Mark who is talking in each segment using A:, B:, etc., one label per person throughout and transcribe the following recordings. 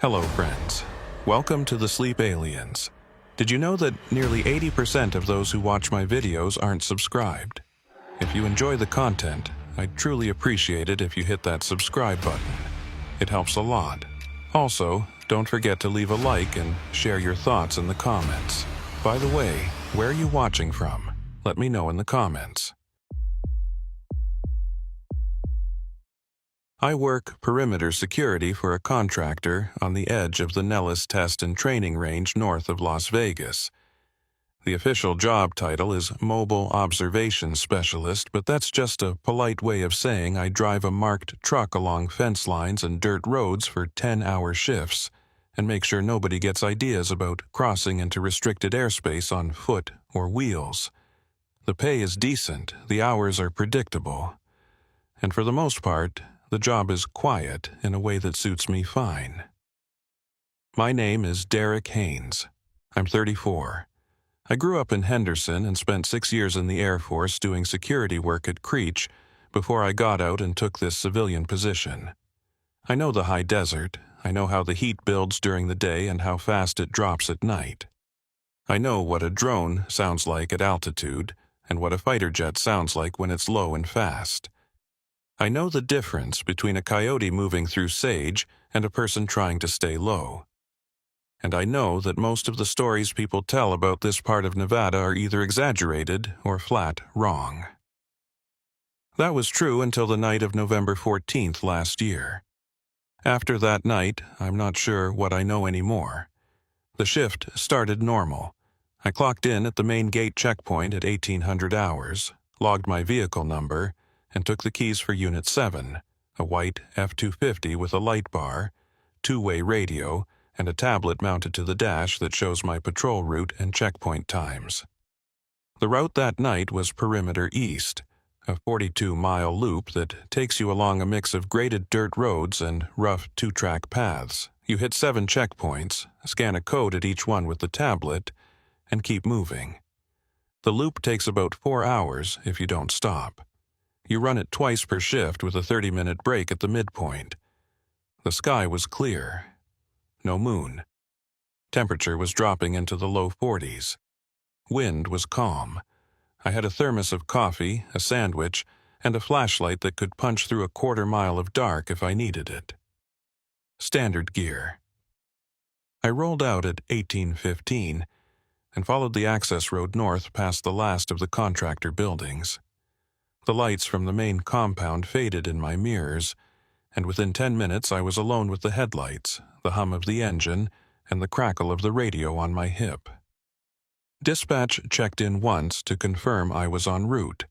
A: Hello, friends. Welcome to the Sleep Aliens. Did you know that nearly 80% of those who watch my videos aren't subscribed? If you enjoy the content, I'd truly appreciate it if you hit that subscribe button. It helps a lot. Also, don't forget to leave a like and share your thoughts in the comments. By the way, where are you watching from? Let me know in the comments. I work perimeter security for a contractor on the edge of the Nellis Test and Training Range north of Las Vegas. The official job title is Mobile Observation Specialist, but that's just a polite way of saying I drive a marked truck along fence lines and dirt roads for 10-hour shifts and make sure nobody gets ideas about crossing into restricted airspace on foot or wheels. The pay is decent, the hours are predictable, and for the most part, the job is quiet in a way that suits me fine. My name is Derek Haynes. I'm 34. I grew up in Henderson and spent 6 years in the Air Force doing security work at Creech before I got out and took this civilian position. I know the high desert. I know how the heat builds during the day and how fast it drops at night. I know what a drone sounds like at altitude and what a fighter jet sounds like when it's low and fast. I know the difference between a coyote moving through sage and a person trying to stay low. And I know that most of the stories people tell about this part of Nevada are either exaggerated or flat wrong. That was true until the night of November 14th last year. After that night, I'm not sure what I know anymore. The shift started normal. I clocked in at the main gate checkpoint at 1800 hours, logged my vehicle number, and took the keys for Unit 7, a white F-250 with a light bar, two-way radio, and a tablet mounted to the dash that shows my patrol route and checkpoint times. The route that night was Perimeter East, a 42-mile loop that takes you along a mix of graded dirt roads and rough two-track paths. You hit 7 checkpoints, scan a code at each one with the tablet, and keep moving. The loop takes about 4 hours if you don't stop. You run it twice per shift with a 30-minute break at the midpoint. The sky was clear. No moon. Temperature was dropping into the low 40s. Wind was calm. I had a thermos of coffee, a sandwich, and a flashlight that could punch through a quarter-mile of dark if I needed it. Standard gear. I rolled out at 18:15 and followed the access road north past the last of the contractor buildings. The lights from the main compound faded in my mirrors, and within 10 minutes I was alone with the headlights, the hum of the engine, and the crackle of the radio on my hip. Dispatch checked in once to confirm I was en route.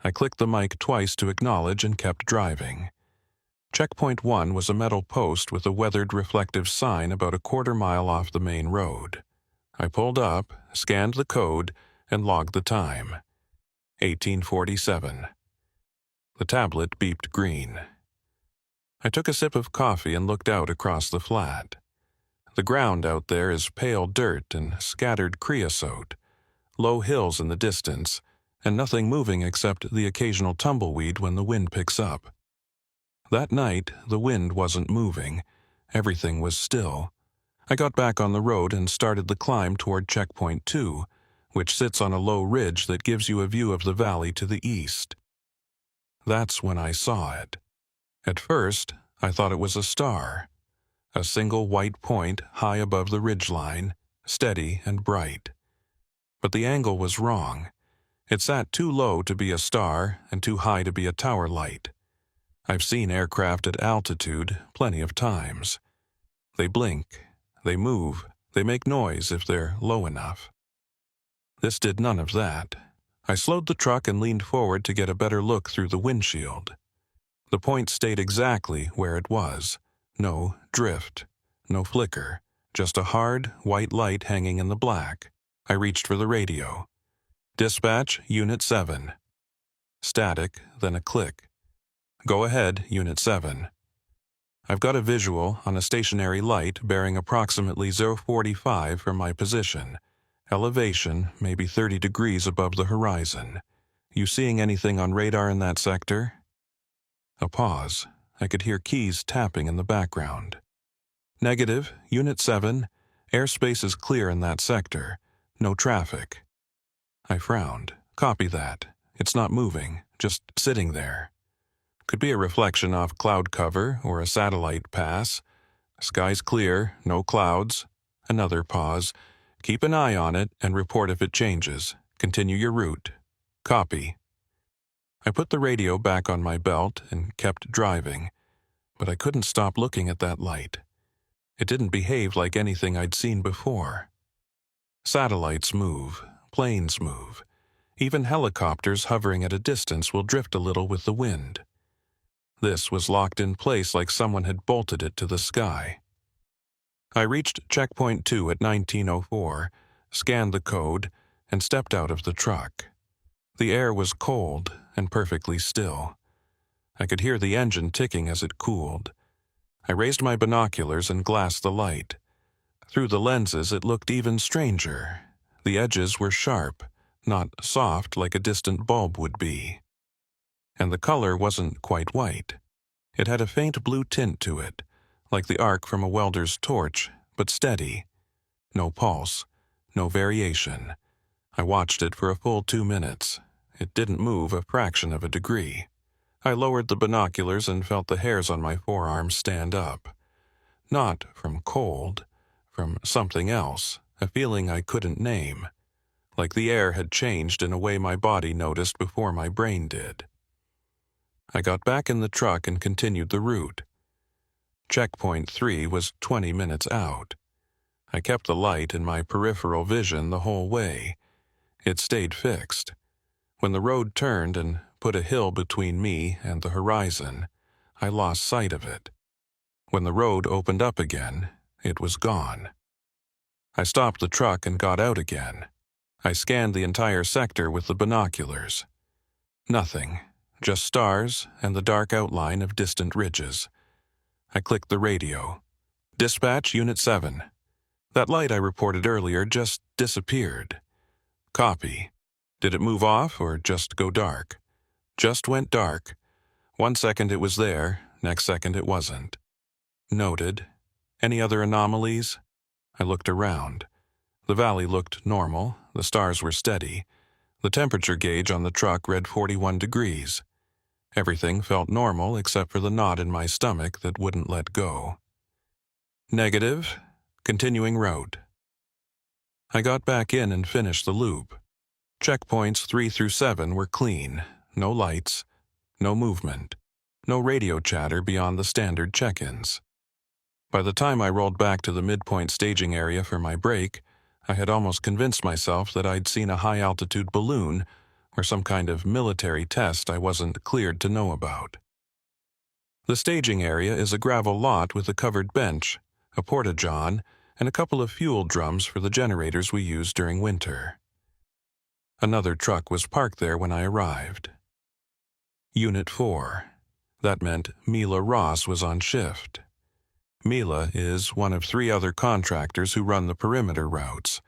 A: I clicked the mic twice to acknowledge and kept driving. Checkpoint 1 was a metal post with a weathered reflective sign about a quarter-mile off the main road. I pulled up, scanned the code, and logged the time. 1847. The tablet beeped green. I took a sip of coffee and looked out across the flat. The ground out there is pale dirt and scattered creosote, low hills in the distance, and nothing moving except the occasional tumbleweed when the wind picks up. That night, the wind wasn't moving. Everything was still. I got back on the road and started the climb toward Checkpoint 2, which sits on a low ridge that gives you a view of the valley to the east. That's when I saw it. At first, I thought it was a star, a single white point high above the ridgeline, steady and bright. But the angle was wrong. It sat too low to be a star and too high to be a tower light. I've seen aircraft at altitude plenty of times. They blink, they move, they make noise if they're low enough. This did none of that. I slowed the truck and leaned forward to get a better look through the windshield. The point stayed exactly where it was. No drift, no flicker, just a hard, white light hanging in the black. I reached for the radio. Dispatch, Unit 7. Static, then a click. Go ahead, Unit 7. I've got a visual on a stationary light bearing approximately 045 from my position. Elevation maybe 30 degrees above the horizon. You seeing anything on radar in that sector? A pause. I could hear keys tapping in the background. Negative, Unit 7, airspace is clear in that sector. No traffic. I frowned. Copy that. It's not moving, just sitting there. Could be a reflection off cloud cover or a satellite pass. Sky's clear, no clouds. Another pause. Keep an eye on it and report if it changes. Continue your route. Copy. I put the radio back on my belt and kept driving, but I couldn't stop looking at that light. It didn't behave like anything I'd seen before. Satellites move, planes move. Even helicopters hovering at a distance will drift a little with the wind. This was locked in place like someone had bolted it to the sky. I reached checkpoint 2 at 1904, scanned the code, and stepped out of the truck. The air was cold and perfectly still. I could hear the engine ticking as it cooled. I raised my binoculars and glassed the light. Through the lenses, it looked even stranger. The edges were sharp, not soft like a distant bulb would be. And the color wasn't quite white. It had a faint blue tint to it, like the arc from a welder's torch, but steady. No pulse, no variation. I watched it for a full 2 minutes. It didn't move a fraction of a degree. I lowered the binoculars and felt the hairs on my forearms stand up. Not from cold, from something else, a feeling I couldn't name. Like the air had changed in a way my body noticed before my brain did. I got back in the truck and continued the route. Checkpoint 3 was 20 minutes out. I kept the light in my peripheral vision the whole way. It stayed fixed. When the road turned and put a hill between me and the horizon, I lost sight of it. When the road opened up again, it was gone. I stopped the truck and got out again. I scanned the entire sector with the binoculars. Nothing, just stars and the dark outline of distant ridges. I clicked the radio. Dispatch, Unit 7. That light I reported earlier just disappeared. Copy. Did it move off or just go dark? Just went dark. 1 second it was there, next second it wasn't. Noted. Any other anomalies? I looked around. The valley looked normal, the stars were steady. The temperature gauge on the truck read 41 degrees. Everything felt normal except for the knot in my stomach that wouldn't let go. Negative. Continuing route. I got back in and finished the loop. Checkpoints 3 through 7 were clean, no lights, no movement, no radio chatter beyond the standard check-ins. By the time I rolled back to the midpoint staging area for my break, I had almost convinced myself that I'd seen a high-altitude balloon or some kind of military test I wasn't cleared to know about. The staging area is a gravel lot with a covered bench, a porta-john, and a couple of fuel drums for the generators we use during winter. Another truck was parked there when I arrived. Unit 4. That meant Mila Ross was on shift. Mila is one of 3 other contractors who run the perimeter routes.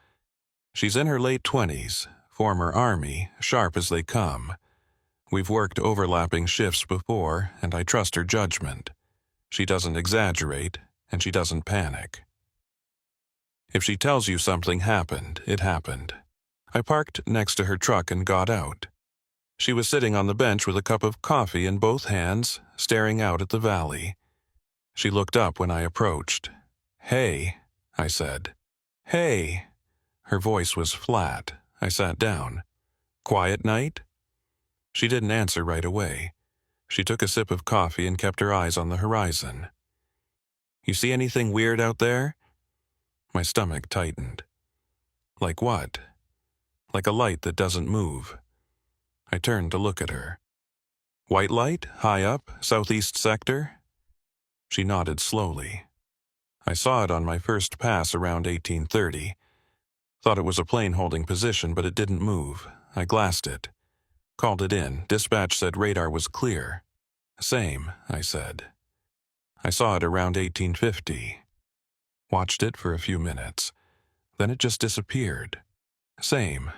A: She's in her late 20s, former Army, sharp as they come. We've worked overlapping shifts before, and I trust her judgment. She doesn't exaggerate, and she doesn't panic. If she tells you something happened, it happened. I parked next to her truck and got out. She was sitting on the bench with a cup of coffee in both hands, staring out at the valley. She looked up when I approached. "Hey," I said. "Hey." Her voice was flat. I sat down. "Quiet night?" She didn't answer right away. She took a sip of coffee and kept her eyes on the horizon. "You see anything weird out there?" My stomach tightened. "Like what?" "Like a light that doesn't move." I turned to look at her. "White light, high up, southeast sector?" She nodded slowly. "I saw it on my first pass around 1830. Thought it was a plane holding position, but it didn't move. I glassed it. Called it in. Dispatch said radar was clear." "Same," I said. "I saw it around 1850. Watched it for a few minutes. Then it just disappeared." "Same."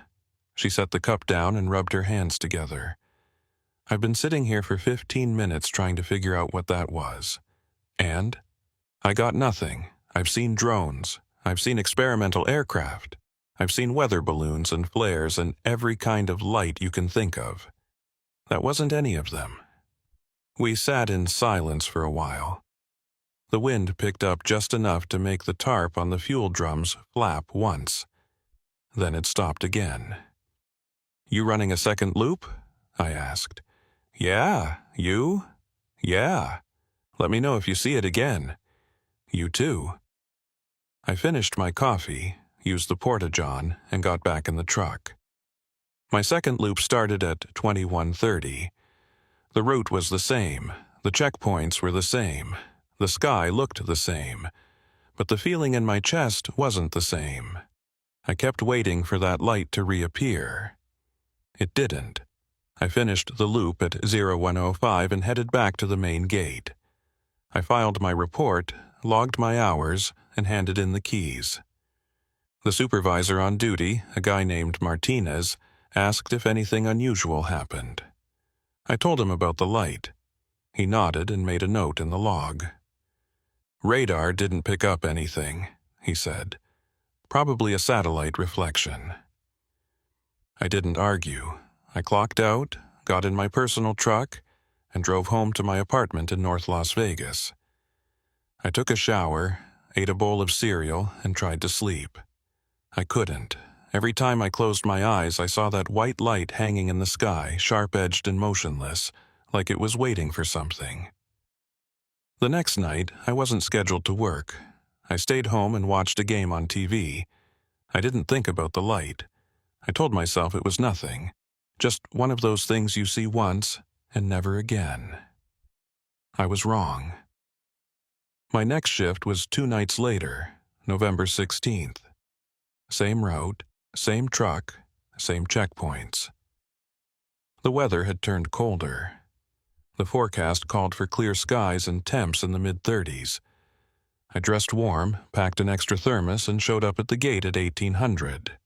A: She set the cup down and rubbed her hands together. "I've been sitting here for 15 minutes trying to figure out what that was. And? I got nothing. I've seen drones. I've seen experimental aircraft. I've seen weather balloons and flares and every kind of light you can think of. That wasn't any of them. We sat in silence for a while. The wind picked up just enough to make the tarp on the fuel drums flap once. Then it stopped again. "You running a second loop?" I asked. "Yeah. You?" "Yeah. Let me know if you see it again." "You too." I finished my coffee, used the porta-john, and got back in the truck. My second loop started at 21:30. The route was the same, the checkpoints were the same, the sky looked the same, but the feeling in my chest wasn't the same. I kept waiting for that light to reappear. It didn't. I finished the loop at 01:05 and headed back to the main gate. I filed my report, logged my hours, and handed in the keys. The supervisor on duty, a guy named Martinez, asked if anything unusual happened. I told him about the light. He nodded and made a note in the log. "Radar didn't pick up anything," he said. "Probably a satellite reflection." I didn't argue. I clocked out, got in my personal truck, and drove home to my apartment in North Las Vegas. I took a shower, ate a bowl of cereal, and tried to sleep. I couldn't. Every time I closed my eyes, I saw that white light hanging in the sky, sharp-edged and motionless, like it was waiting for something. The next night, I wasn't scheduled to work. I stayed home and watched a game on TV. I didn't think about the light. I told myself it was nothing, just one of those things you see once and never again. I was wrong. My next shift was 2 nights later, November 16th. Same route, same truck, same checkpoints. The weather had turned colder. The forecast called for clear skies and temps in the mid-30s. I dressed warm, packed an extra thermos, and showed up at the gate at 1800.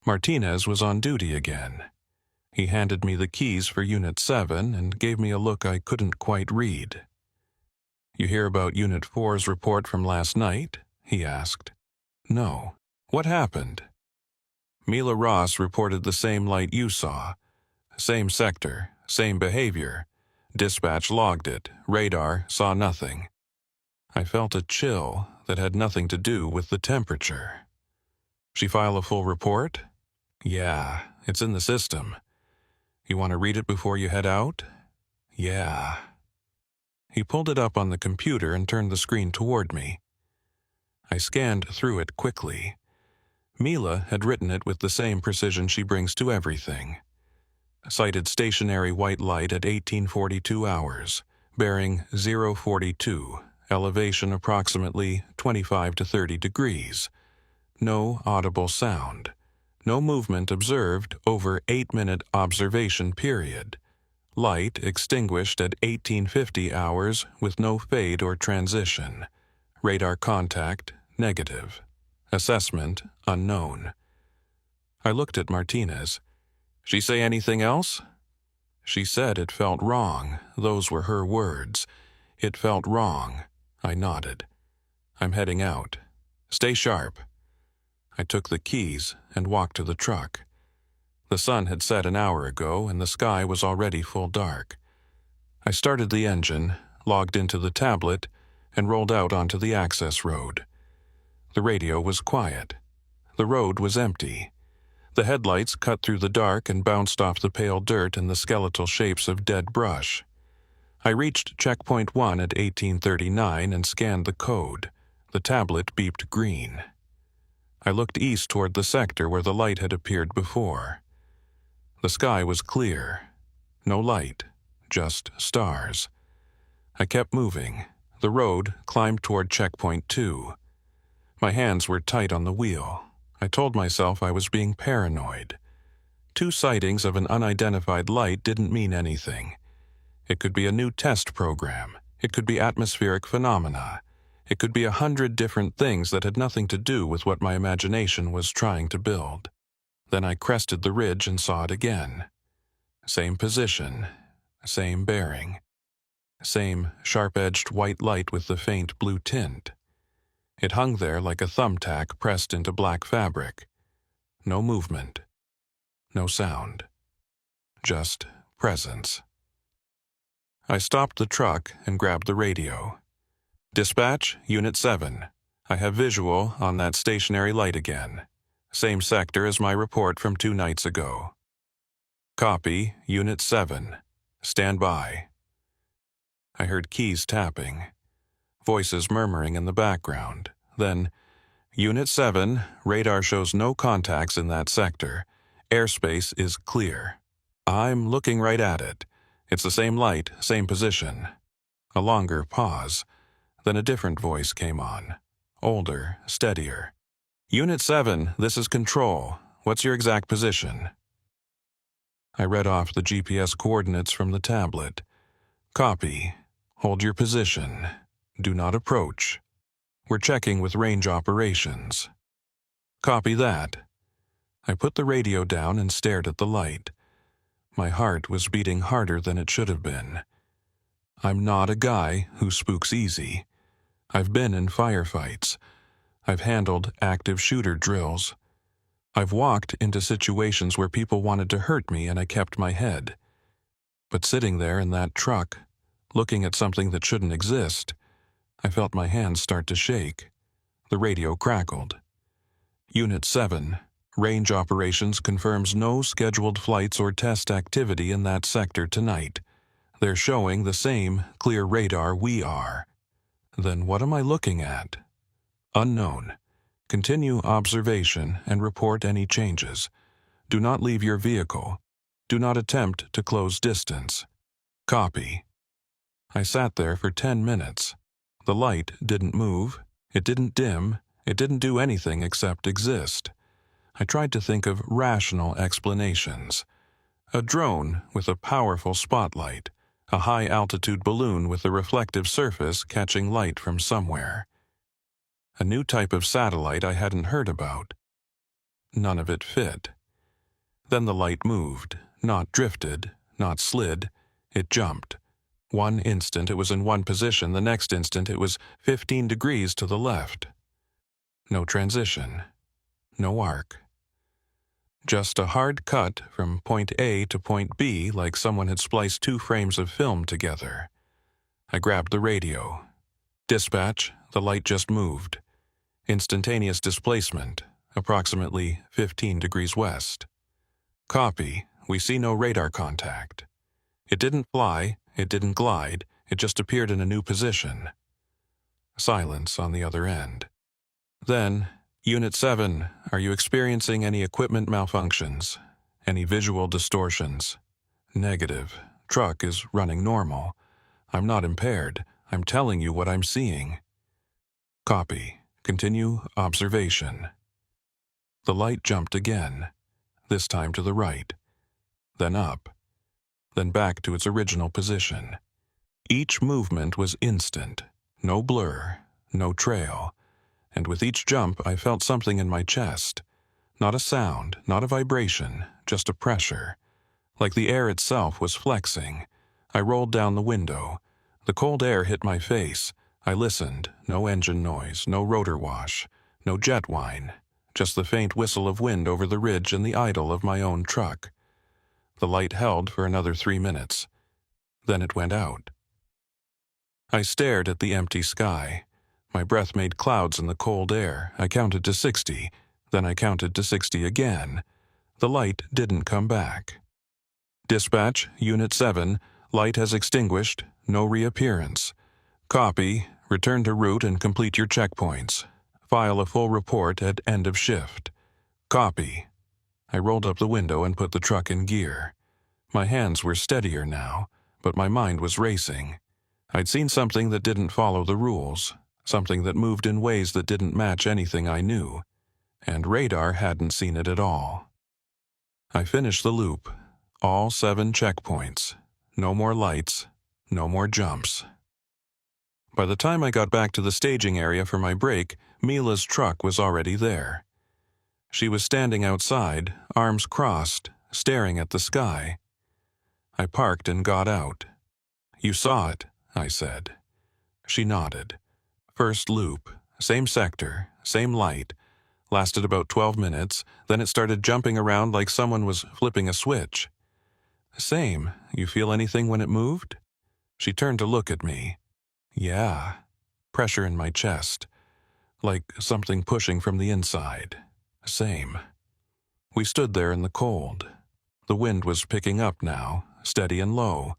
A: Martinez was on duty again. He handed me the keys for Unit 7 and gave me a look I couldn't quite read. "You hear about Unit 4's report from last night?" he asked. "No. What happened?" "Mila Ross reported the same light you saw. Same sector, same behavior. Dispatch logged it. Radar saw nothing." I felt a chill that had nothing to do with the temperature. "She file a full report?" "Yeah, it's in the system. You want to read it before you head out?" "Yeah." He pulled it up on the computer and turned the screen toward me. I scanned through it quickly. Mila had written it with the same precision she brings to everything. Sighted stationary white light at 1842 hours, bearing 042, elevation approximately 25 to 30 degrees. No audible sound. No movement observed over 8-minute observation period. Light extinguished at 1850 hours with no fade or transition. Radar contact negative. Assessment unknown. I looked at Martinez. "She say anything else?" "She said it felt wrong. Those were her words. It felt wrong." I nodded. "I'm heading out. Stay sharp." I took the keys and walked to the truck. The sun had set an hour ago and the sky was already full dark. I started the engine, logged into the tablet, and rolled out onto the access road. The radio was quiet. The road was empty. The headlights cut through the dark and bounced off the pale dirt and the skeletal shapes of dead brush. I reached checkpoint 1 at 1839 and scanned the code. The tablet beeped green. I looked east toward the sector where the light had appeared before. The sky was clear. No light, just stars. I kept moving. The road climbed toward checkpoint 2. My hands were tight on the wheel. I told myself I was being paranoid. 2 sightings of an unidentified light didn't mean anything. It could be a new test program. It could be atmospheric phenomena. It could be 100 different things that had nothing to do with what my imagination was trying to build. Then I crested the ridge and saw it again. Same position, same bearing. Same sharp-edged white light with the faint blue tint. It hung there like a thumbtack pressed into black fabric. No movement. No sound. Just presence. I stopped the truck and grabbed the radio. Dispatch, Unit 7. I have visual on that stationary light again. Same sector as my report from 2 nights ago. Copy, Unit 7. Stand by. I heard keys tapping. Voices murmuring in the background. Then, Unit 7, radar shows no contacts in that sector. Airspace is clear. I'm looking right at it. It's the same light, same position. A longer pause. Then a different voice came on. Older, steadier. Unit 7, this is Control. What's your exact position? I read off the GPS coordinates from the tablet. Copy. Hold your position. Do not approach. We're checking with range operations. Copy that. I put the radio down and stared at the light. My heart was beating harder than it should have been. I'm not a guy who spooks easy. I've been in firefights. I've handled active shooter drills. I've walked into situations where people wanted to hurt me and I kept my head. But sitting there in that truck, looking at something that shouldn't exist, I felt my hands start to shake. The radio crackled. Unit 7, range operations confirms no scheduled flights or test activity in that sector tonight. They're showing the same clear radar we are. Then what am I looking at? Unknown. Continue observation and report any changes. Do not leave your vehicle. Do not attempt to close distance. Copy. I sat there for 10 minutes. The light didn't move. It didn't dim. It didn't do anything except exist. I tried to think of rational explanations. A drone with a powerful spotlight. A high-altitude balloon with a reflective surface catching light from somewhere. A new type of satellite I hadn't heard about. None of it fit. Then the light moved, not drifted, not slid. It jumped. One instant it was in one position, the next instant it was 15 degrees to the left. No transition. No arc. Just a hard cut from point A to point B like someone had spliced 2 frames of film together. I grabbed the radio. Dispatch, the light just moved. Instantaneous displacement, approximately 15 degrees west. Copy, we see no radar contact. It didn't fly, it didn't glide, it just appeared in a new position. Silence on the other end. Then, Unit 7, are you experiencing any equipment malfunctions? Any visual distortions? Negative. Truck is running normal. I'm not impaired. I'm telling you what I'm seeing. Copy. Continue observation. The light jumped again, this time to the right, then up, then back to its original position. Each movement was instant, no blur, no trail, and with each jump I felt something in my chest. Not a sound, not a vibration, just a pressure. Like the air itself was flexing. I rolled down the window. The cold air hit my face. I listened. No engine noise, no rotor wash, no jet whine, just the faint whistle of wind over the ridge and the idle of my own truck. The light held for another 3 minutes. Then it went out. I stared at the empty sky. My breath made clouds in the cold air. I counted to 60. Then I counted to 60 again. The light didn't come back. Dispatch, Unit 7, light has extinguished, no reappearance. Copy, return to route and complete your checkpoints. File a full report at end of shift. Copy. I rolled up the window and put the truck in gear. My hands were steadier now, but my mind was racing. I'd seen something that didn't follow the rules, something that moved in ways that didn't match anything I knew, and radar hadn't seen it at all. I finished the loop, all 7 checkpoints. No more lights, no more jumps. By the time I got back to the staging area for my break, Mila's truck was already there. She was standing outside, arms crossed, staring at the sky. I parked and got out. "You saw it," I said. She nodded. First loop, Same sector, same light. Lasted about 12 minutes, then it started jumping around like someone was flipping a switch. Same. You feel anything when it moved? She turned to look at me. Yeah. Pressure in my chest. Like something pushing from the inside. Same. We stood there in the cold. The wind was picking up now, steady and low.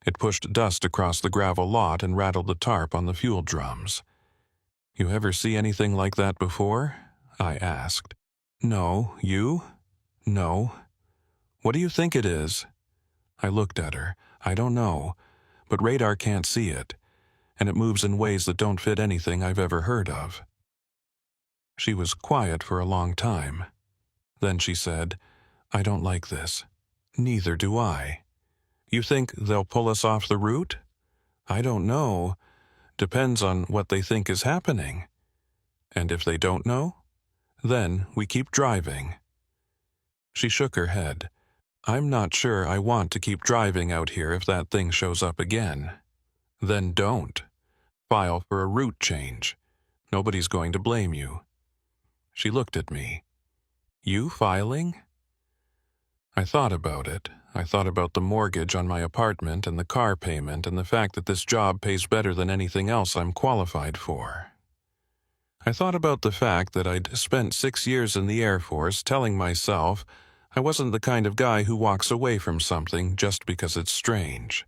A: It pushed dust across the gravel lot and rattled the tarp on the fuel drums. You ever see anything like that before? I asked. No, you? No. What do you think it is? I looked at her. I don't know, but radar can't see it, and it moves in ways that don't fit anything I've ever heard of. She was quiet for a long time. Then she said, I don't like this. Neither do I. You think they'll pull us off the route? I don't know. Depends on what they think is happening. And if they don't know? Then we keep driving. She shook her head. I'm not sure I want to keep driving out here if that thing shows up again. Then don't. File for a route change. Nobody's going to blame you. She looked at me. You filing? I thought about it. I thought about the mortgage on my apartment and the car payment and the fact that this job pays better than anything else I'm qualified for. I thought about the fact that I'd spent 6 years in the Air Force telling myself I wasn't the kind of guy who walks away from something just because it's strange.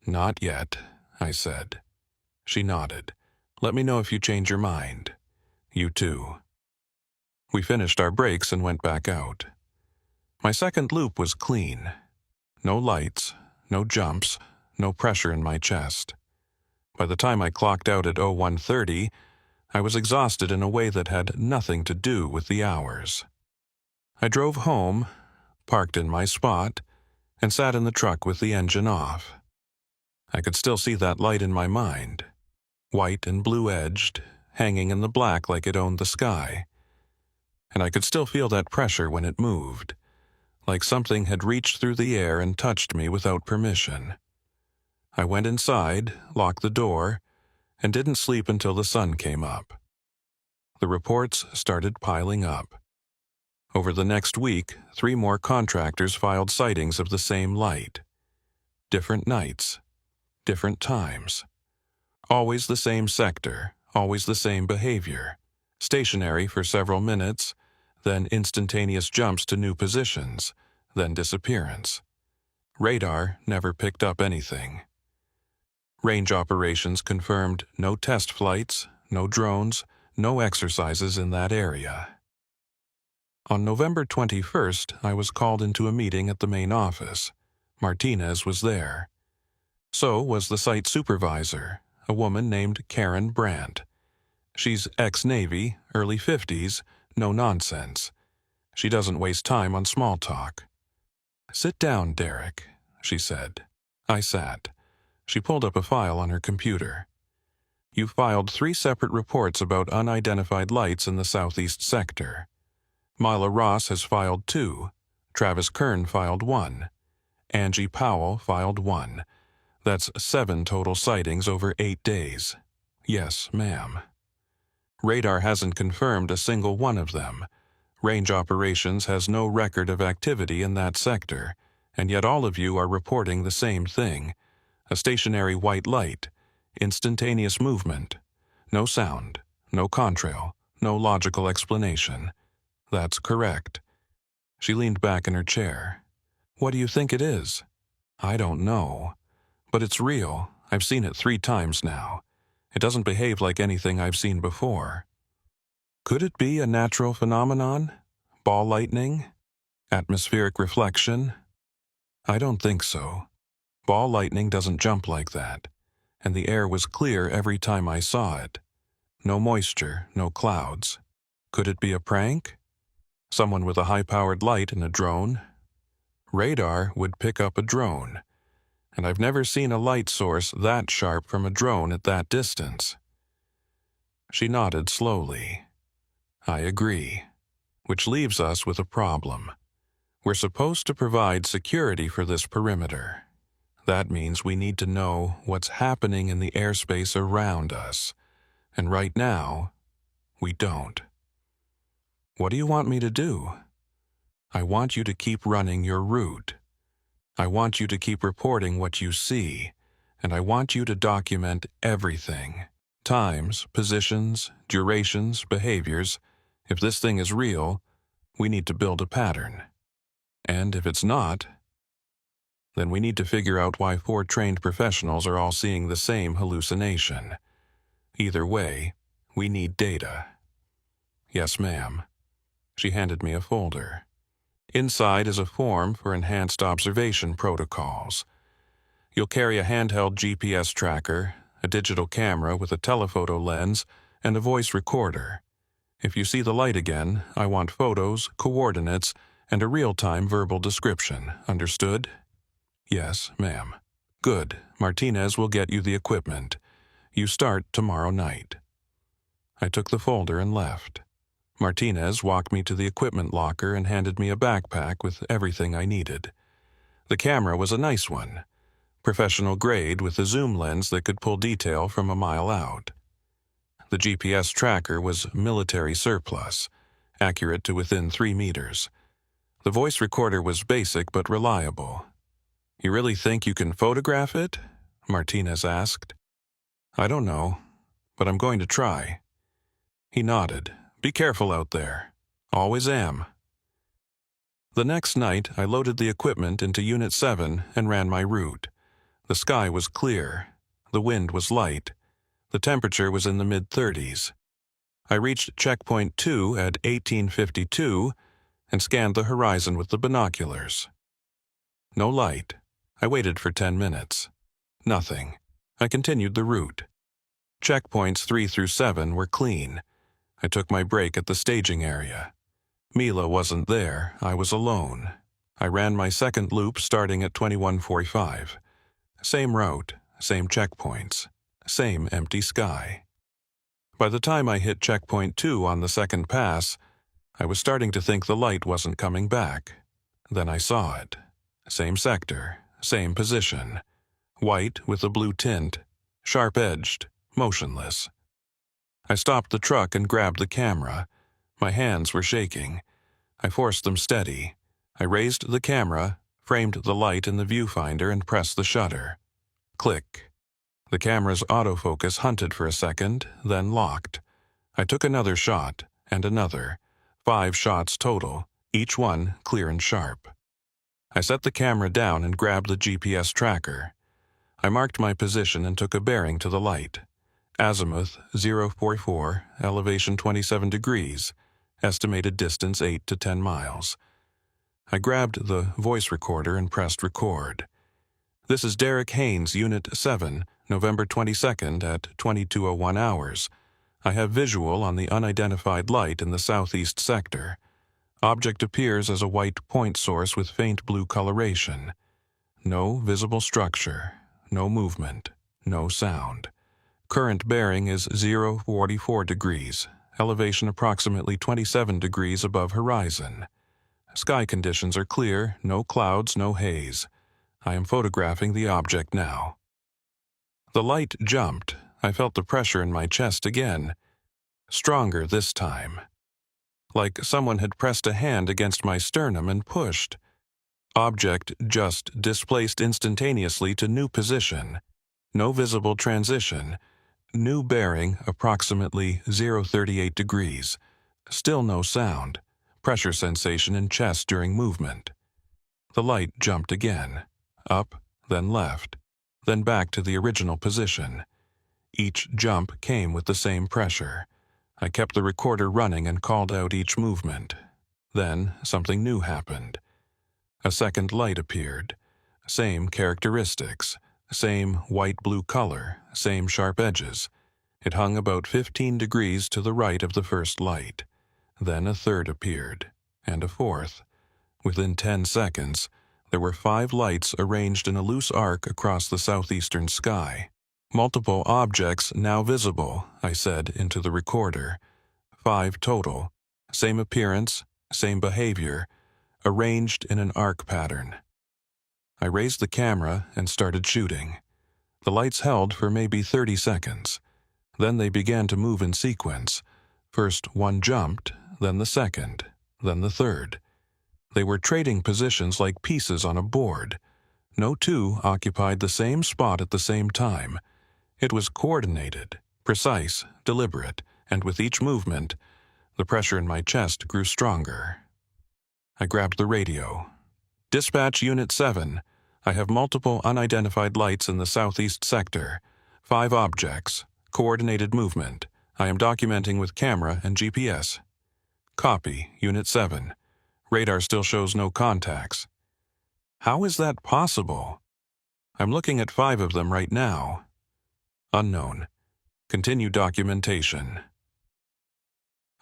A: Not yet, I said. She nodded. Let me know if you change your mind. You too. We finished our breaks and went back out. My second loop was clean. No lights, no jumps, no pressure in my chest. By the time I clocked out at 01:30, I was exhausted in a way that had nothing to do with the hours. I drove home, parked in my spot, and sat in the truck with the engine off. I could still see that light in my mind, white and blue-edged, hanging in the black like it owned the sky. And I could still feel that pressure when it moved, like something had reached through the air and touched me without permission. I went inside, locked the door, and didn't sleep until the sun came up. The reports started piling up. Over the next week, 3 more contractors filed sightings of the same light. Different nights, different times. Always the same sector, always the same behavior. Stationary for several minutes, then instantaneous jumps to new positions, then disappearance. Radar never picked up anything. Range operations confirmed no test flights, no drones, no exercises in that area. On November 21st, I was called into a meeting at the main office. Martinez was there. So was the site supervisor, a woman named Karen Brandt. She's ex-Navy, early 50s, no nonsense. She doesn't waste time on small talk. Sit down, Derek, she said. I sat. She pulled up a file on her computer. You filed 3 separate reports about unidentified lights in the southeast sector. Mila Ross has filed 2. Travis Kern filed 1. Angie Powell filed 1. That's 7 total sightings over 8 days. Yes, ma'am. Radar hasn't confirmed a single one of them. Range operations has no record of activity in that sector, and yet all of you are reporting the same thing. A stationary white light, instantaneous movement, no sound, no contrail, no logical explanation. That's correct. She leaned back in her chair. What do you think it is? I don't know. But it's real. I've seen it 3 times now. It doesn't behave like anything I've seen before. Could it be a natural phenomenon? Ball lightning? Atmospheric reflection? I don't think so. Ball lightning doesn't jump like that, and the air was clear every time I saw it. No moisture, no clouds. Could it be a prank? Someone with a high-powered light and a drone? Radar would pick up a drone, and I've never seen a light source that sharp from a drone at that distance. She nodded slowly. I agree, which leaves us with a problem. We're supposed to provide security for this perimeter. That means we need to know what's happening in the airspace around us. And right now, We don't. What do you want me to do? I want you to keep running your route. I want you to keep reporting what you see, and I want you to document everything. Times, positions, durations, behaviors. If this thing is real, we need to build a pattern. And if it's not, then we need to figure out why 4 trained professionals are all seeing the same hallucination. Either way, we need data. Yes, ma'am. She handed me a folder. Inside is a form for enhanced observation protocols. You'll carry a handheld GPS tracker, a digital camera with a telephoto lens, and a voice recorder. If you see the light again, I want photos, coordinates, and a real-time verbal description. Understood? Yes, ma'am. Good. Martinez will get you the equipment. You start tomorrow night. I took the folder and left. Martinez walked me to the equipment locker and handed me a backpack with everything I needed. The camera was a nice one, professional grade with a zoom lens that could pull detail from a mile out. The GPS tracker was military surplus, accurate to within 3 meters. The voice recorder was basic but reliable. You really think you can photograph it? Martinez asked. I don't know, but I'm going to try. He nodded. Be careful out there. Always am. The next night, I loaded the equipment into Unit 7 and ran my route. The sky was clear. The wind was light. The temperature was in the mid-30s. I reached checkpoint 2 at 1852 and scanned the horizon with the binoculars. No light. I waited for 10 minutes. Nothing. I continued the route. Checkpoints 3 through 7 were clean. I took my break at the staging area. Mila wasn't there. I was alone. I ran my second loop starting at 2145. Same route, same checkpoints, same empty sky. By the time I hit checkpoint 2 on the second pass, I was starting to think the light wasn't coming back. Then I saw it. Same sector, same position. White with a blue tint, sharp-edged, motionless. I stopped the truck and grabbed the camera. My hands were shaking. I forced them steady. I raised the camera, framed the light in the viewfinder, and pressed the shutter. Click. The camera's autofocus hunted for a second, then locked. I took another shot, and another. 5 shots total, each one clear and sharp. I set the camera down and grabbed the GPS tracker. I marked my position and took a bearing to the light. Azimuth 044, elevation 27 degrees, estimated distance 8 to 10 miles. I grabbed the voice recorder and pressed record. This is Derek Haynes, Unit 7, November 22nd at 22:01 hours. I have visual on the unidentified light in the southeast sector. Object appears as a white point source with faint blue coloration. No visible structure, no movement, no sound. Current bearing is 044 degrees, elevation approximately 27 degrees above horizon. Sky conditions are clear, no clouds, no haze. I am photographing the object now. The light jumped. I felt the pressure in my chest again. Stronger this time. Like someone had pressed a hand against my sternum and pushed. Object just displaced instantaneously to new position. No visible transition. New bearing approximately 038 degrees. Still no sound. Pressure sensation in chest during movement. The light jumped again. Up, then left, then back to the original position. Each jump came with the same pressure. I kept the recorder running and called out each movement. Then something new happened. A second light appeared. Same characteristics. Same white-blue color, same sharp edges. It hung about 15 degrees to the right of the first light. Then a third appeared, and a fourth. Within 10 seconds, there were 5 lights arranged in a loose arc across the southeastern sky. Multiple objects now visible, I said into the recorder. 5 total. Same appearance, same behavior, arranged in an arc pattern. I raised the camera and started shooting. The lights held for maybe 30 seconds. Then they began to move in sequence. First one jumped, then the second, then the third. They were trading positions like pieces on a board. No two occupied the same spot at the same time. It was coordinated, precise, deliberate, and with each movement, the pressure in my chest grew stronger. I grabbed the radio. "Dispatch Unit 7. I have multiple unidentified lights in the southeast sector. 5 objects. Coordinated movement. I am documenting with camera and GPS." "Copy, Unit 7. Radar still shows no contacts." "How is that possible?" "I'm looking at 5 of them right now." "Unknown. Continue documentation."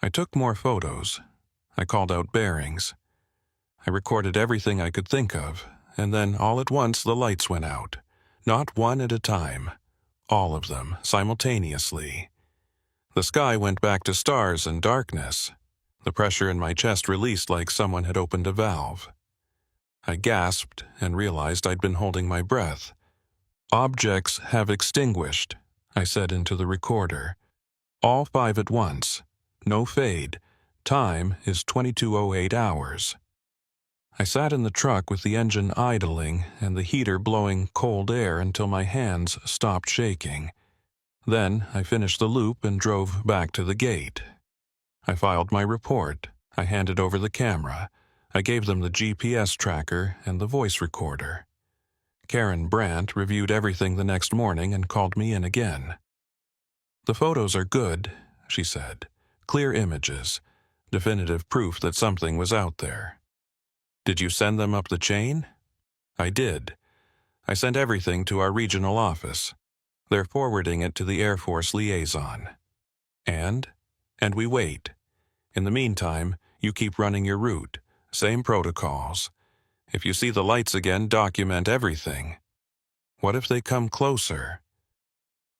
A: I took more photos. I called out bearings. I recorded everything I could think of, and then all at once the lights went out. Not one at a time. All of them, simultaneously. The sky went back to stars and darkness. The pressure in my chest released like someone had opened a valve. I gasped and realized I'd been holding my breath. "Objects have extinguished," I said into the recorder. "All 5 at once. No fade. Time is 22:08 hours." I sat in the truck with the engine idling and the heater blowing cold air until my hands stopped shaking. Then I finished the loop and drove back to the gate. I filed my report. I handed over the camera. I gave them the GPS tracker and the voice recorder. Karen Brandt reviewed everything the next morning and called me in again. "The photos are good," she said. "Clear images. Definitive proof that something was out there." "Did you send them up the chain?" "I did. I sent everything to our regional office. They're forwarding it to the Air Force liaison." And we wait. In the meantime, you keep running your route. Same protocols. If you see the lights again, document everything. What if they come closer?"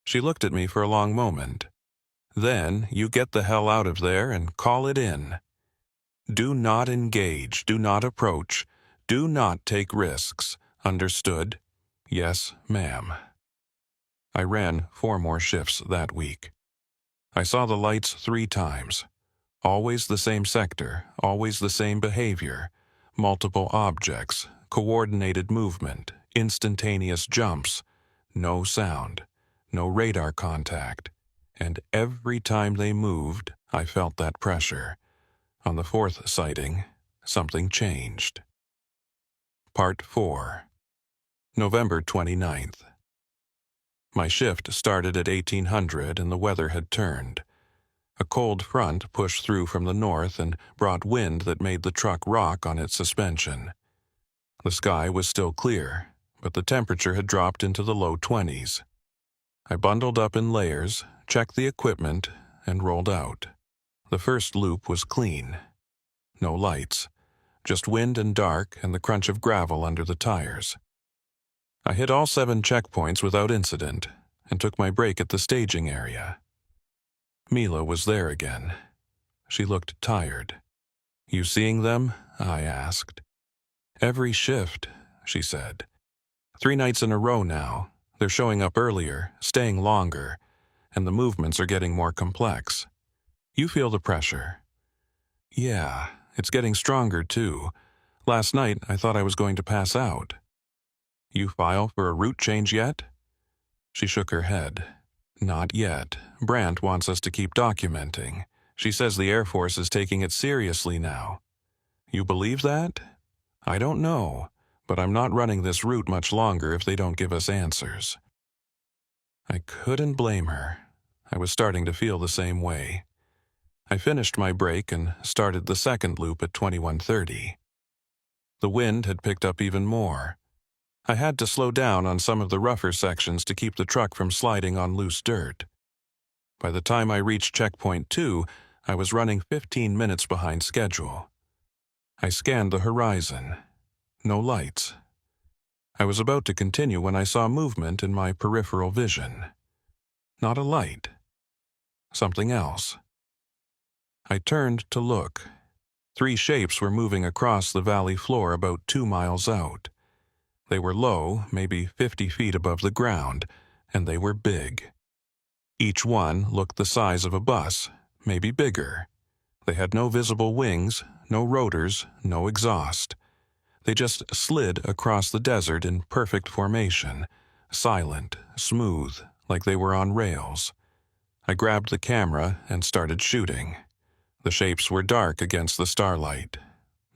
A: She looked at me for a long moment. "Then you get the hell out of there and call it in. Do not engage, do not approach, do not take risks. Understood?" "Yes, ma'am." I ran 4 more shifts that week. I saw the lights 3 times. Always the same sector, always the same behavior. Multiple objects, coordinated movement, instantaneous jumps. No sound, no radar contact. And every time they moved, I felt that pressure. On the 4th sighting, something changed. Part 4. November 29th. My shift started at 1800 and the weather had turned. A cold front pushed through from the north and brought wind that made the truck rock on its suspension. The sky was still clear, but the temperature had dropped into the low 20s. I bundled up in layers, checked the equipment, and rolled out. The first loop was clean. No lights, just wind and dark and the crunch of gravel under the tires. I hit all 7 checkpoints without incident and took my break at the staging area. Mila was there again. She looked tired. "You seeing them?" I asked. "Every shift," she said. 3 nights in a row now. They're showing up earlier, staying longer, and the movements are getting more complex. You feel the pressure." "Yeah, it's getting stronger too. Last night I thought I was going to pass out." "You file for a route change yet?" She shook her head. "Not yet. Brandt wants us to keep documenting. She says the Air Force is taking it seriously now." "You believe that?" "I don't know, but I'm not running this route much longer if they don't give us answers." I couldn't blame her. I was starting to feel the same way. I finished my break and started the second loop at 21:30. The wind had picked up even more. I had to slow down on some of the rougher sections to keep the truck from sliding on loose dirt. By the time I reached checkpoint 2, I was running 15 minutes behind schedule. I scanned the horizon. No lights. I was about to continue when I saw movement in my peripheral vision. Not a light. Something else. I turned to look. 3 shapes were moving across the valley floor about 2 miles out. They were low, maybe 50 feet above the ground, and they were big. Each one looked the size of a bus, maybe bigger. They had no visible wings, no rotors, no exhaust. They just slid across the desert in perfect formation, silent, smooth, like they were on rails. I grabbed the camera and started shooting. The shapes were dark against the starlight.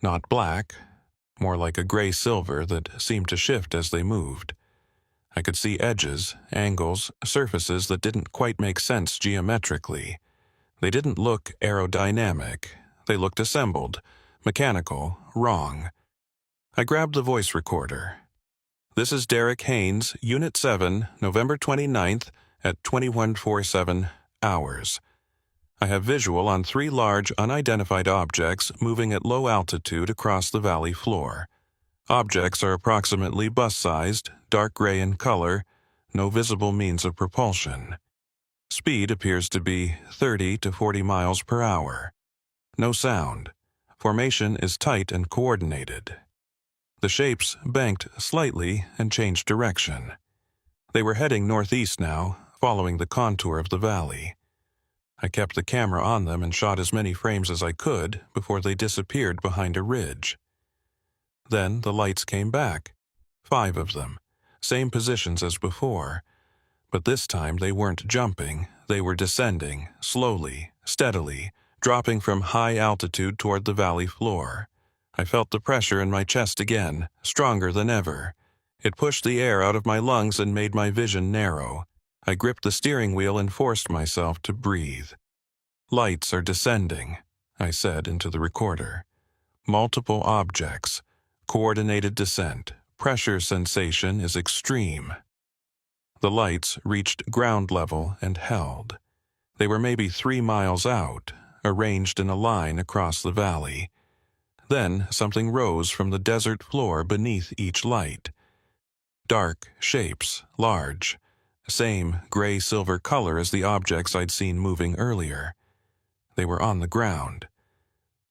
A: Not black, more like a gray-silver that seemed to shift as they moved. I could see edges, angles, surfaces that didn't quite make sense geometrically. They didn't look aerodynamic. They looked assembled, mechanical, wrong. I grabbed the voice recorder. "This is Derek Haynes, Unit 7, November 29th at 21:47 hours. I have visual on 3 large unidentified objects moving at low altitude across the valley floor. Objects are approximately bus-sized, dark gray in color, no visible means of propulsion. Speed appears to be 30 to 40 miles per hour. No sound. Formation is tight and coordinated. The shapes banked slightly and changed direction. They were heading northeast now, following the contour of the valley. I kept the camera on them and shot as many frames as I could before they disappeared behind a ridge. Then the lights came back. 5 of them, same positions as before. But this time they weren't jumping, they were descending, slowly, steadily, dropping from high altitude toward the valley floor. I felt the pressure in my chest again, stronger than ever. It pushed the air out of my lungs and made my vision narrow. I gripped the steering wheel and forced myself to breathe. "Lights are descending," I said into the recorder. "Multiple objects. Coordinated descent. Pressure sensation is extreme." The lights reached ground level and held. They were maybe 3 miles out, arranged in a line across the valley. Then something rose from the desert floor beneath each light. Dark shapes, large. Same gray-silver color as the objects I'd seen moving earlier. They were on the ground.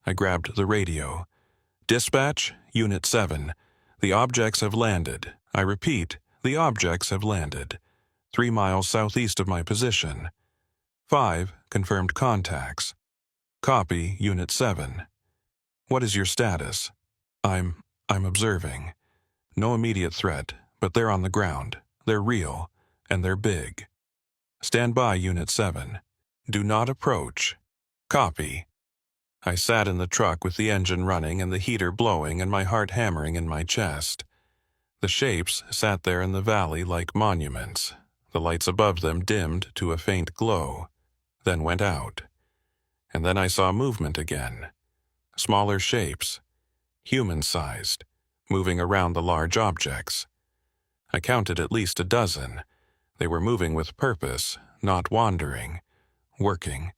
A: I grabbed the radio. "Dispatch, Unit 7. The objects have landed. I repeat, the objects have landed. 3 miles southeast of my position. 5 confirmed contacts. Copy, Unit 7. What is your status?" I'm observing. No immediate threat, but they're on the ground. They're real, and they're big. Stand by, Unit 7. Do not approach. Copy. I sat in the truck with the engine running and the heater blowing and my heart hammering in my chest. The shapes sat there in the valley like monuments. The lights above them dimmed to a faint glow, then went out. And then I saw movement again. Smaller shapes, human-sized, moving around the large objects. I counted at least a dozen. They were moving with purpose, not wandering, working,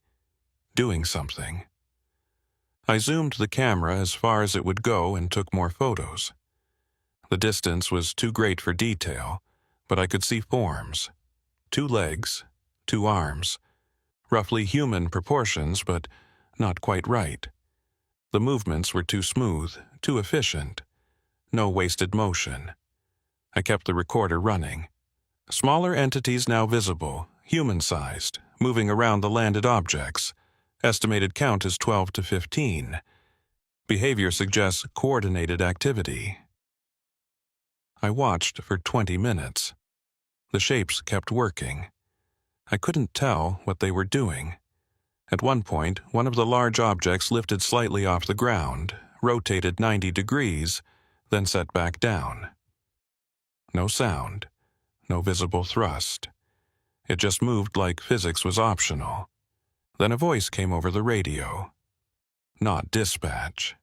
A: doing something. I zoomed the camera as far as it would go and took more photos. The distance was too great for detail, but I could see forms. 2 legs, 2 arms. Roughly human proportions, but not quite right. The movements were too smooth, too efficient. No wasted motion. I kept the recorder running. Smaller entities now visible, human-sized, moving around the landed objects. Estimated count is 12 to 15. Behavior suggests coordinated activity. I watched for 20 minutes. The shapes kept working. I couldn't tell what they were doing. At one point, one of the large objects lifted slightly off the ground, rotated 90 degrees, then set back down. No sound, no visible thrust. It just moved like physics was optional. Then a voice came over the radio. Not dispatch.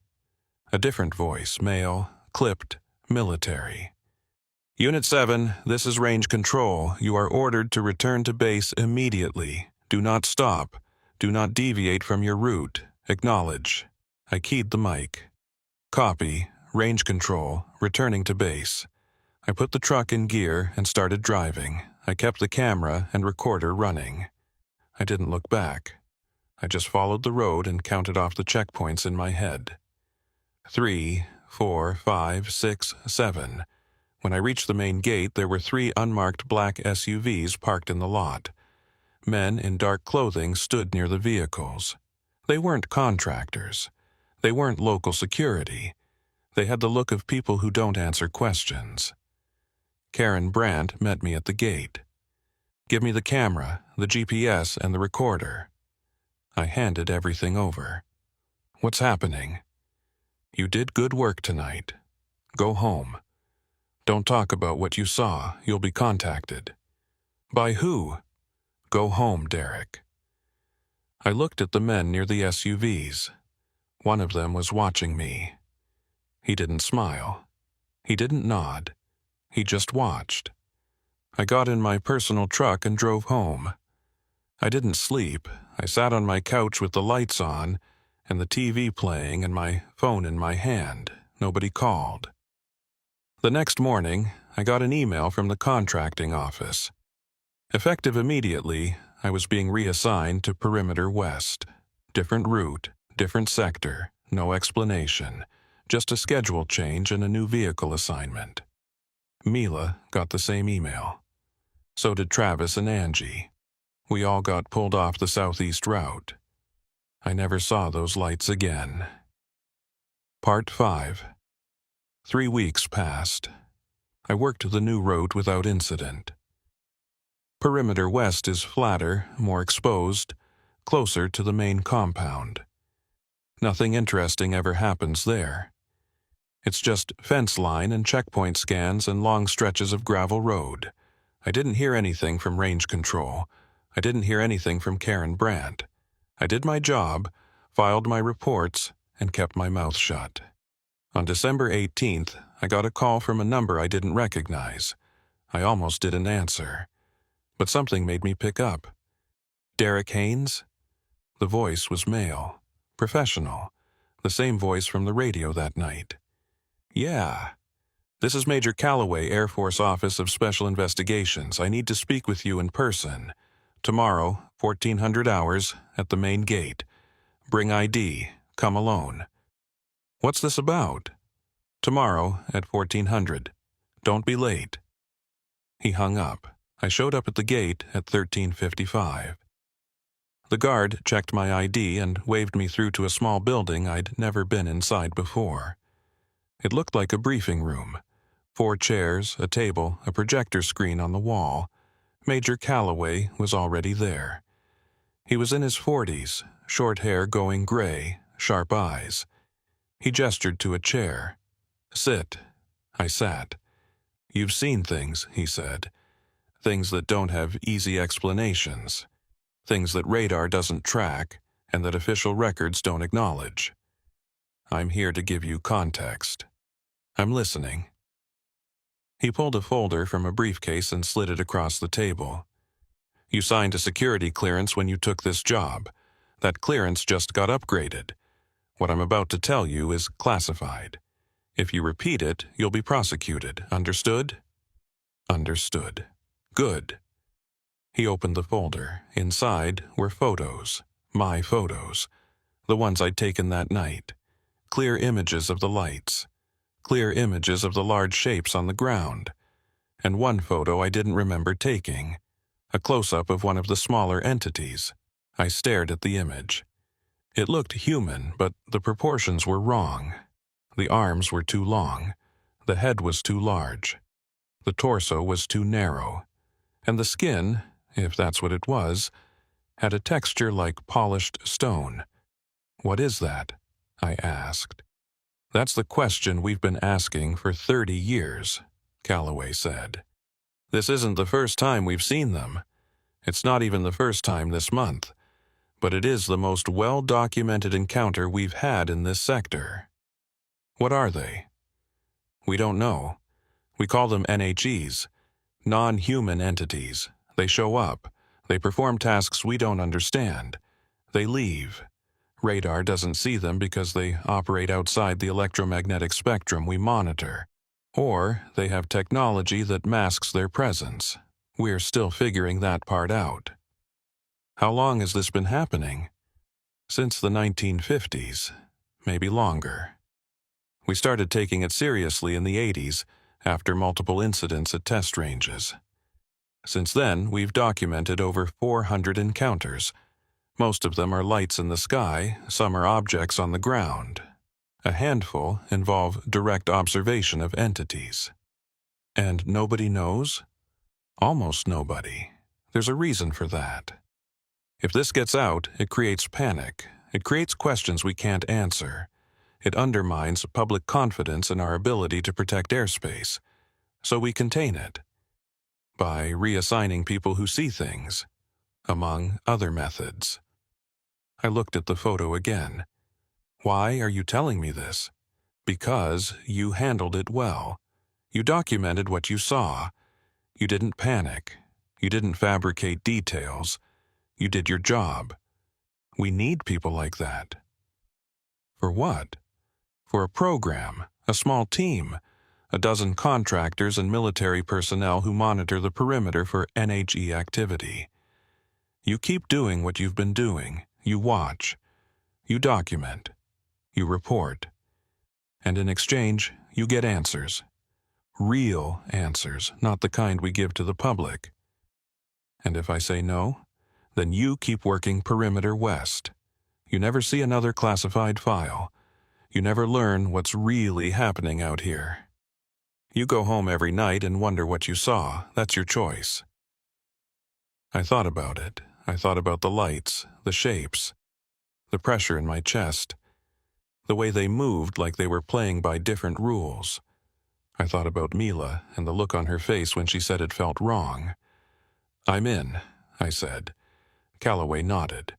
A: A different voice, male, clipped, military. "Unit 7, this is range control. You are ordered to return to base immediately. Do not stop. Do not deviate from your route. Acknowledge." I keyed the mic. "Copy. Range control. Returning to base." I put the truck in gear and started driving. I kept the camera and recorder running. I didn't look back. I just followed the road and counted off the checkpoints in my head. 3, 4, 5, 6, 7. When I reached the main gate, there were 3 unmarked black SUVs parked in the lot. Men in dark clothing stood near the vehicles. They weren't contractors. They weren't local security. They had the look of people who don't answer questions. Karen Brandt met me at the gate. "Give me the camera, the GPS, and the recorder." I handed everything over. "What's happening?" "You did good work tonight. Go home. Don't talk about what you saw. You'll be contacted." "By who?" "Go home, Derek." I looked at the men near the SUVs. One of them was watching me. He didn't smile. He didn't nod. He just watched. I got in my personal truck and drove home. I didn't sleep. I sat on my couch with the lights on and the TV playing and my phone in my hand. Nobody called. The next morning, I got an email from the contracting office. Effective immediately, I was being reassigned to Perimeter West. Different route, different sector, no explanation, just a schedule change and a new vehicle assignment. Mila got the same email. So did Travis and Angie. We all got pulled off the southeast route. I never saw those lights again. Part 5. 3 weeks passed. I worked the new route without incident. Perimeter West is flatter, more exposed, closer to the main compound. Nothing interesting ever happens there. It's just fence line and checkpoint scans and long stretches of gravel road. I didn't hear anything from range control. I didn't hear anything from Karen Brandt. I did my job, filed my reports, and kept my mouth shut. On December 18th, I got a call from a number I didn't recognize. I almost didn't answer. But something made me pick up. "Derek Haynes?" The voice was male, professional, the same voice from the radio that night. "Yeah. This is Major Calloway, Air Force Office of Special Investigations. I need to speak with you in person. Tomorrow, 1400 hours, at the main gate. Bring ID. Come alone." "What's this about?" "Tomorrow, at 1400. Don't be late." He hung up. I showed up at the gate at 13:55. The guard checked my ID and waved me through to a small building I'd never been inside before. It looked like a briefing room. 4 chairs, a table, a projector screen on the wall. Major Calloway was already there. He was in his 40s, short hair going gray, sharp eyes. He gestured to a chair. "Sit." I sat. "You've seen things," he said. "Things that don't have easy explanations. Things that radar doesn't track and that official records don't acknowledge. I'm here to give you context." "I'm listening." He pulled a folder from a briefcase and slid it across the table. "You signed a security clearance when you took this job. That clearance just got upgraded. What I'm about to tell you is classified. If you repeat it, you'll be prosecuted. Understood?" "Understood." "Good." He opened the folder. Inside were photos. My photos. The ones I'd taken that night. Clear images of the lights. Clear images of the large shapes on the ground. And one photo I didn't remember taking. A close-up of one of the smaller entities. I stared at the image. It looked human, but the proportions were wrong. The arms were too long. The head was too large. The torso was too narrow. And the skin, if that's what it was, had a texture like polished stone. "What is that?" I asked. "That's the question we've been asking for 30 years, Calloway said. "This isn't the first time we've seen them. It's not even the first time this month. But it is the most well-documented encounter we've had in this sector." "What are they?" "We don't know. We call them NHEs, non-human entities. They show up. They perform tasks we don't understand. They leave. Radar doesn't see them because they operate outside the electromagnetic spectrum we monitor. Or they have technology that masks their presence. We're still figuring that part out." "How long has this been happening?" "Since the 1950s, maybe longer. We started taking it seriously in the 80s, after multiple incidents at test ranges. Since then, we've documented over 400 encounters. Most of them are lights in the sky, some are objects on the ground. A handful involve direct observation of entities. And nobody knows? Almost nobody. There's a reason for that. If this gets out, it creates panic. It creates questions we can't answer. It undermines public confidence in our ability to protect airspace. So we contain it by reassigning people who see things, among other methods. I looked at the photo again. Why are you telling me this? Because you handled it well. You documented what you saw. You didn't panic. You didn't fabricate details. You did your job. We need people like that. For what? For a program, a small team, a dozen contractors and military personnel who monitor the perimeter for NHE activity. You keep doing what you've been doing. You watch. You document. You report. And in exchange, you get answers. Real answers, not the kind we give to the public. And if I say no, then you keep working perimeter west. You never see another classified file. You never learn what's really happening out here. You go home every night and wonder what you saw. That's your choice. I thought about it. I thought about the lights, the shapes, the pressure in my chest, the way they moved like they were playing by different rules. I thought about Mila and the look on her face when she said it felt wrong. "I'm in," I said. Calloway nodded.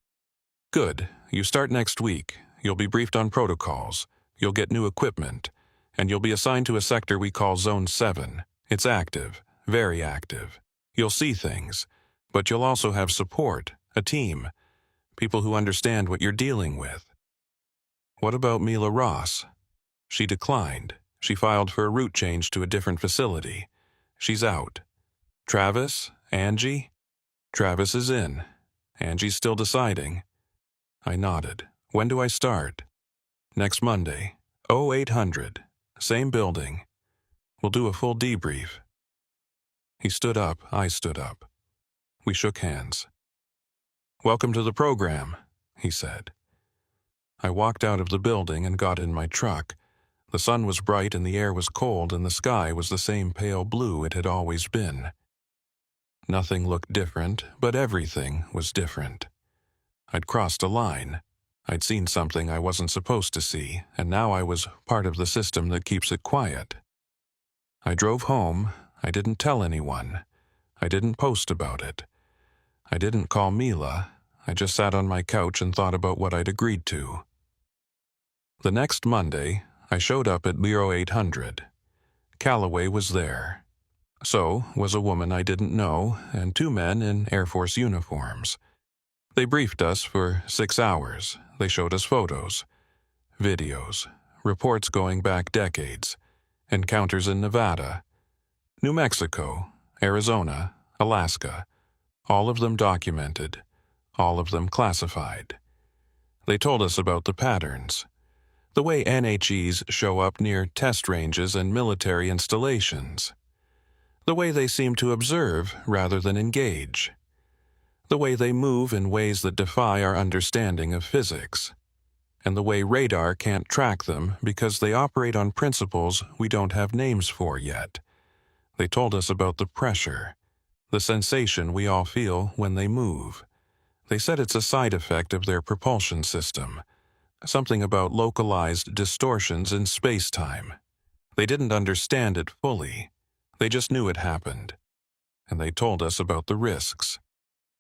A: "Good. You start next week. You'll be briefed on protocols. You'll get new equipment. And you'll be assigned to a sector we call Zone 7. It's active, very active. You'll see things. But you'll also have support, a team, people who understand what you're dealing with." "What about Mila Ross?" "She declined. She filed for a route change to a different facility. She's out." "Travis? Angie?" "Travis is in. Angie's still deciding." I nodded. "When do I start?" "Next Monday. 0800. Same building. We'll do a full debrief." He stood up. I stood up. We shook hands. "Welcome to the program," he said. I walked out of the building and got in my truck. The sun was bright and the air was cold and the sky was the same pale blue it had always been. Nothing looked different, but everything was different. I'd crossed a line. I'd seen something I wasn't supposed to see, and now I was part of the system that keeps it quiet. I drove home. I didn't tell anyone. I didn't post about it. I didn't call Mila. I just sat on my couch and thought about what I'd agreed to. The next Monday, I showed up at 0800. Calloway was there. So was a woman I didn't know and two men in Air Force uniforms. They briefed us for 6 hours. They showed us photos, videos, reports going back decades, encounters in Nevada, New Mexico, Arizona, Alaska, all of them documented, all of them classified. They told us about the patterns, the way NHEs show up near test ranges and military installations, the way they seem to observe rather than engage, the way they move in ways that defy our understanding of physics, and the way radar can't track them because they operate on principles we don't have names for yet. They told us about the pressure, the sensation we all feel when they move. They said it's a side effect of their propulsion system, something about localized distortions in space-time. They didn't understand it fully. They just knew it happened. And they told us about the risks,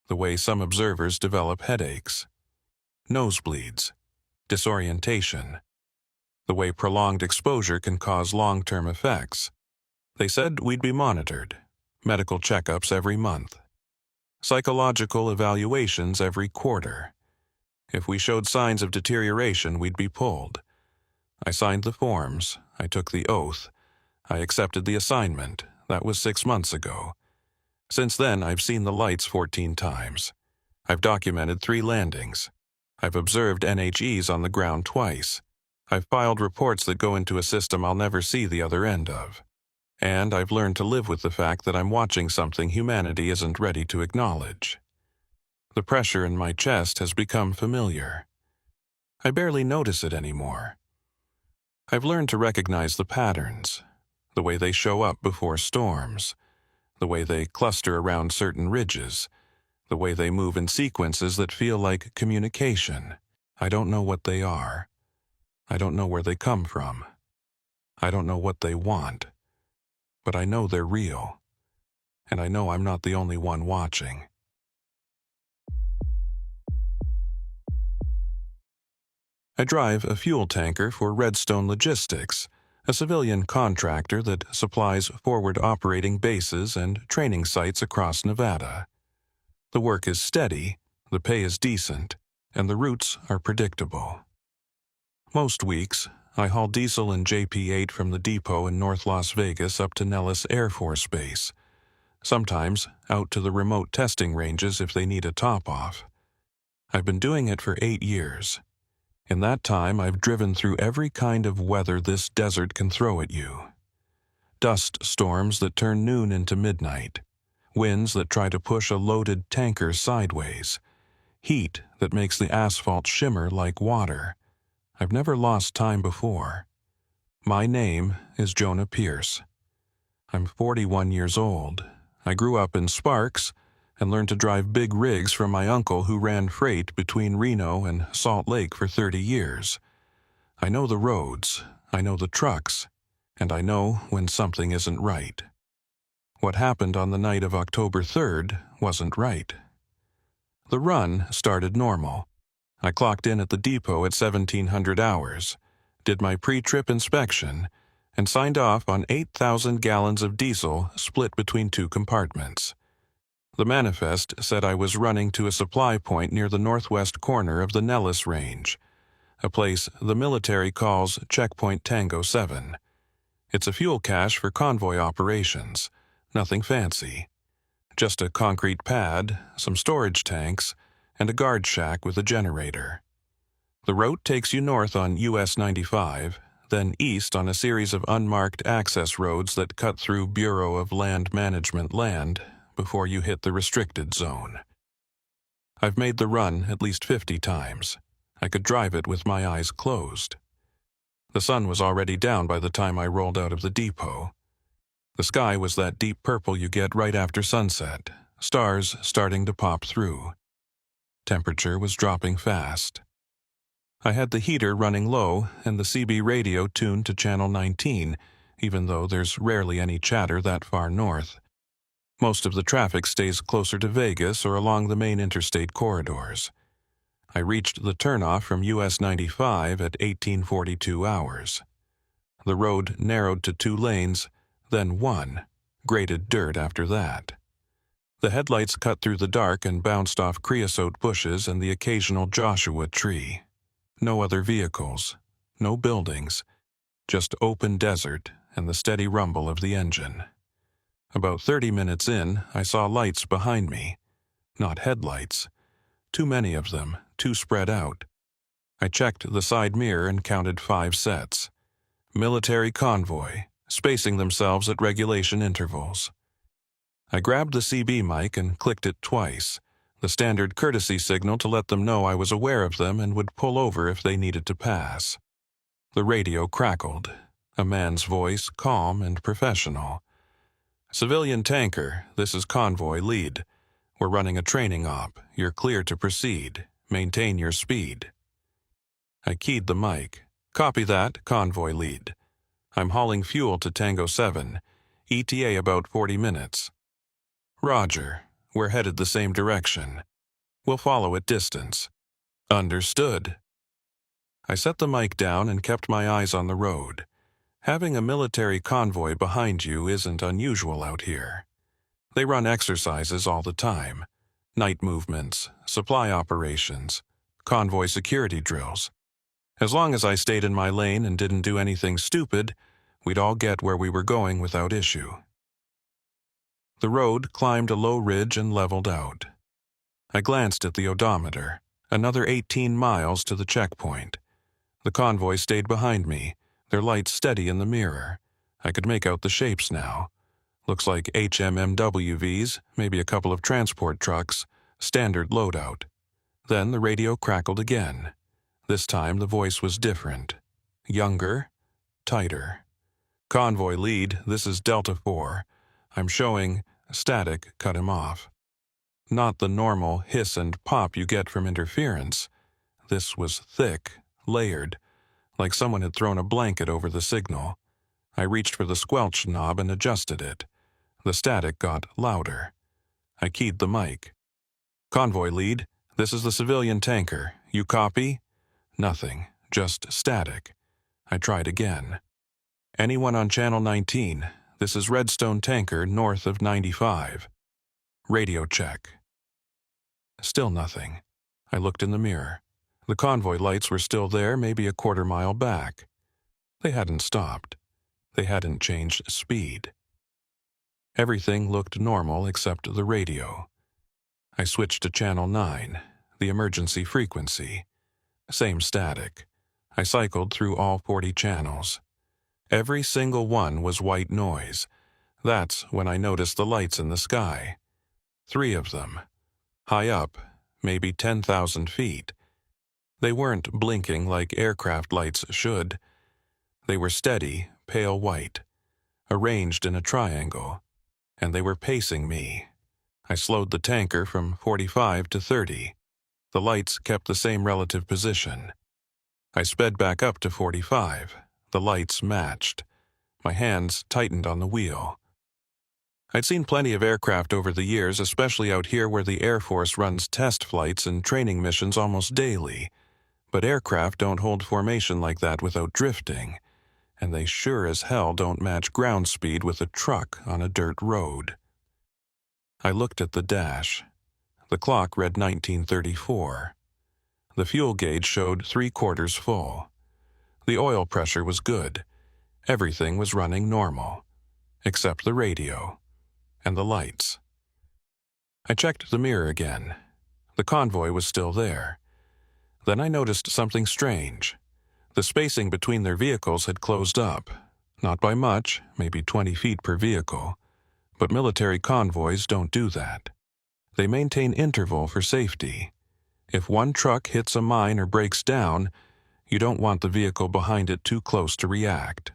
A: the way some observers develop headaches, nosebleeds, disorientation, the way prolonged exposure can cause long-term effects. They said we'd be monitored, medical checkups every month, psychological evaluations every quarter. If we showed signs of deterioration, we'd be pulled. I signed the forms. I took the oath. I accepted the assignment. That was 6 months ago. Since then, I've seen the lights 14 times. I've documented 3 landings. I've observed NHEs on the ground twice. I've filed reports that go into a system I'll never see the other end of. And I've learned to live with the fact that I'm watching something humanity isn't ready to acknowledge. The pressure in my chest has become familiar. I barely notice it anymore. I've learned to recognize the patterns, the way they show up before storms, the way they cluster around certain ridges, the way they move in sequences that feel like communication. I don't know what they are. I don't know where they come from. I don't know what they want. But I know they're real. And I know I'm not the only one watching. I drive a fuel tanker for Redstone Logistics, a civilian contractor that supplies forward operating bases and training sites across Nevada. The work is steady, the pay is decent, and the routes are predictable. Most weeks, I haul diesel and JP-8 from the depot in North Las Vegas up to Nellis Air Force Base, sometimes out to the remote testing ranges if they need a top-off. I've been doing it for 8 years. In that time, I've driven through every kind of weather this desert can throw at you. Dust storms that turn noon into midnight, winds that try to push a loaded tanker sideways, heat that makes the asphalt shimmer like water. I've never lost time before. My name is Jonah Pierce. I'm 41 years old. I grew up in Sparks and learned to drive big rigs from my uncle who ran freight between Reno and Salt Lake for 30 years. I know the roads, I know the trucks, and I know when something isn't right. What happened on the night of October 3rd wasn't right. The run started normal. I clocked in at the depot at 1700 hours, did my pre-trip inspection, and signed off on 8,000 gallons of diesel split between 2 compartments. The manifest said I was running to a supply point near the northwest corner of the Nellis Range, a place the military calls Checkpoint Tango 7. It's a fuel cache for convoy operations, nothing fancy. Just a concrete pad, some storage tanks, and a guard shack with a generator. The route takes you north on US 95, then east on a series of unmarked access roads that cut through Bureau of Land Management land before you hit the restricted zone. I've made the run at least 50 times. I could drive it with my eyes closed. The sun was already down by the time I rolled out of the depot. The sky was that deep purple you get right after sunset, stars starting to pop through. Temperature was dropping fast. I had the heater running low and the CB radio tuned to channel 19, even though there's rarely any chatter that far north. Most of the traffic stays closer to Vegas or along the main interstate corridors. I reached the turnoff from US 95 at 1842 hours. The road narrowed to 2 lanes, then 1, graded dirt after that. The headlights cut through the dark and bounced off creosote bushes and the occasional Joshua tree. No other vehicles, no buildings, just open desert and the steady rumble of the engine. About 30 minutes in, I saw lights behind me. Not headlights. Too many of them, too spread out. I checked the side mirror and counted 5 sets. Military convoy, spacing themselves at regulation intervals. I grabbed the CB mic and clicked it twice, the standard courtesy signal to let them know I was aware of them and would pull over if they needed to pass. The radio crackled, a man's voice calm and professional. Civilian tanker, this is convoy lead. We're running a training op. You're clear to proceed. Maintain your speed. I keyed the mic. Copy that, convoy lead. I'm hauling fuel to Tango 7. ETA about 40 minutes. Roger. We're headed the same direction. We'll follow at distance. Understood. I set the mic down and kept my eyes on the road. Having a military convoy behind you isn't unusual out here. They run exercises all the time. Night movements, supply operations, convoy security drills. As long as I stayed in my lane and didn't do anything stupid, we'd all get where we were going without issue. The road climbed a low ridge and leveled out. I glanced at the odometer, another 18 miles to the checkpoint. The convoy stayed behind me, their lights steady in the mirror, I could make out the shapes now. Looks like HMMWVs, maybe a couple of transport trucks, standard loadout. Then the radio crackled again. This time the voice was different. Younger, tighter. Convoy lead, this is Delta 4. I'm showing static, cut him off. Not the normal hiss and pop you get from interference. This was thick, layered, like someone had thrown a blanket over the signal. I reached for the squelch knob and adjusted it. The static got louder. I keyed the mic. Convoy lead, this is the civilian tanker. You copy? Nothing, just static. I tried again. Anyone on Channel 19? This is Redstone Tanker north of 95. Radio check. Still nothing. I looked in the mirror. The convoy lights were still there, maybe a quarter-mile back. They hadn't stopped. They hadn't changed speed. Everything looked normal except the radio. I switched to Channel 9, the emergency frequency. Same static. I cycled through all 40 channels. Every single one was white noise. That's when I noticed the lights in the sky. 3 of them. High up, maybe 10,000 feet. They weren't blinking like aircraft lights should. They were steady, pale white, arranged in a triangle, and they were pacing me. I slowed the tanker from 45 to 30. The lights kept the same relative position. I sped back up to 45. The lights matched. My hands tightened on the wheel. I'd seen plenty of aircraft over the years, especially out here where the Air Force runs test flights and training missions almost daily. But aircraft don't hold formation like that without drifting, and they sure as hell don't match ground speed with a truck on a dirt road. I looked at the dash. The clock read 1934. The fuel gauge showed 3/4 full. The oil pressure was good. Everything was running normal, except the radio and the lights. I checked the mirror again. The convoy was still there. Then I noticed something strange. The spacing between their vehicles had closed up. Not by much, maybe 20 feet per vehicle. But military convoys don't do that. They maintain interval for safety. If one truck hits a mine or breaks down, you don't want the vehicle behind it too close to react.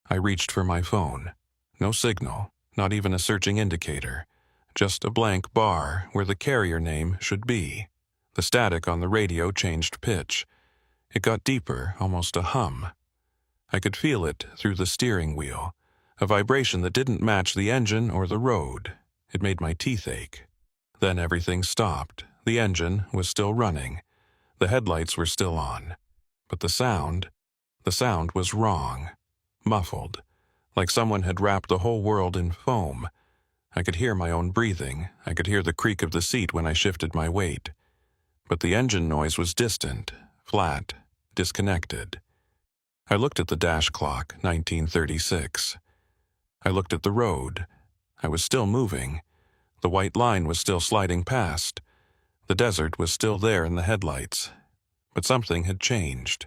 A: I reached for my phone. No signal, not even a searching indicator. Just a blank bar where the carrier name should be. The static on the radio changed pitch. It got deeper, almost a hum. I could feel it through the steering wheel, a vibration that didn't match the engine or the road. It made my teeth ache. Then everything stopped. The engine was still running. The headlights were still on. But the sound was wrong. Muffled, like someone had wrapped the whole world in foam. I could hear my own breathing. I could hear the creak of the seat when I shifted my weight. But the engine noise was distant, flat, disconnected. I looked at the dash clock, 1936. I looked at the road. I was still moving. The white line was still sliding past. The desert was still there in the headlights. But something had changed.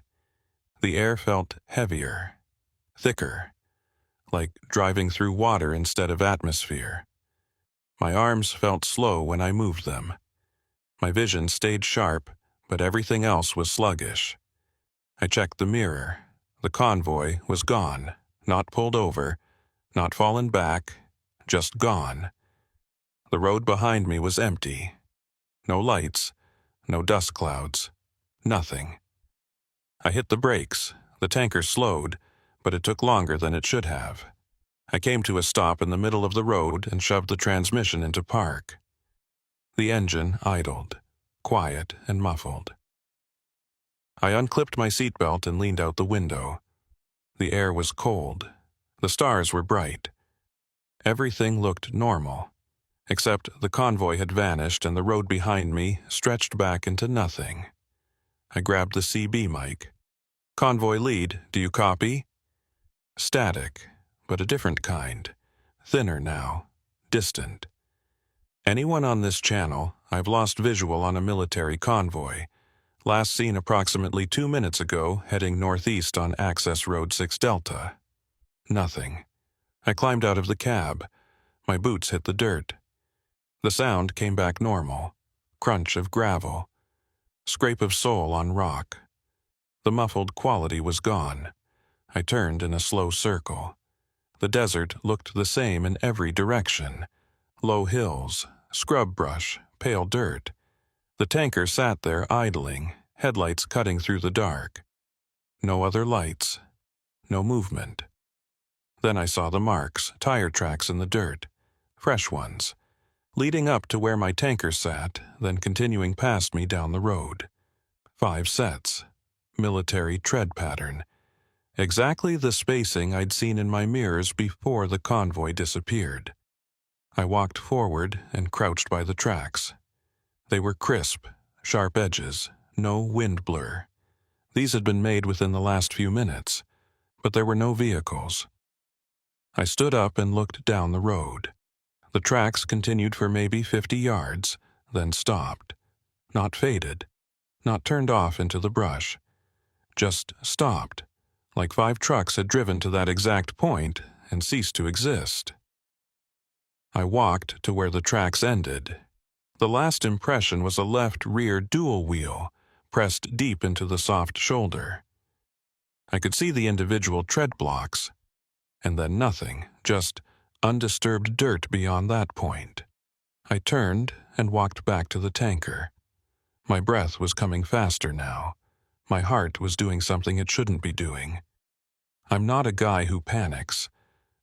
A: The air felt heavier, thicker, like driving through water instead of atmosphere. My arms felt slow when I moved them. My vision stayed sharp, but everything else was sluggish. I checked the mirror. The convoy was gone, not pulled over, not fallen back, just gone. The road behind me was empty. No lights, no dust clouds, nothing. I hit the brakes. The tanker slowed, but it took longer than it should have. I came to a stop in the middle of the road and shoved the transmission into park. The engine idled, quiet and muffled. I unclipped my seatbelt and leaned out the window. The air was cold. The stars were bright. Everything looked normal, except the convoy had vanished and the road behind me stretched back into nothing. I grabbed the CB mic. Convoy lead, do you copy? Static, but a different kind. Thinner now, distant. Anyone on this channel, I've lost visual on a military convoy. Last seen approximately 2 minutes ago, heading northeast on Access Road 6 Delta. Nothing. I climbed out of the cab. My boots hit the dirt. The sound came back normal. Crunch of gravel. Scrape of sole on rock. The muffled quality was gone. I turned in a slow circle. The desert looked the same in every direction. Low hills, scrub brush, pale dirt. The tanker sat there idling, headlights cutting through the dark. No other lights. No movement. Then I saw the marks, tire tracks in the dirt. Fresh ones. Leading up to where my tanker sat, then continuing past me down the road. 5 sets. Military tread pattern. Exactly the spacing I'd seen in my mirrors before the convoy disappeared. I walked forward and crouched by the tracks. They were crisp, sharp edges, no wind blur. These had been made within the last few minutes, but there were no vehicles. I stood up and looked down the road. The tracks continued for maybe 50 yards, then stopped. Not faded, not turned off into the brush. Just stopped, like 5 trucks had driven to that exact point and ceased to exist. I walked to where the tracks ended. The last impression was a left rear dual wheel, pressed deep into the soft shoulder. I could see the individual tread blocks, and then nothing, just undisturbed dirt beyond that point. I turned and walked back to the tanker. My breath was coming faster now. My heart was doing something it shouldn't be doing. I'm not a guy who panics.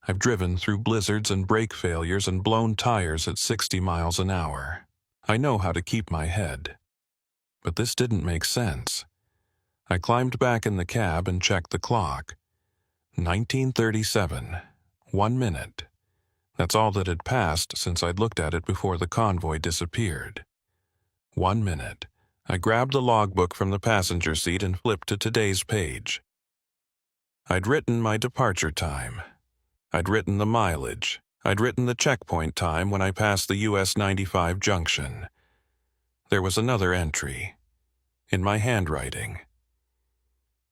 A: I've driven through blizzards and brake failures and blown tires at 60 miles an hour. I know how to keep my head. But this didn't make sense. I climbed back in the cab and checked the clock. 1937. 1 minute. That's all that had passed since I'd looked at it before the convoy disappeared. 1 minute. I grabbed the logbook from the passenger seat and flipped to today's page. I'd written my departure time. I'd written the mileage. I'd written the checkpoint time when I passed the US 95 junction. There was another entry. In my handwriting.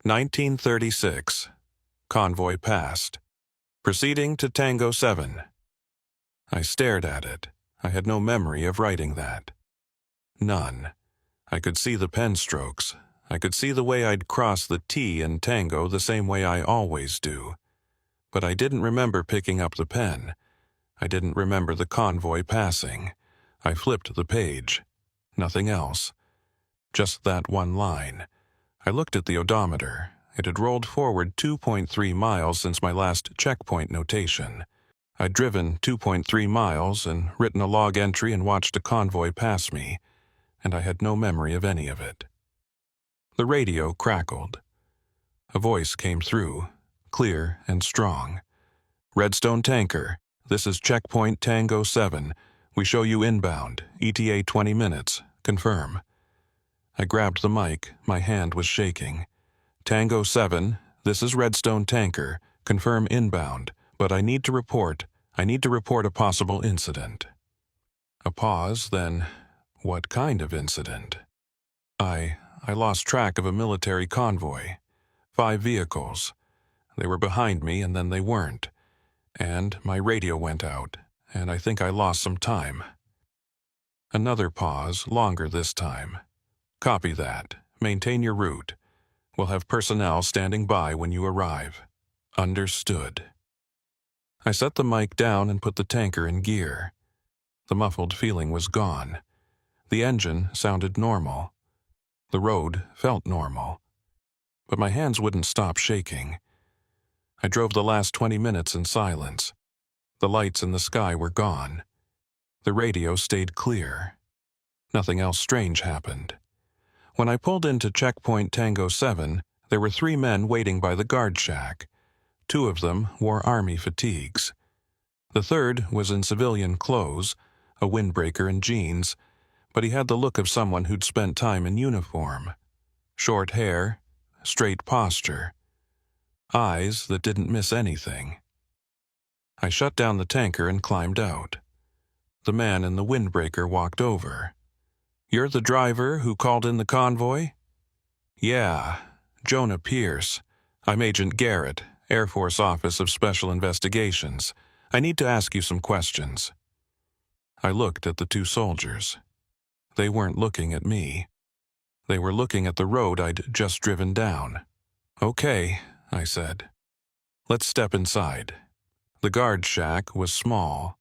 A: 1936. Convoy passed. Proceeding to Tango 7. I stared at it. I had no memory of writing that. None. I could see the pen strokes. I could see the way I'd cross the T in Tango the same way I always do. But I didn't remember picking up the pen. I didn't remember the convoy passing. I flipped the page. Nothing else. Just that one line. I looked at the odometer. It had rolled forward 2.3 miles since my last checkpoint notation. I'd driven 2.3 miles and written a log entry and watched a convoy pass me, and I had no memory of any of it. The radio crackled. A voice came through, clear and strong. Redstone Tanker, this is checkpoint Tango 7. We show you inbound, ETA 20 minutes. Confirm. I grabbed the mic. My hand was shaking. Tango 7, this is Redstone Tanker. Confirm inbound, but I need to report a possible incident. A pause, then, what kind of incident? I lost track of a military convoy. 5 vehicles. They were behind me and then they weren't. And my radio went out, and I think I lost some time. Another pause, longer this time. Copy that. Maintain your route. We'll have personnel standing by when you arrive. Understood. I set the mic down and put the tanker in gear. The muffled feeling was gone. The engine sounded normal. The road felt normal. But my hands wouldn't stop shaking. I drove the last 20 minutes in silence. The lights in the sky were gone. The radio stayed clear. Nothing else strange happened. When I pulled into checkpoint Tango 7, there were 3 men waiting by the guard shack. 2 of them wore army fatigues. The third was in civilian clothes, a windbreaker and jeans, but he had the look of someone who'd spent time in uniform. Short hair, straight posture. Eyes that didn't miss anything. I shut down the tanker and climbed out. The man in the windbreaker walked over. "You're the driver who called in the convoy?" "Yeah, Jonah Pierce. I'm Agent Garrett, Air Force Office of Special Investigations. I need to ask you some questions." I looked at the two soldiers. They weren't looking at me. They were looking at the road I'd just driven down. "Okay," I said. "Let's step inside." The guard shack was small.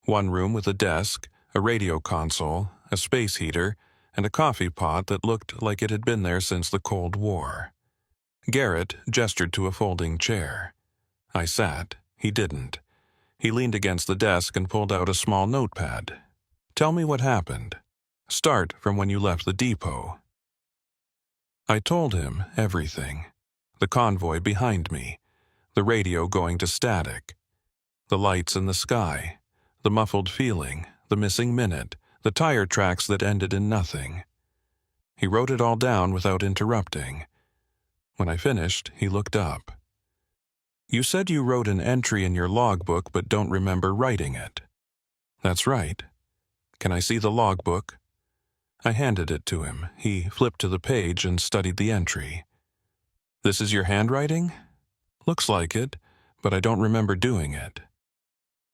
A: One room with a desk, a radio console, a space heater, and a coffee pot that looked like it had been there since the Cold War. Garrett gestured to a folding chair. I sat. He didn't. He leaned against the desk and pulled out a small notepad. "Tell me what happened. Start from when you left the depot." I told him everything. The convoy behind me, the radio going to static, the lights in the sky, the muffled feeling, the missing minute, the tire tracks that ended in nothing. He wrote it all down without interrupting. When I finished, he looked up. "You said you wrote an entry in your logbook but don't remember writing it." "That's right. Can I see the logbook?" I handed it to him. He flipped to the page and studied the entry. "This is your handwriting?" "Looks like it, but I don't remember doing it."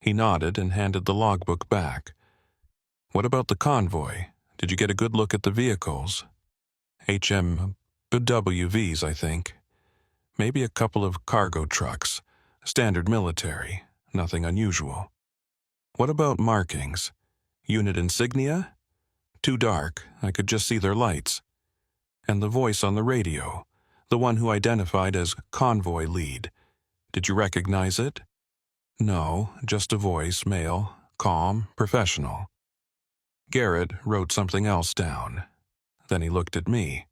A: He nodded and handed the logbook back. "What about the convoy? Did you get a good look at the vehicles?" HMWVs, I think. Maybe a couple of cargo trucks. Standard military. Nothing unusual. "What about markings? Unit insignia?" "Too dark. I could just see their lights." "And the voice on the radio, the one who identified as convoy lead. Did you recognize it?" "No, just a voice, male, calm, professional." Garrett wrote something else down. Then he looked at me.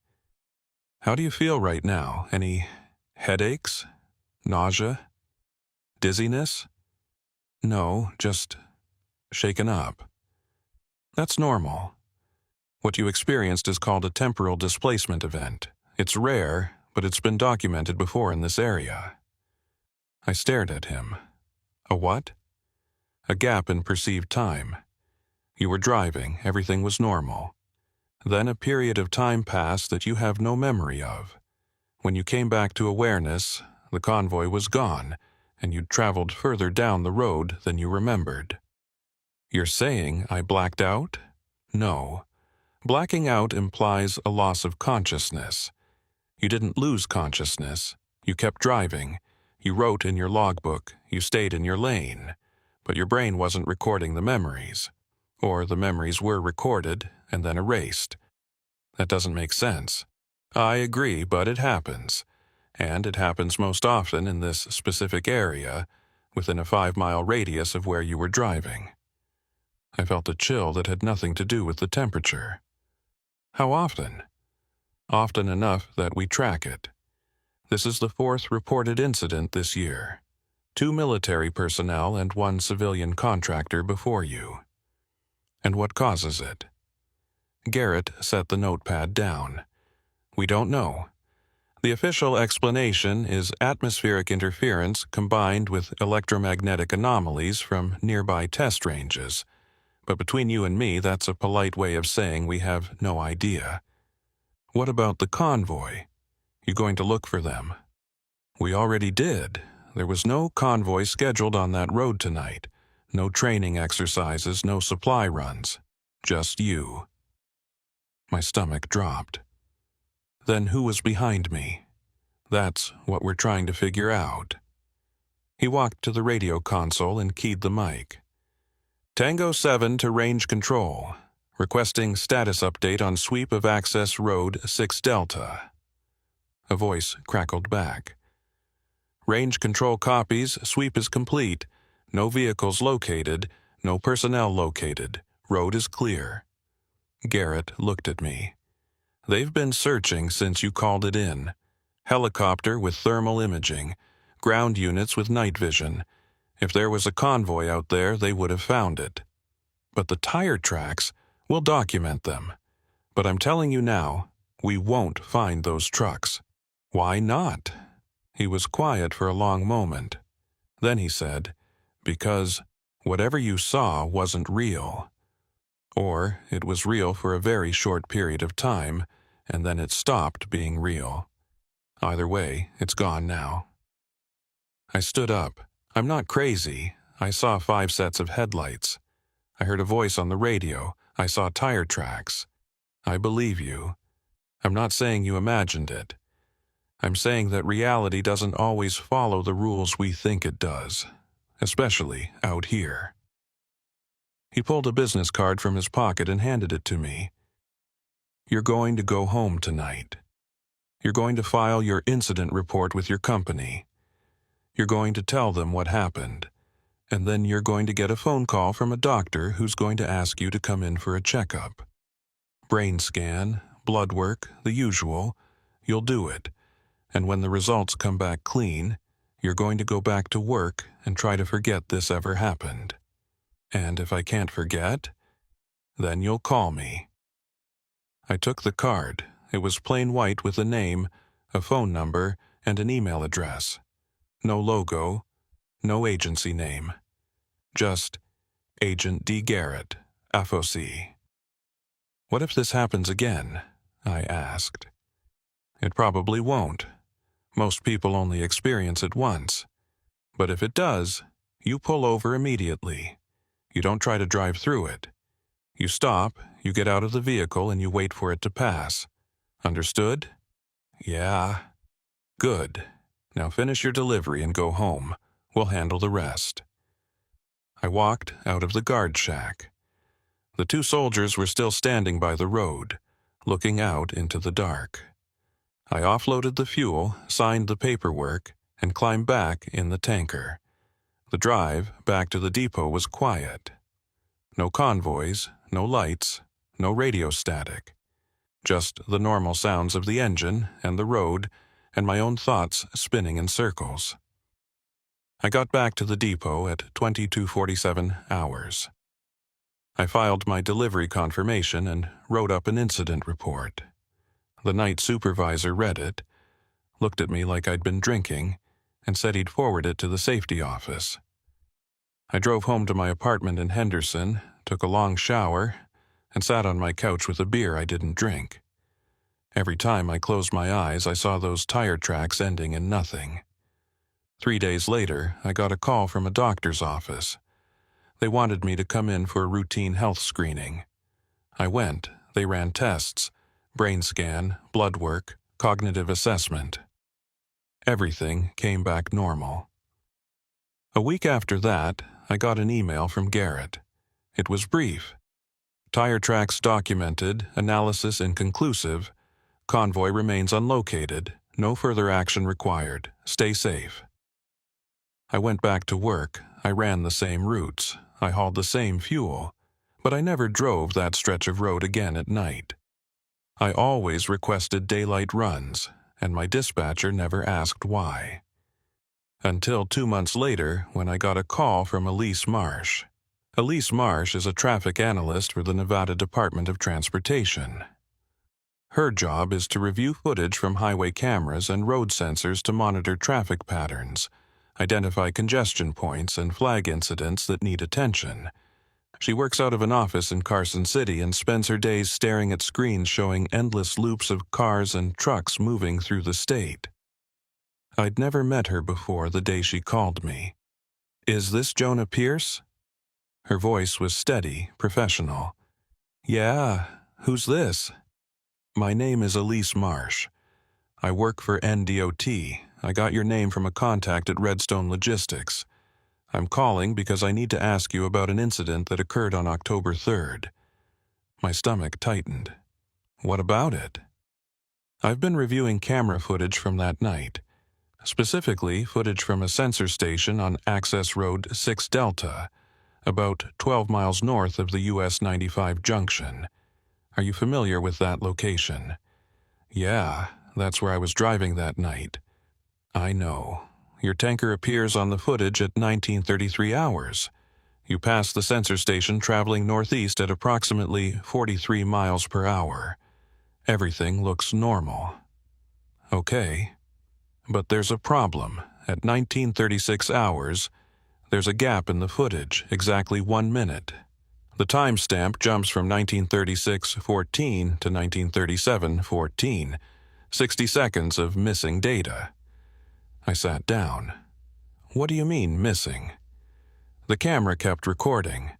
A: "How do you feel right now? Any headaches? Nausea? Dizziness?" "No, just shaken up." "That's normal. What you experienced is called a temporal displacement event. It's rare, but it's been documented before in this area." I stared at him. "A what?" "A gap in perceived time. You were driving, everything was normal. Then a period of time passed that you have no memory of. When you came back to awareness, the convoy was gone, and you'd traveled further down the road than you remembered." "You're saying I blacked out?" "No. Blacking out implies a loss of consciousness. You didn't lose consciousness. You kept driving. You wrote in your logbook. You stayed in your lane. But your brain wasn't recording the memories. Or the memories were recorded and then erased. That doesn't make sense." "I agree, but it happens. And it happens most often in this specific area, within a 5-mile radius of where you were driving." I felt a chill that had nothing to do with the temperature. "How often?" "Often enough that we track it. This is the 4th reported incident this year. 2 military personnel and 1 civilian contractor before you." "And what causes it?" Garrett set the notepad down. "We don't know. The official explanation is atmospheric interference combined with electromagnetic anomalies from nearby test ranges. But between you and me, that's a polite way of saying we have no idea." "What about the convoy? You going to look for them?" "We already did. There was no convoy scheduled on that road tonight. No training exercises, no supply runs. Just you." My stomach dropped. "Then who was behind me? That's what we're trying to figure out." He walked to the radio console and keyed the mic. "Tango 7 to Range Control. Requesting status update on sweep of access road 6 Delta." A voice crackled back. "Range Control copies. Sweep is complete. No vehicles located. No personnel located. Road is clear." Garrett looked at me. "They've been searching since you called it in. Helicopter with thermal imaging. Ground units with night vision. If there was a convoy out there, they would have found it. But the tire tracks, we'll document them. But I'm telling you now, we won't find those trucks." "Why not?" He was quiet for a long moment. Then he said, "Because whatever you saw wasn't real. Or it was real for a very short period of time, and then it stopped being real. Either way, it's gone now." I stood up. I'm not crazy. I saw 5 sets of headlights. I heard a voice on the radio. I saw tire tracks. I believe you. I'm not saying you imagined it. I'm saying that reality doesn't always follow the rules we think it does, especially out here. He pulled a business card from his pocket and handed it to me. You're going to go home tonight. You're going to file your incident report with your company. You're going to tell them what happened, and then you're going to get a phone call from a doctor who's going to ask you to come in for a checkup. Brain scan, blood work, the usual. You'll do it, and when the results come back clean, you're going to go back to work and try to forget this ever happened. And if I can't forget, then you'll call me. I took the card. It was plain white with a name, a phone number, and an email address. No logo, no agency name. Just Agent D. Garrett, FOC. What if this happens again? I asked. It probably won't. Most people only experience it once. But if it does, you pull over immediately. You don't try to drive through it. You stop, you get out of the vehicle, and you wait for it to pass. Understood? Yeah. Good. Now finish your delivery and go home. We'll handle the rest. I walked out of the guard shack. The 2 soldiers were still standing by the road, looking out into the dark. I offloaded the fuel, signed the paperwork, and climbed back in the tanker. The drive back to the depot was quiet. No convoys, no lights, no radio static. Just the normal sounds of the engine and the road and my own thoughts spinning in circles. I got back to the depot at 22:47 hours. I filed my delivery confirmation and wrote up an incident report. The night supervisor read it, looked at me like I'd been drinking, and said he'd forward it to the safety office. I drove home to my apartment in Henderson, took a long shower, and sat on my couch with a beer I didn't drink. Every time I closed my eyes, I saw those tire tracks ending in nothing. 3 days later, I got a call from a doctor's office. They wanted me to come in for a routine health screening. I went. They ran tests, brain scan, blood work, cognitive assessment. Everything came back normal. A week after that, I got an email from Garrett. It was brief. Tire tracks documented, analysis inconclusive. Convoy remains unlocated. No further action required. Stay safe. I went back to work. I ran the same routes. I hauled the same fuel. But I never drove that stretch of road again at night. I always requested daylight runs, and my dispatcher never asked why. Until 2 months later, when I got a call from Elise Marsh. Elise Marsh is a traffic analyst for the Nevada Department of Transportation. Her job is to review footage from highway cameras and road sensors to monitor traffic patterns, identify congestion points, and flag incidents that need attention. She works out of an office in Carson City and spends her days staring at screens showing endless loops of cars and trucks moving through the state. I'd never met her before the day she called me. "Is this Jonah Pierce?" Her voice was steady, professional. "Yeah, who's this?" "My name is Elise Marsh. I work for NDOT. I got your name from a contact at Redstone Logistics. I'm calling because I need to ask you about an incident that occurred on October 3rd. My stomach tightened. "What about it?" "I've been reviewing camera footage from that night. Specifically, footage from a sensor station on Access Road 6 Delta, about 12 miles north of the US 95 junction. Are you familiar with that location?" "Yeah, that's where I was driving that night." "I know. Your tanker appears on the footage at 19:33 hours. You pass the sensor station traveling northeast at approximately 43 miles per hour. Everything looks normal." "Okay. But there's a problem. At 19:36 hours, there's a gap in the footage, exactly 1 minute. The timestamp jumps from 1936:14 to 1937:14, 60 seconds of missing data." I sat down. What do you mean, missing? The camera kept recording.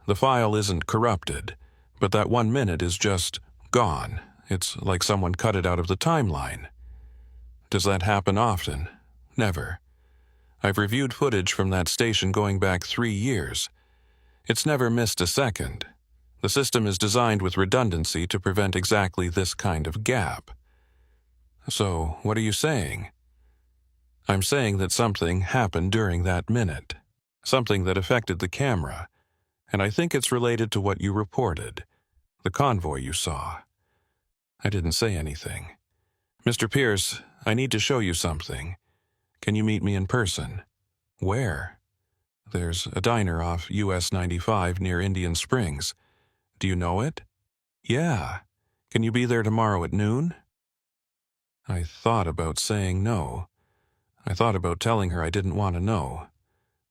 A: The file isn't corrupted, but that 1 minute is just gone. It's like someone cut it out of the timeline. Does that happen often? Never. I've reviewed footage from that station going back 3 years. It's never missed a second. The system is designed with redundancy to prevent exactly this kind of gap. So, what are you saying? I'm saying that something happened during that minute. Something that affected the camera. And I think it's related to what you reported. The convoy you saw. I didn't say anything. Mr. Pierce, I need to show you something. Can you meet me in person? Where? There's a diner off US 95 near Indian Springs. Do you know it? Yeah. Can you be there tomorrow at noon? I thought about saying no. I thought about telling her I didn't want to know.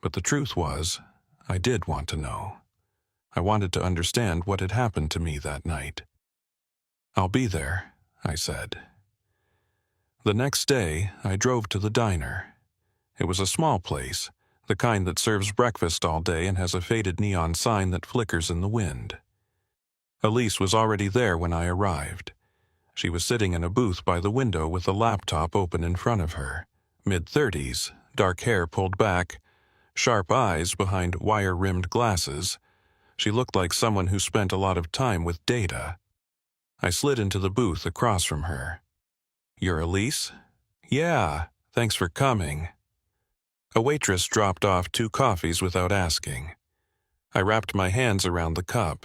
A: But the truth was, I did want to know. I wanted to understand what had happened to me that night. I'll be there, I said. The next day, I drove to the diner. It was a small place, the kind that serves breakfast all day and has a faded neon sign that flickers in the wind. Elise was already there when I arrived. She was sitting in a booth by the window with a laptop open in front of her, mid-30s, dark hair pulled back, sharp eyes behind wire-rimmed glasses. She looked like someone who spent a lot of time with data. I slid into the booth across from her. You're Elise? Yeah, thanks for coming. A waitress dropped off 2 coffees without asking. I wrapped my hands around the cup.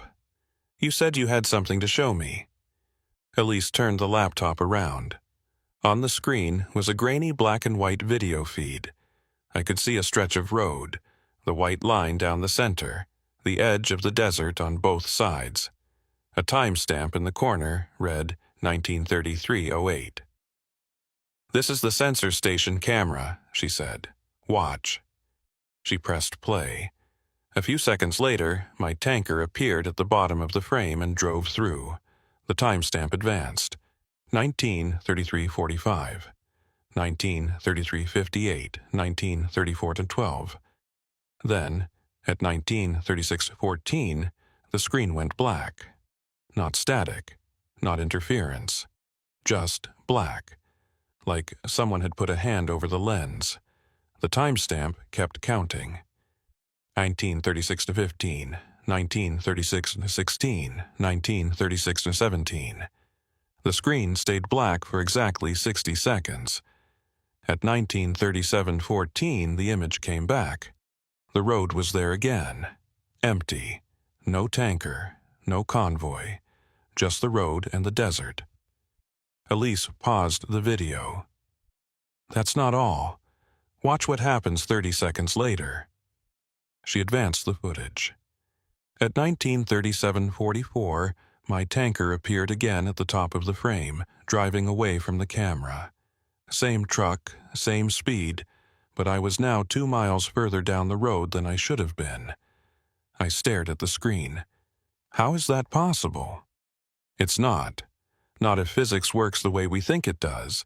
A: You said you had something to show me. Elise turned the laptop around. On the screen was a grainy black and white video feed. I could see a stretch of road, the white line down the center, the edge of the desert on both sides. A timestamp in the corner read 1933-08. This is the sensor station camera, she said. Watch. She pressed play. A few seconds later, my tanker appeared at the bottom of the frame and drove through. The timestamp advanced. 1933-45. 1933-58, 1934-12. Then, at 1936-14, the screen went black. Not static, not interference. Just black. Like someone had put a hand over the lens. The timestamp kept counting. 1936-15, 1936-16, 1936-17. The screen stayed black for exactly 60 seconds. At 1937-14, the image came back. The road was there again. Empty. No tanker. No convoy. Just the road and the desert. Elise paused the video. That's not all. Watch what happens 30 seconds later. She advanced the footage. At 1937-44, my tanker appeared again at the top of the frame, driving away from the camera. Same truck, same speed, but I was now 2 miles further down the road than I should have been. I stared at the screen. How is that possible? It's not. Not if physics works the way we think it does.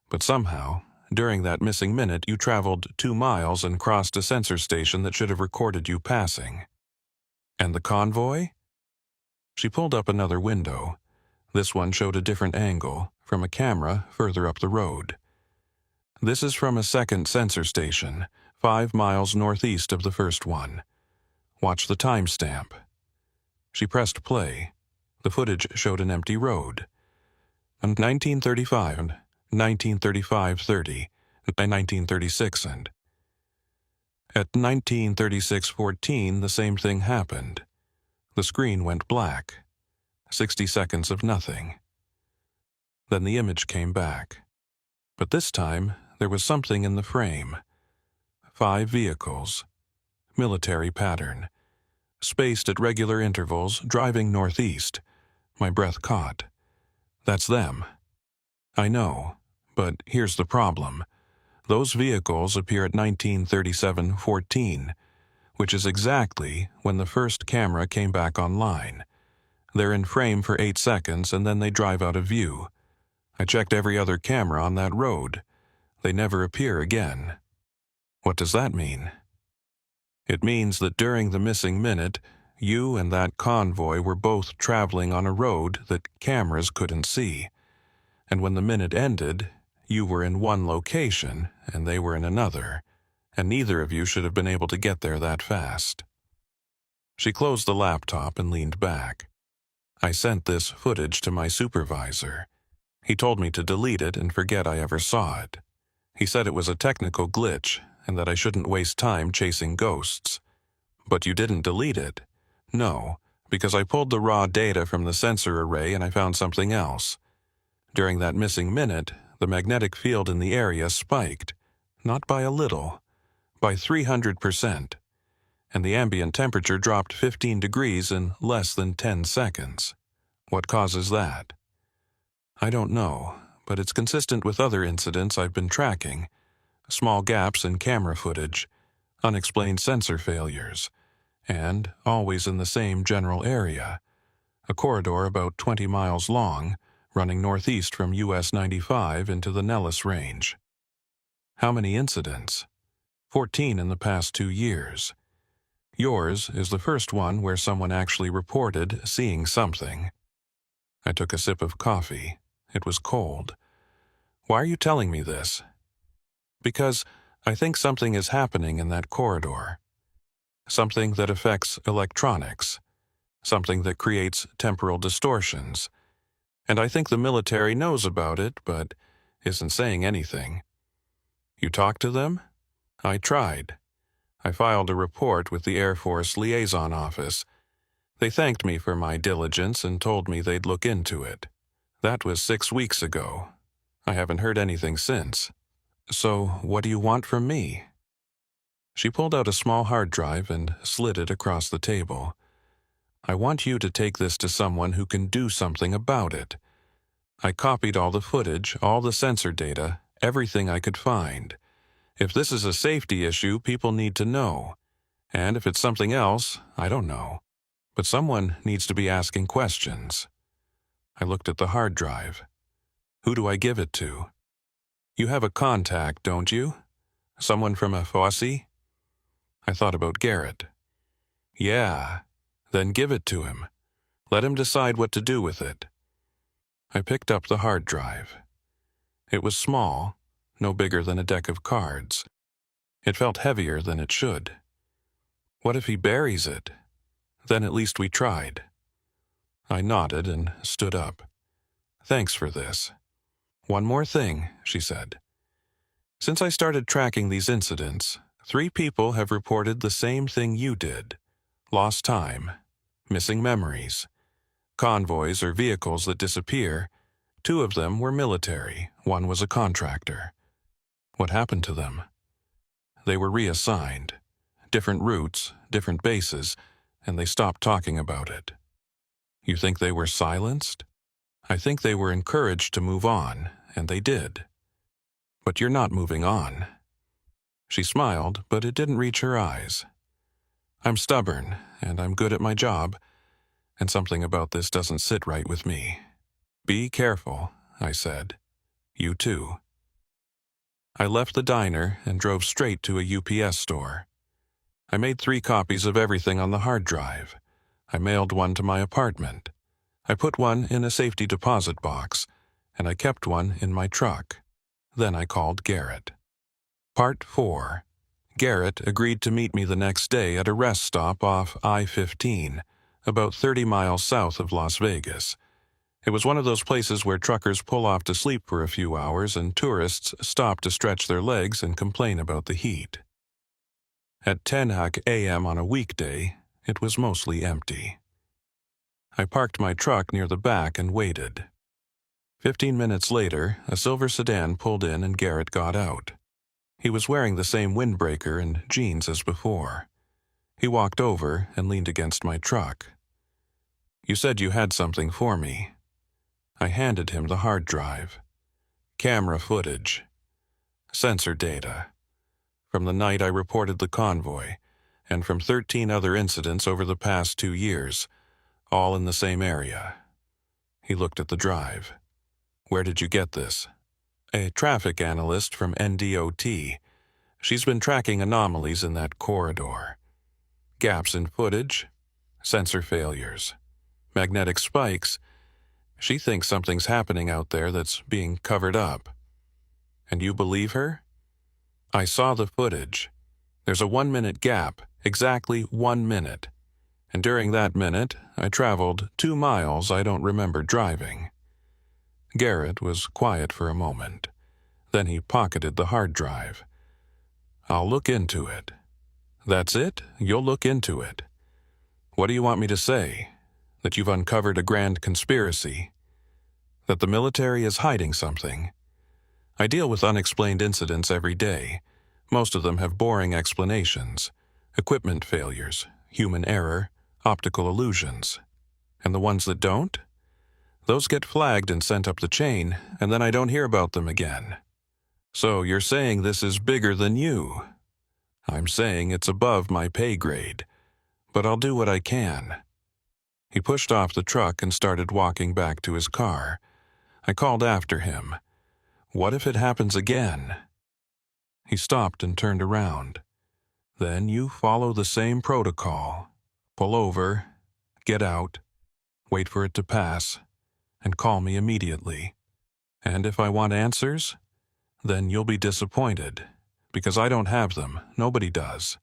A: But somehow, during that missing minute, you traveled 2 miles and crossed a sensor station that should have recorded you passing. And the convoy? She pulled up another window. This one showed a different angle, from a camera further up the road. This is from a second sensor station, 5 miles northeast of the first one. Watch the timestamp. She pressed play. The footage showed an empty road. On 1935 and 1935-30, and 1936 and. At 1936-14, the same thing happened. The screen went black. 60 seconds of nothing. Then the image came back. But this time, there was something in the frame. 5 vehicles. Military pattern. Spaced at regular intervals, driving northeast. My breath caught. That's them. I know, but here's the problem. Those vehicles appear at 1937-14, which is exactly when the first camera came back online. They're in frame for 8 seconds and then they drive out of view. I checked every other camera on that road. They never appear again. What does that mean? It means that during the missing minute, you and that convoy were both traveling on a road that cameras couldn't see. And when the minute ended, you were in one location and they were in another, and neither of you should have been able to get there that fast. She closed the laptop and leaned back. I sent this footage to my supervisor. He told me to delete it and forget I ever saw it. He said it was a technical glitch and that I shouldn't waste time chasing ghosts. But you didn't delete it. No, because I pulled the raw data from the sensor array and I found something else. During that missing minute, the magnetic field in the area spiked, not by a little, by 300%, and the ambient temperature dropped 15 degrees in less than 10 seconds. What causes that? I don't know, but it's consistent with other incidents I've been tracking. Small gaps in camera footage, unexplained sensor failures, and always in the same general area, a corridor about 20 miles long, running northeast from US 95 into the Nellis Range. How many incidents? 14 in the past 2 years. Yours is the first one where someone actually reported seeing something. I took a sip of coffee. It was cold. Why are you telling me this? Because I think something is happening in that corridor. Something that affects electronics. Something that creates temporal distortions. And I think the military knows about it, but isn't saying anything. You talked to them? I tried. I filed a report with the Air Force Liaison Office. They thanked me for my diligence and told me they'd look into it. That was 6 weeks ago. I haven't heard anything since. So, what do you want from me? She pulled out a small hard drive and slid it across the table. I want you to take this to someone who can do something about it. I copied all the footage, all the sensor data, everything I could find. If this is a safety issue, people need to know. And if it's something else, I don't know. But someone needs to be asking questions. I looked at the hard drive. Who do I give it to? You have a contact, don't you? Someone from a FOSI? I thought about Garrett. Yeah, then give it to him. Let him decide what to do with it. I picked up the hard drive. It was small, no bigger than a deck of cards. It felt heavier than it should. What if he buries it? Then at least we tried. I nodded and stood up. Thanks for this. One more thing, she said. Since I started tracking these incidents, 3 people have reported the same thing you did. Lost time, missing memories, convoys or vehicles that disappear. 2 of them were military, 1 was a contractor. What happened to them? They were reassigned. Different routes, different bases, and they stopped talking about it. You think they were silenced? I think they were encouraged to move on, and they did. But you're not moving on. She smiled, but it didn't reach her eyes. I'm stubborn, and I'm good at my job, and something about this doesn't sit right with me. Be careful, I said. You too. I left the diner and drove straight to a UPS store. I made 3 copies of everything on the hard drive. I mailed 1 to my apartment. I put 1 in a safety deposit box, and I kept 1 in my truck. Then I called Garrett. Part 4. Garrett agreed to meet me the next day at a rest stop off I-15, about 30 miles south of Las Vegas. It was one of those places where truckers pull off to sleep for a few hours and tourists stop to stretch their legs and complain about the heat. At 10 a.m. on a weekday, it was mostly empty. I parked my truck near the back and waited. 15 minutes later, a silver sedan pulled in and Garrett got out. He was wearing the same windbreaker and jeans as before. He walked over and leaned against my truck. You said you had something for me. I handed him the hard drive. Camera footage. Sensor data. From the night I reported the convoy, and from 13 other incidents over the past 2 years, all in the same area. He looked at the drive. Where did you get this? A traffic analyst from NDOT. She's been tracking anomalies in that corridor. Gaps in footage, sensor failures, magnetic spikes. She thinks something's happening out there that's being covered up. And you believe her? I saw the footage. There's a 1-minute gap, exactly 1 minute. And during that minute, I traveled 2 miles I don't remember driving. Garrett was quiet for a moment. Then he pocketed the hard drive. I'll look into it. That's it? You'll look into it. What do you want me to say? That you've uncovered a grand conspiracy? That the military is hiding something? I deal with unexplained incidents every day. Most of them have boring explanations. Equipment failures, human error, optical illusions. And the ones that don't? Those get flagged and sent up the chain, and then I don't hear about them again. So you're saying this is bigger than you? I'm saying it's above my pay grade, but I'll do what I can. He pushed off the truck and started walking back to his car. I called after him. What if it happens again? He stopped and turned around. Then you follow the same protocol. Pull over, get out, wait for it to pass, and call me immediately. And if I want answers, then you'll be disappointed, because I don't have them. Nobody does.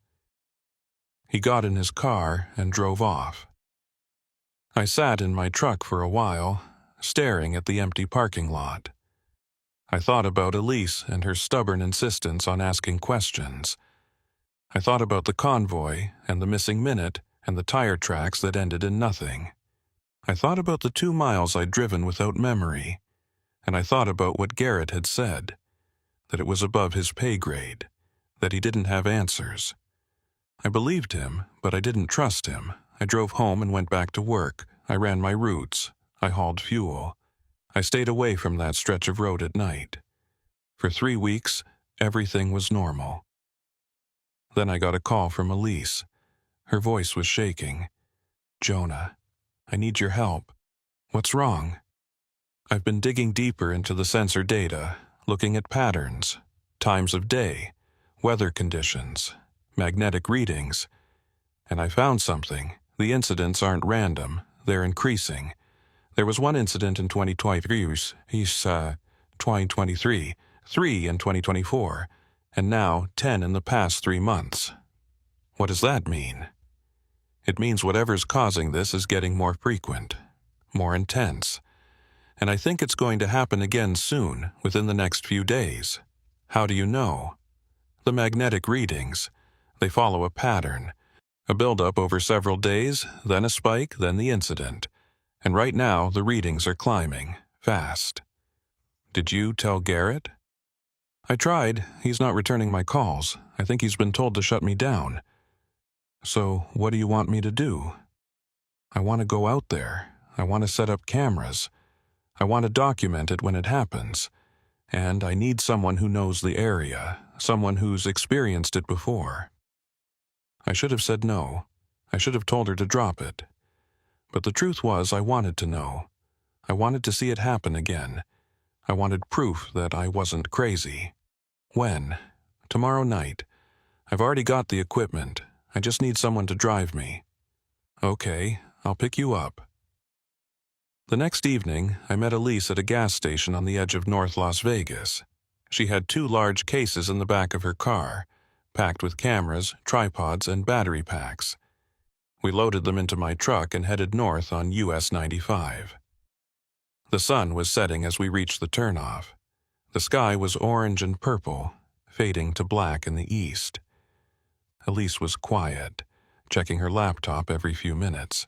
A: He got in his car and drove off. I sat in my truck for a while, staring at the empty parking lot. I thought about Elise and her stubborn insistence on asking questions. I thought about the convoy and the missing minute and the tire tracks that ended in nothing. I thought about the 2 miles I'd driven without memory, and I thought about what Garrett had said, that it was above his pay grade, that he didn't have answers. I believed him, but I didn't trust him. I drove home and went back to work. I ran my routes. I hauled fuel. I stayed away from that stretch of road at night. For 3 weeks, everything was normal. Then I got a call from Elise. Her voice was shaking. Jonah, I need your help. What's wrong? I've been digging deeper into the sensor data, looking at patterns, times of day, weather conditions, magnetic readings, and I found something. The incidents aren't random, they're increasing. There was one incident in 2023, 3 in 2024, and now 10 in the past 3 months. What does that mean? It means whatever's causing this is getting more frequent, more intense, and I think it's going to happen again soon, within the next few days. How do you know? The magnetic readings. They follow a pattern. A buildup over several days, then a spike, then the incident. And right now, the readings are climbing, fast. Did you tell Garrett? I tried. He's not returning my calls. I think he's been told to shut me down. So, what do you want me to do? I want to go out there. I want to set up cameras. I want to document it when it happens. And I need someone who knows the area, someone who's experienced it before. I should have said no. I should have told her to drop it. But the truth was I wanted to know. I wanted to see it happen again. I wanted proof that I wasn't crazy. When? Tomorrow night. I've already got the equipment. I just need someone to drive me. Okay, I'll pick you up. The next evening, I met Elise at a gas station on the edge of North Las Vegas. She had 2 large cases in the back of her car, packed with cameras, tripods, and battery packs. We loaded them into my truck and headed north on US 95. The sun was setting as we reached the turnoff. The sky was orange and purple, fading to black in the east. Elise was quiet, checking her laptop every few minutes.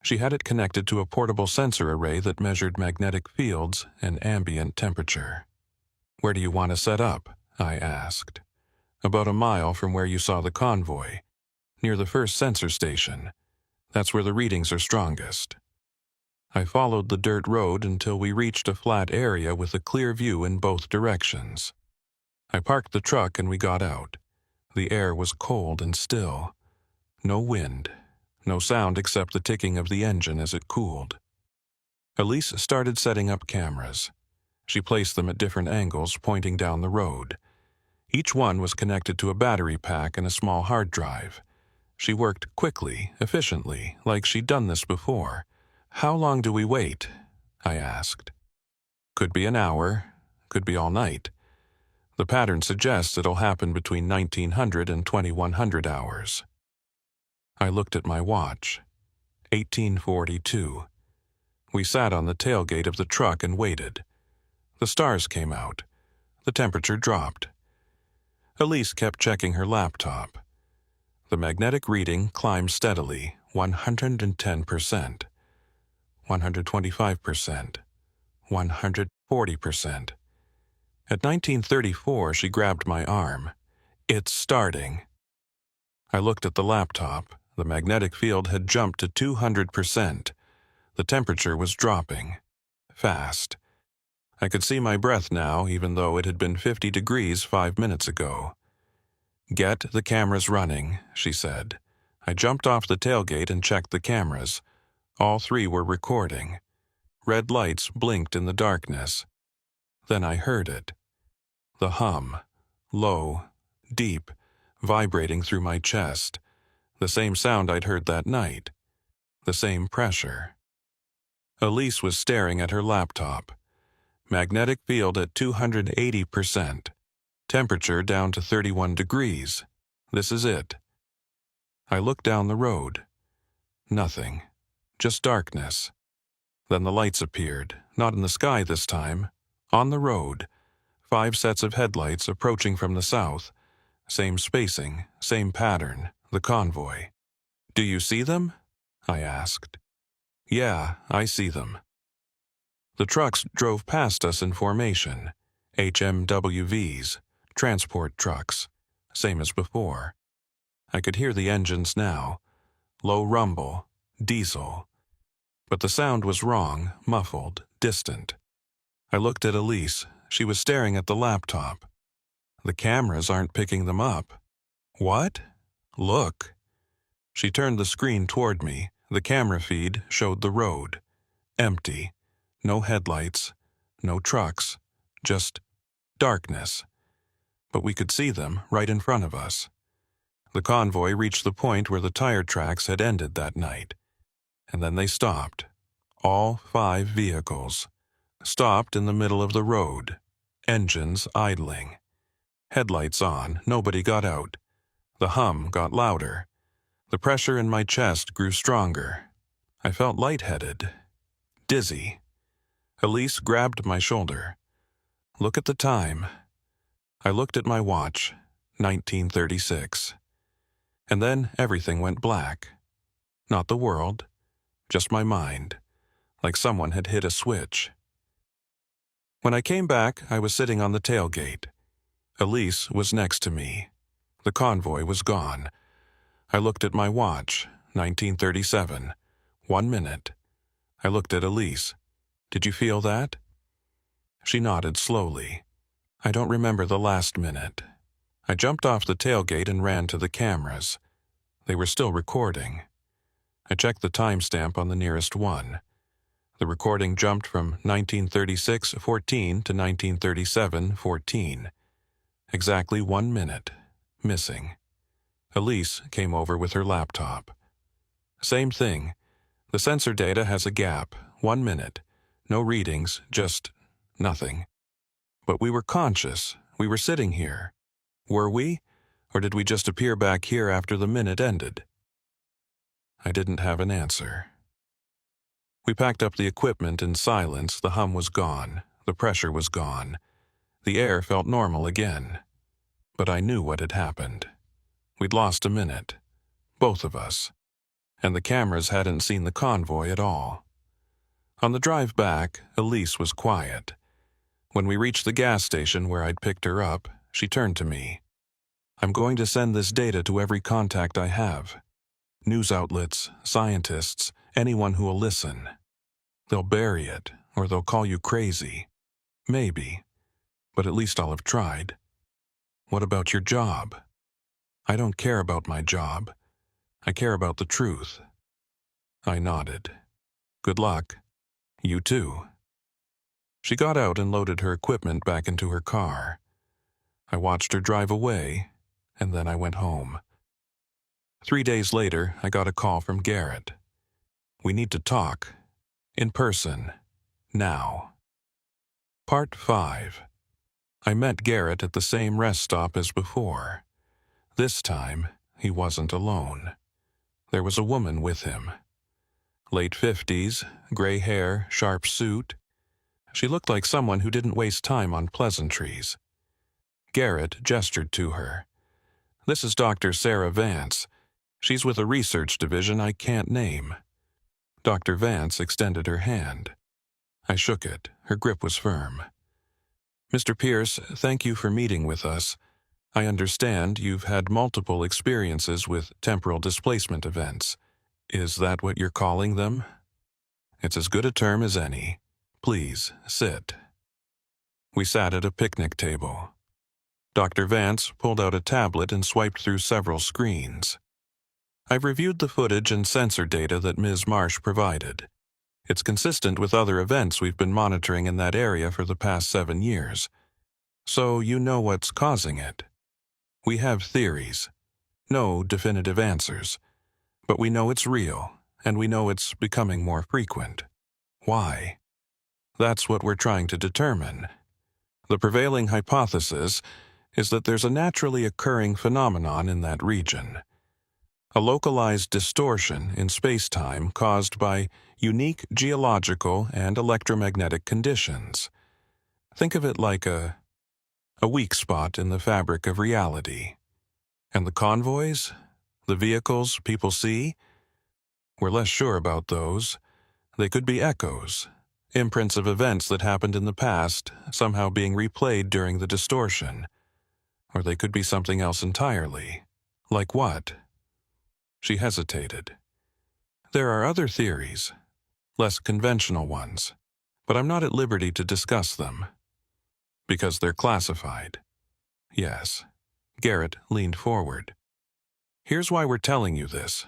A: She had it connected to a portable sensor array that measured magnetic fields and ambient temperature. Where do you want to set up? I asked. About a mile from where you saw the convoy, near the first sensor station. That's where the readings are strongest. I followed the dirt road until we reached a flat area with a clear view in both directions. I parked the truck and we got out. The air was cold and still. No wind. No sound except the ticking of the engine as it cooled. Elise started setting up cameras. She placed them at different angles pointing down the road. Each one was connected to a battery pack and a small hard drive. She worked quickly, efficiently, like she'd done this before. "How long do we wait?" I asked. "Could be an hour, could be all night. The pattern suggests it'll happen between 1900 and 2100 hours. I looked at my watch. 1842. We sat on the tailgate of the truck and waited. The stars came out. The temperature dropped. Elise kept checking her laptop. The magnetic reading climbed steadily, 110%, 125%, 140%. At 1934, she grabbed my arm. "It's starting." I looked at the laptop. The magnetic field had jumped to 200%. The temperature was dropping. Fast. I could see my breath now, even though it had been 50 degrees 5 minutes ago. "Get the cameras running," she said. I jumped off the tailgate and checked the cameras. All three were recording. Red lights blinked in the darkness. Then I heard it. The hum. Low, deep, vibrating through my chest. The same sound I'd heard that night. The same pressure. Elise was staring at her laptop. Magnetic field at 280%. Temperature down to 31 degrees. This is it. I looked down the road. Nothing. Just darkness. Then the lights appeared, not in the sky this time. On the road. 5 sets of headlights approaching from the south. Same spacing, same pattern, the convoy. "Do you see them?" I asked. "Yeah, I see them." The trucks drove past us in formation. HMWVs, transport trucks, same as before. I could hear the engines now. Low rumble, diesel. But the sound was wrong, muffled, distant. I looked at Elise. She was staring at the laptop. "The cameras aren't picking them up." "What?" "Look." She turned the screen toward me. The camera feed showed the road. Empty. No headlights. No trucks. Just darkness. But we could see them right in front of us. The convoy reached the point where the tire tracks had ended that night. And then they stopped. All 5 vehicles. Stopped in the middle of the road. Engines idling. Headlights on. Nobody got out. The hum got louder. The pressure in my chest grew stronger. I felt lightheaded. Dizzy. Elise grabbed my shoulder. "Look at the time." I looked at my watch. 1936. And then everything went black. Not the world. Just my mind. Like someone had hit a switch. When I came back, I was sitting on the tailgate. Elise was next to me. The convoy was gone. I looked at my watch. 1937. 1 minute. I looked at Elise. "Did you feel that?" She nodded slowly. "I don't remember the last minute." I jumped off the tailgate and ran to the cameras. They were still recording. I checked the timestamp on the nearest one. The recording jumped from 1936:14 to 1937:14. Exactly 1 minute. Missing. Elise came over with her laptop. Same thing. The sensor data has a gap. 1 minute. No readings, just nothing. But we were conscious. We were sitting here. Were we? Or did we just appear back here after the minute ended? I didn't have an answer. We packed up the equipment in silence. The hum was gone. The pressure was gone. The air felt normal again. But I knew what had happened. We'd lost a minute. Both of us. And the cameras hadn't seen the convoy at all. On the drive back, Elise was quiet. When we reached the gas station where I'd picked her up, she turned to me. "I'm going to send this data to every contact I have. News outlets, scientists, anyone who will listen. They'll bury it, or they'll call you crazy. Maybe. But at least I'll have tried. What about your job?" "I don't care about my job. I care about the truth." I nodded. "Good luck." "You too." She got out and loaded her equipment back into her car. I watched her drive away, and then I went home. 3 days later, I got a call from Garrett. We need to talk. In person. Now. Part 5. I met Garrett at the same rest stop as before. This time, he wasn't alone. There was a woman with him. Late 50s, gray hair, sharp suit. She looked like someone who didn't waste time on pleasantries. Garrett gestured to her. "This is Dr. Sarah Vance. She's with a research division I can't name." Dr. Vance extended her hand. I shook it. Her grip was firm. "Mr. Pierce, thank you for meeting with us. I understand you've had multiple experiences with temporal displacement events. Is that what you're calling them?" "It's as good a term as any. Please, sit." We sat at a picnic table. Dr. Vance pulled out a tablet and swiped through several screens. "I've reviewed the footage and sensor data that Ms. Marsh provided. It's consistent with other events we've been monitoring in that area for the past 7 years. So you know what's causing it. We have theories. No definitive answers. But we know it's real, and we know it's becoming more frequent. Why? That's what we're trying to determine. The prevailing hypothesis is that there's a naturally occurring phenomenon in that region. A localized distortion in space-time caused by unique geological and electromagnetic conditions. Think of it like a weak spot in the fabric of reality. And the convoys? The vehicles people see? We're less sure about those. They could be echoes, imprints of events that happened in the past, somehow being replayed during the distortion. Or they could be something else entirely. Like what?" She hesitated. "There are other theories, less conventional ones, but I'm not at liberty to discuss them." "Because they're classified." "Yes." Garrett leaned forward. "Here's why we're telling you this.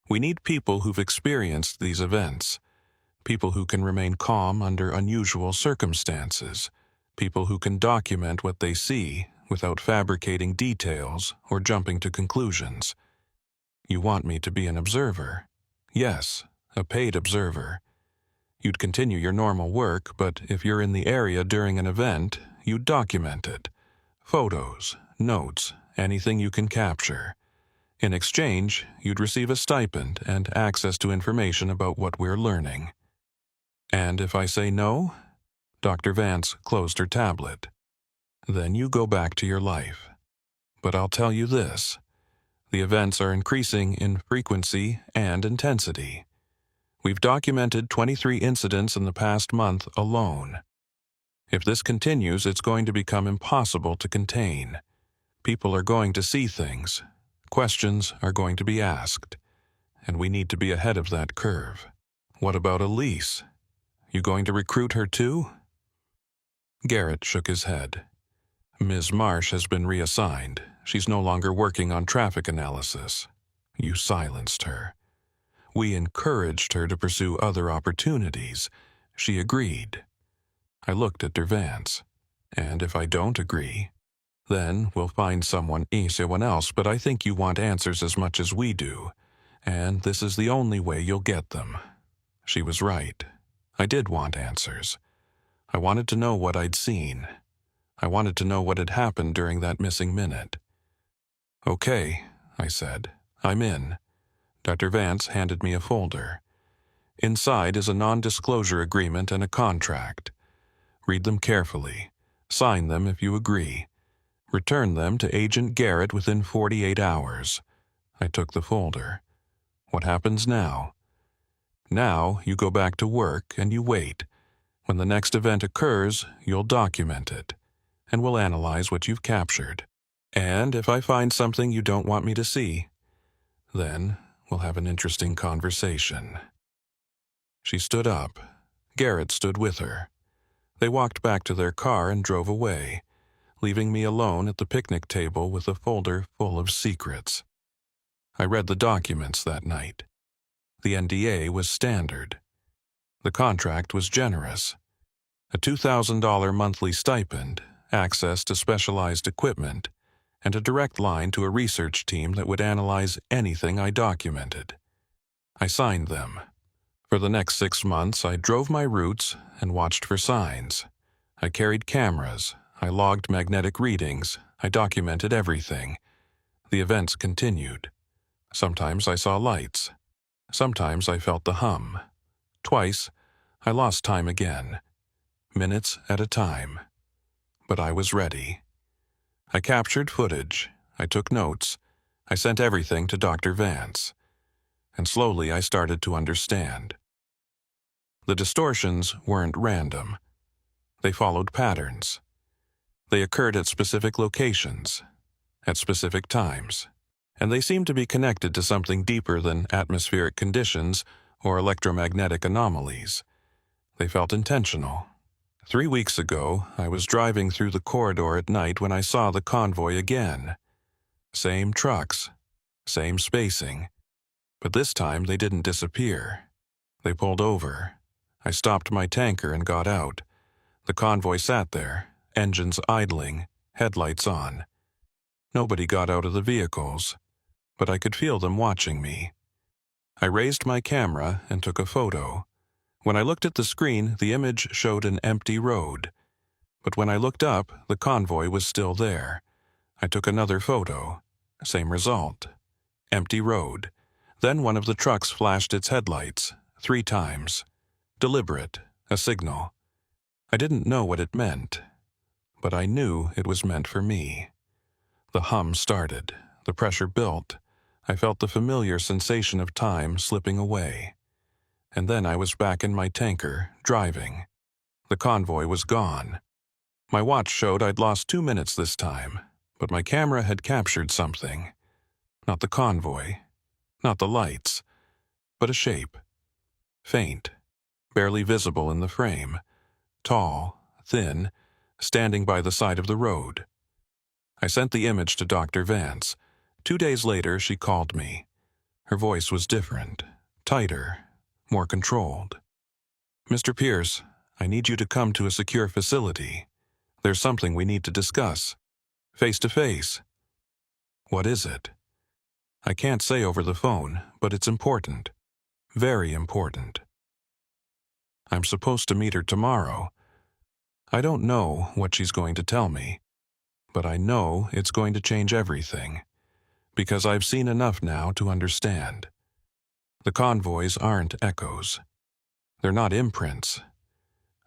A: We need people who've experienced these events, people who can remain calm under unusual circumstances, people who can document what they see without fabricating details or jumping to conclusions. You want me to be an observer?" "Yes, a paid observer. You'd continue your normal work, but if you're in the area during an event, you'd document it. Photos, notes, anything you can capture. In exchange, you'd receive a stipend and access to information about what we're learning." "And if I say no?" Dr. Vance closed her tablet. "Then you go back to your life. But I'll tell you this. The events are increasing in frequency and intensity. We've documented 23 incidents in the past month alone. If this continues, it's going to become impossible to contain. People are going to see things. Questions are going to be asked. And we need to be ahead of that curve." "What about Elise? You going to recruit her too?" Garrett shook his head. "Ms. Marsh has been reassigned. She's no longer working on traffic analysis. You silenced her. We encouraged her to pursue other opportunities. She agreed." I looked at Vance. "And if I don't agree, then we'll find someone else, but I think you want answers as much as we do, and this is the only way you'll get them." She was right. I did want answers. I wanted to know what I'd seen. I wanted to know what had happened during that missing minute. "Okay," I said. "I'm in." Dr. Vance handed me a folder. Inside is a non-disclosure agreement and a contract. Read them carefully. Sign them if you agree. Return them to Agent Garrett within 48 hours. I took the folder. What happens now? Now you go back to work and you wait. When the next event occurs, you'll document it, and we'll analyze what you've captured. And if I find something you don't want me to see, then we'll have an interesting conversation." She stood up. Garrett stood with her. They walked back to their car and drove away, leaving me alone at the picnic table with a folder full of secrets. I read the documents that night. The NDA was standard. The contract was generous. A $2,000 monthly stipend access to specialized equipment, and a direct line to a research team that would analyze anything I documented. I signed them. For the next 6 months, I drove my routes and watched for signs. I carried cameras. I logged magnetic readings. I documented everything. The events continued. Sometimes I saw lights. Sometimes I felt the hum. Twice, I lost time again, minutes at a time. But I was ready. I captured footage. I took notes. I sent everything to Dr. Vance. And slowly I started to understand. The distortions weren't random. They followed patterns. They occurred at specific locations, at specific times, and they seemed to be connected to something deeper than atmospheric conditions or electromagnetic anomalies. They felt intentional. 3 weeks ago, I was driving through the corridor at night when I saw the convoy again. Same trucks, same spacing. But this time they didn't disappear. They pulled over. I stopped my tanker and got out. The convoy sat there, engines idling, headlights on. Nobody got out of the vehicles, but I could feel them watching me. I raised my camera and took a photo. When I looked at the screen, the image showed an empty road. But when I looked up, the convoy was still there. I took another photo. Same result. Empty road. Then one of the trucks flashed its headlights, 3 times. Deliberate, a signal. I didn't know what it meant, but I knew it was meant for me. The hum started. The pressure built. I felt the familiar sensation of time slipping away. And then I was back in my tanker, driving. The convoy was gone. My watch showed I'd lost 2 minutes this time, but my camera had captured something. Not the convoy, not the lights, but a shape. Faint, barely visible in the frame. Tall, thin, standing by the side of the road. I sent the image to Dr. Vance. 2 days later, she called me. Her voice was different, tighter, more controlled. "Mr. Pierce, I need you to come to a secure facility. There's something we need to discuss. Face to face." "What is it?" "I can't say over the phone, but it's important. Very important." "I'm supposed to meet her tomorrow. I don't know what she's going to tell me, but I know it's going to change everything, because I've seen enough now to understand. The convoys aren't echoes. They're not imprints.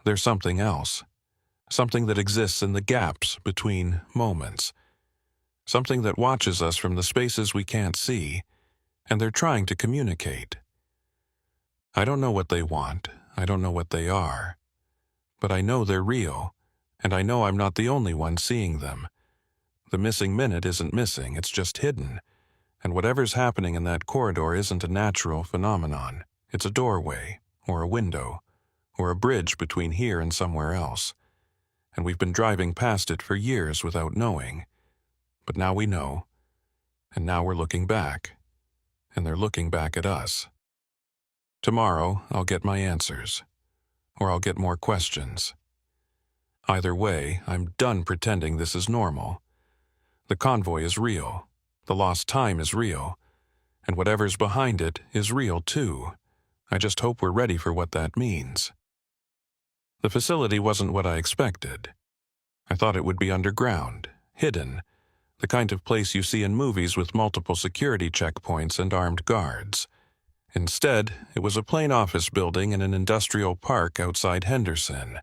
A: They're something else. Something that exists in the gaps between moments. Something that watches us from the spaces we can't see, and they're trying to communicate. I don't know what they want. I don't know what they are. But I know they're real, and I know I'm not the only one seeing them. The missing minute isn't missing, it's just hidden. And whatever's happening in that corridor isn't a natural phenomenon. It's a doorway, or a window, or a bridge between here and somewhere else. And we've been driving past it for years without knowing. But now we know. And now we're looking back. And they're looking back at us. Tomorrow, I'll get my answers. Or I'll get more questions. Either way, I'm done pretending this is normal. The convoy is real. The lost time is real. And whatever's behind it is real too. I just hope we're ready for what that means. The facility wasn't what I expected. I thought it would be underground, hidden, the kind of place you see in movies with multiple security checkpoints and armed guards. Instead, it was a plain office building in an industrial park outside Henderson.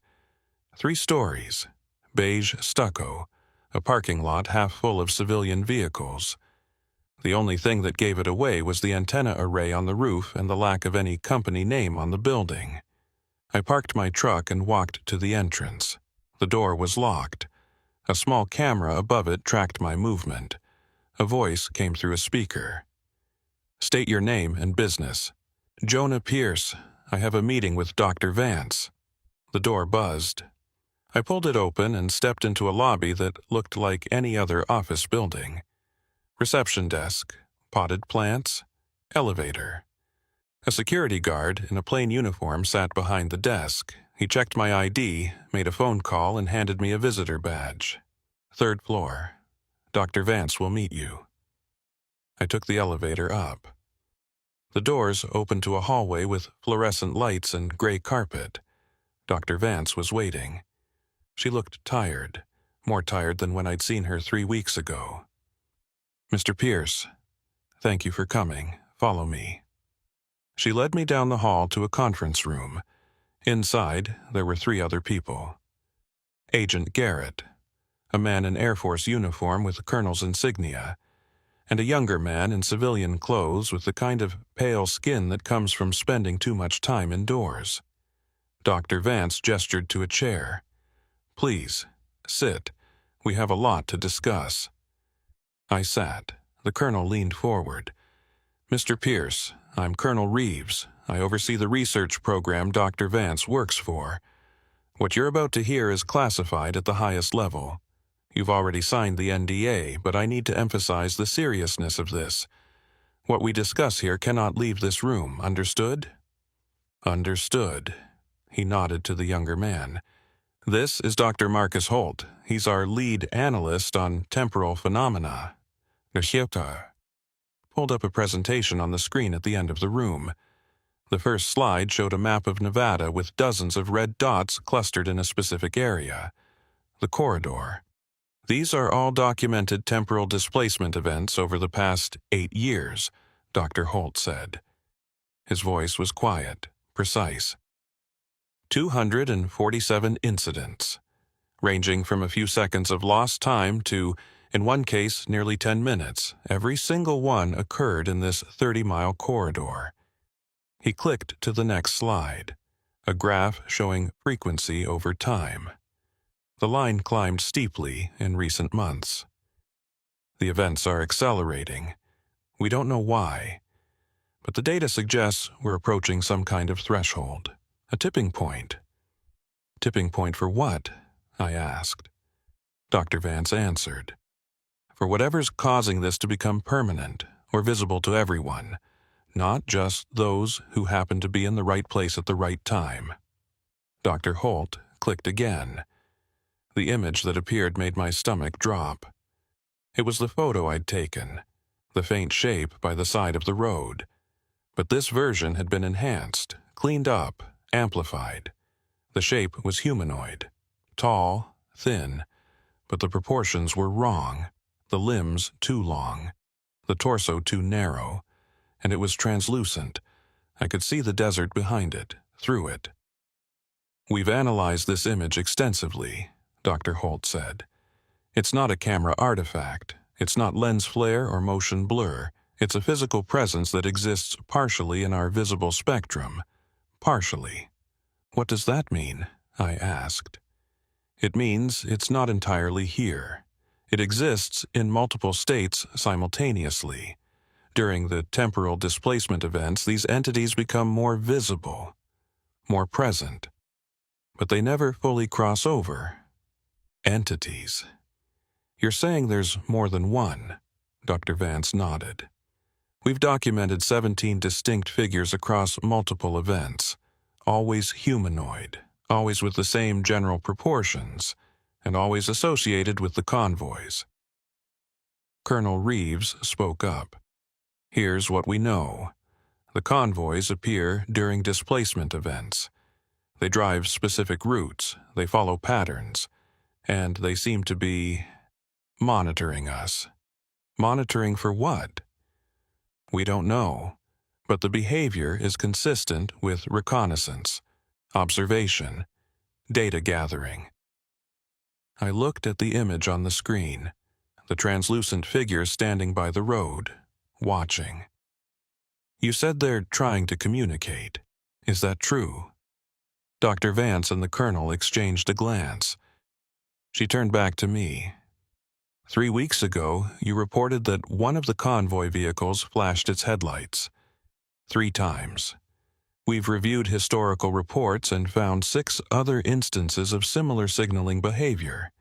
A: 3 stories, beige stucco, a parking lot half full of civilian vehicles. The only thing that gave it away was the antenna array on the roof and the lack of any company name on the building. I parked my truck and walked to the entrance. The door was locked. A small camera above it tracked my movement. A voice came through a speaker. "State your name and business." "Jonah Pierce. I have a meeting with Dr. Vance." The door buzzed. I pulled it open and stepped into a lobby that looked like any other office building. Reception desk, potted plants, elevator. A security guard in a plain uniform sat behind the desk, He checked my ID, made a phone call, and handed me a visitor badge. "Third floor. Dr. Vance will meet you." I took the elevator up. The doors opened to a hallway with fluorescent lights and gray carpet. Dr. Vance was waiting. She looked tired, more tired than when I'd seen her 3 weeks ago. "Mr. Pierce, thank you for coming. Follow me." She led me down the hall to a conference room. Inside, there were 3 other people. Agent Garrett, a man in Air Force uniform with colonel's insignia, and a younger man in civilian clothes with the kind of pale skin that comes from spending too much time indoors. Dr. Vance gestured to a chair. "Please, sit. We have a lot to discuss." I sat. The colonel leaned forward. "Mr. Pierce, I'm Colonel Reeves. I oversee the research program Dr. Vance works for. What you're about to hear is classified at the highest level. You've already signed the NDA, but I need to emphasize the seriousness of this. What we discuss here cannot leave this room, understood?" "Understood." He nodded to the younger man. "This is Dr. Marcus Holt. He's our lead analyst on temporal phenomena." Geschichte pulled up a presentation on the screen at the end of the room. The first slide showed a map of Nevada with dozens of red dots clustered in a specific area. The corridor. "These are all documented temporal displacement events over the past 8 years, Dr. Holt said. His voice was quiet, precise. 247 incidents, ranging from a few seconds of lost time to, in one case, nearly 10 minutes. Every single one occurred in this 30-mile corridor." He clicked to the next slide, a graph showing frequency over time. The line climbed steeply in recent months. "The events are accelerating. We don't know why, but the data suggests we're approaching some kind of threshold, a tipping point." "Tipping point for what?" I asked. Dr. Vance answered. "For whatever's causing this to become permanent or visible to everyone, not just those who happen to be in the right place at the right time." Dr. Holt clicked again. The image that appeared made my stomach drop. It was the photo I'd taken, the faint shape by the side of the road. But this version had been enhanced, cleaned up, amplified. The shape was humanoid, tall, thin, but the proportions were wrong, the limbs too long, the torso too narrow, and it was translucent. I could see the desert behind it, through it. "We've analyzed this image extensively," Dr. Holt said. "It's not a camera artifact. It's not lens flare or motion blur. It's a physical presence that exists partially in our visible spectrum. Partially." "What does that mean?" I asked. "It means it's not entirely here. It exists in multiple states simultaneously. During the temporal displacement events, these entities become more visible, more present. But they never fully cross over." "Entities. You're saying there's more than one?" Dr. Vance nodded. "We've documented 17 distinct figures across multiple events, always humanoid, always with the same general proportions, and always associated with the convoys." Colonel Reeves spoke up. "Here's what we know. The convoys appear during displacement events. They drive specific routes, they follow patterns, and they seem to be monitoring us." "Monitoring for what?" "We don't know, but the behavior is consistent with reconnaissance, observation, data gathering." I looked at the image on the screen, the translucent figure standing by the road, watching. "You said they're trying to communicate. Is that true?" Dr. Vance and the colonel exchanged a glance. She turned back to me. 3 weeks ago, you reported that one of the convoy vehicles flashed its headlights 3 times. We've reviewed historical reports and found 6 other instances of similar signaling behavior.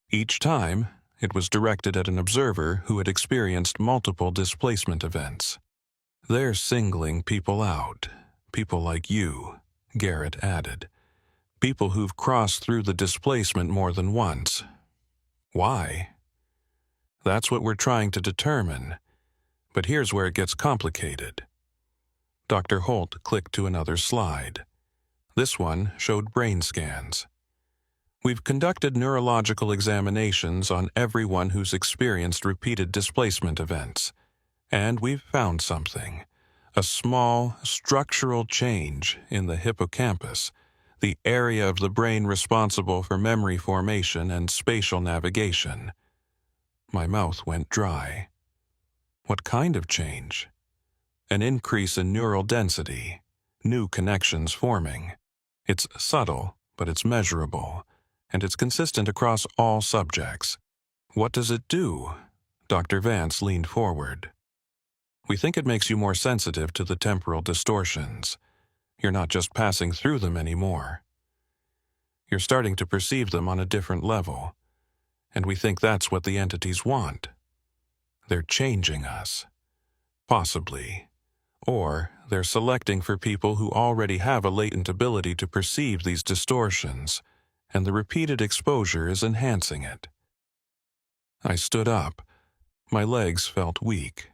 A: Each time, it was directed at an observer who had experienced multiple displacement events. "They're singling people out, people like you," Garrett added. people who've crossed through the displacement more than once. Why? That's what we're trying to determine. But here's where it gets complicated. Dr. Holt clicked to another slide. This one showed brain scans. We've conducted neurological examinations on everyone who's experienced repeated displacement events, and we've found something. A small structural change in the hippocampus, the area of the brain responsible for memory formation and spatial navigation. My mouth went dry. What kind of change? An increase in neural density, new connections forming. It's subtle, but it's measurable, and it's consistent across all subjects. What does it do? Dr. Vance leaned forward. We think it makes you more sensitive to the temporal distortions. You're not just passing through them anymore. You're starting to perceive them on a different level, and we think that's what the entities want. They're changing us. Possibly. Or they're selecting for people who already have a latent ability to perceive these distortions, and the repeated exposure is enhancing it. I stood up. My legs felt weak.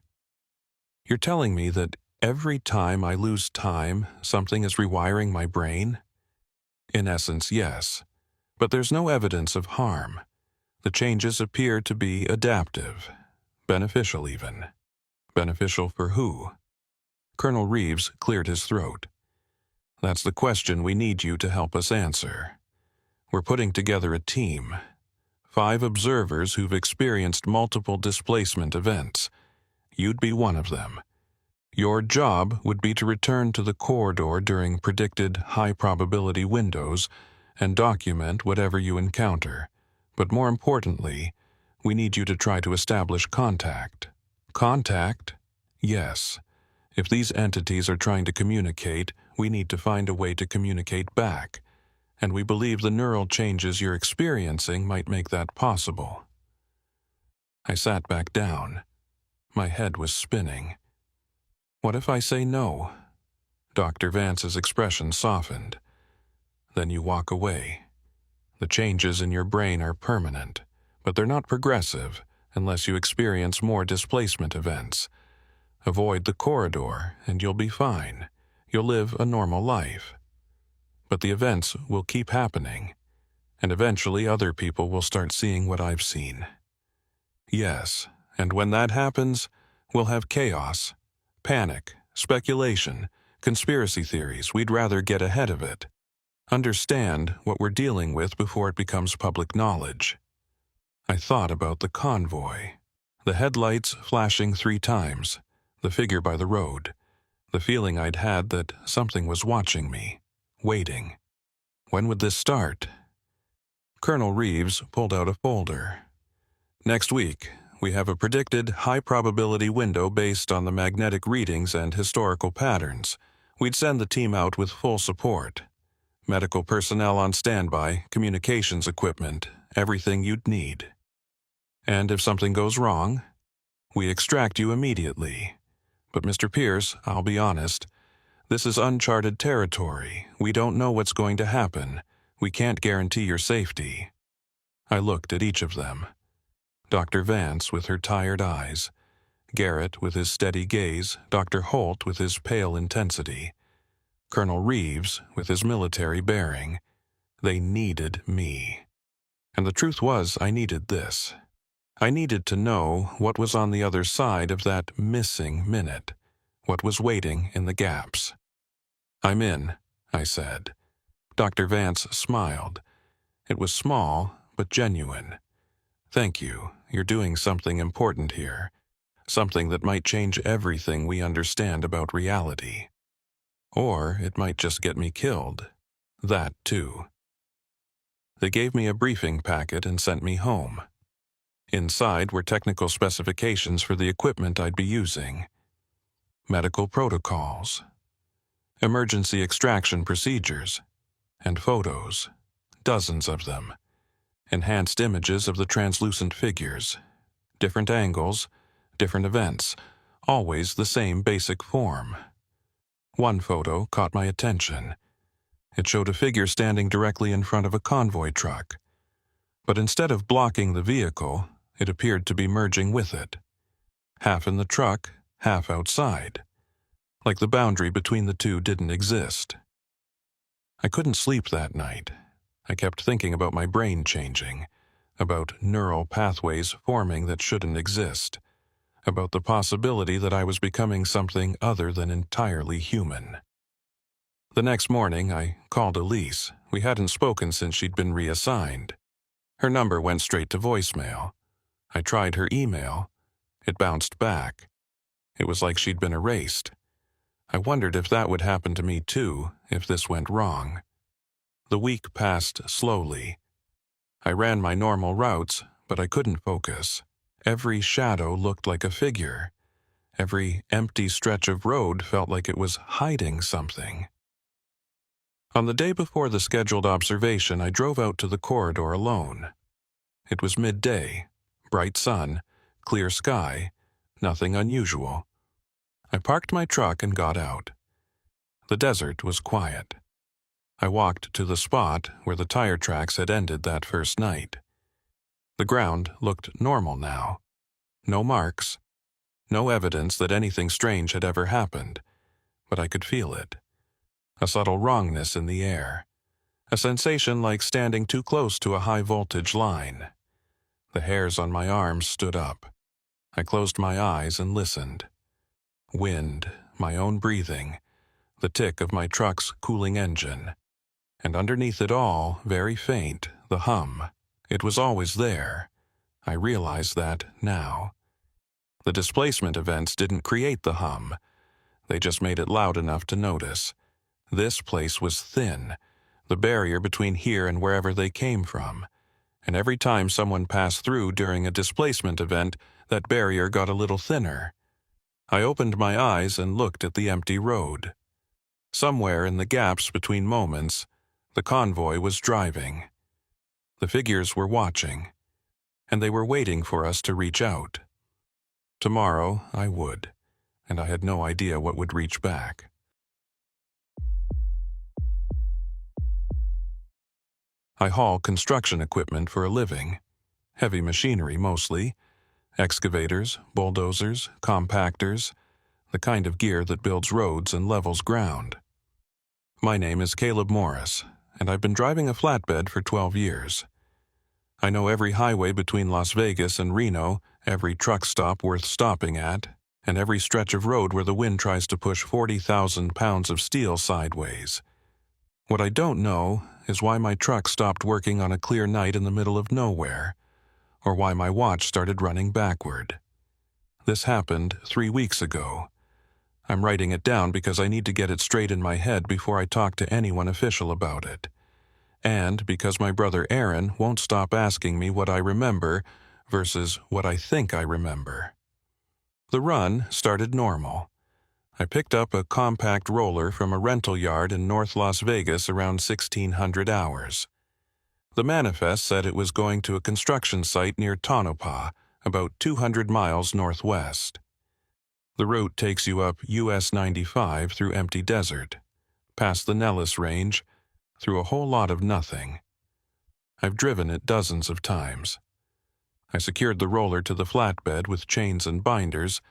A: You're telling me that every time I lose time, something is rewiring my brain? In essence, yes. But there's no evidence of harm. The changes appear to be adaptive, beneficial even. Beneficial for who? Colonel Reeves cleared his throat. That's the question we need you to help us answer. We're putting together a team. 5 observers who've experienced multiple displacement events. You'd be one of them. Your job would be to return to the corridor during predicted high-probability windows and document whatever you encounter. But more importantly, we need you to try to establish contact. Contact? Yes. If these entities are trying to communicate, we need to find a way to communicate back, and we believe the neural changes you're experiencing might make that possible. I sat back down. My head was spinning. What if I say no? Dr. Vance's expression softened. Then you walk away. The changes in your brain are permanent, but they're not progressive unless you experience more displacement events. Avoid the corridor, and you'll be fine. You'll live a normal life. But the events will keep happening, and eventually other people will start seeing what I've seen. Yes, and when that happens, we'll have chaos, panic, speculation, conspiracy theories. We'd rather get ahead of it. Understand what we're dealing with before it becomes public knowledge. I thought about the convoy. The headlights flashing 3 times. The figure by the road. The feeling I'd had that something was watching me, waiting. When would this start? Colonel Reeves pulled out a folder. Next week, we have a predicted high-probability window based on the magnetic readings and historical patterns. We'd send the team out with full support. Medical personnel on standby, communications equipment, everything you'd need. And if something goes wrong, we extract you immediately. But Mr. Pierce, I'll be honest, this is uncharted territory. We don't know what's going to happen. We can't guarantee your safety. I looked at each of them. Dr. Vance with her tired eyes, Garrett with his steady gaze, Dr. Holt with his pale intensity, Colonel Reeves with his military bearing. They needed me. And the truth was, I needed this. I needed to know what was on the other side of that missing minute, what was waiting in the gaps. I'm in, I said. Dr. Vance smiled. It was small, but genuine. Thank you. You're doing something important here. Something that might change everything we understand about reality. Or it might just get me killed. That, too. They gave me a briefing packet and sent me home. Inside were technical specifications for the equipment I'd be using. Medical protocols. Emergency extraction procedures. And photos. Dozens of them. Enhanced images of the translucent figures. Different angles, different events, always the same basic form. One photo caught my attention. It showed a figure standing directly in front of a convoy truck. But instead of blocking the vehicle, it appeared to be merging with it. Half in the truck, half outside. Like the boundary between the two didn't exist. I couldn't sleep that night. I kept thinking about my brain changing, about neural pathways forming that shouldn't exist, about the possibility that I was becoming something other than entirely human. The next morning, I called Elise. We hadn't spoken since she'd been reassigned. Her number went straight to voicemail. I tried her email. It bounced back. It was like she'd been erased. I wondered if that would happen to me too, if this went wrong. The week passed slowly. I ran my normal routes, but I couldn't focus. Every shadow looked like a figure. Every empty stretch of road felt like it was hiding something. On the day before the scheduled observation, I drove out to the corridor alone. It was midday, bright sun, clear sky, nothing unusual. I parked my truck and got out. The desert was quiet. I walked to the spot where the tire tracks had ended that first night. The ground looked normal now. No marks, no evidence that anything strange had ever happened, but I could feel it. A subtle wrongness in the air. A sensation like standing too close to a high-voltage line. The hairs on my arms stood up. I closed my eyes and listened. Wind, my own breathing, the tick of my truck's cooling engine. And underneath it all, very faint, the hum. It was always there. I realize that now. The displacement events didn't create the hum. They just made it loud enough to notice. This place was thin, the barrier between here and wherever they came from. And every time someone passed through during a displacement event, that barrier got a little thinner. I opened my eyes and looked at the empty road. Somewhere in the gaps between moments, the convoy was driving. The figures were watching, and they were waiting for us to reach out. Tomorrow I would, and I had no idea what would reach back. I haul construction equipment for a living, heavy machinery mostly, excavators, bulldozers, compactors, the kind of gear that builds roads and levels ground. My name is Caleb Morris, and I've been driving a flatbed for 12 years. I know every highway between Las Vegas and Reno, every truck stop worth stopping at, and every stretch of road where the wind tries to push 40,000 pounds of steel sideways. What I don't know is why my truck stopped working on a clear night in the middle of nowhere, or why my watch started running backward. This happened 3 weeks ago. I'm writing it down because I need to get it straight in my head before I talk to anyone official about it. And because my brother Aaron won't stop asking me what I remember versus what I think I remember. The run started normal. I picked up a compact roller from a rental yard in North Las Vegas around 1600 hours. The manifest said it was going to a construction site near Tonopah, about 200 miles northwest. The route takes you up US 95 through empty desert, past the Nellis Range, through a whole lot of nothing. I've driven it dozens of times. I secured the roller to the flatbed with chains and binders,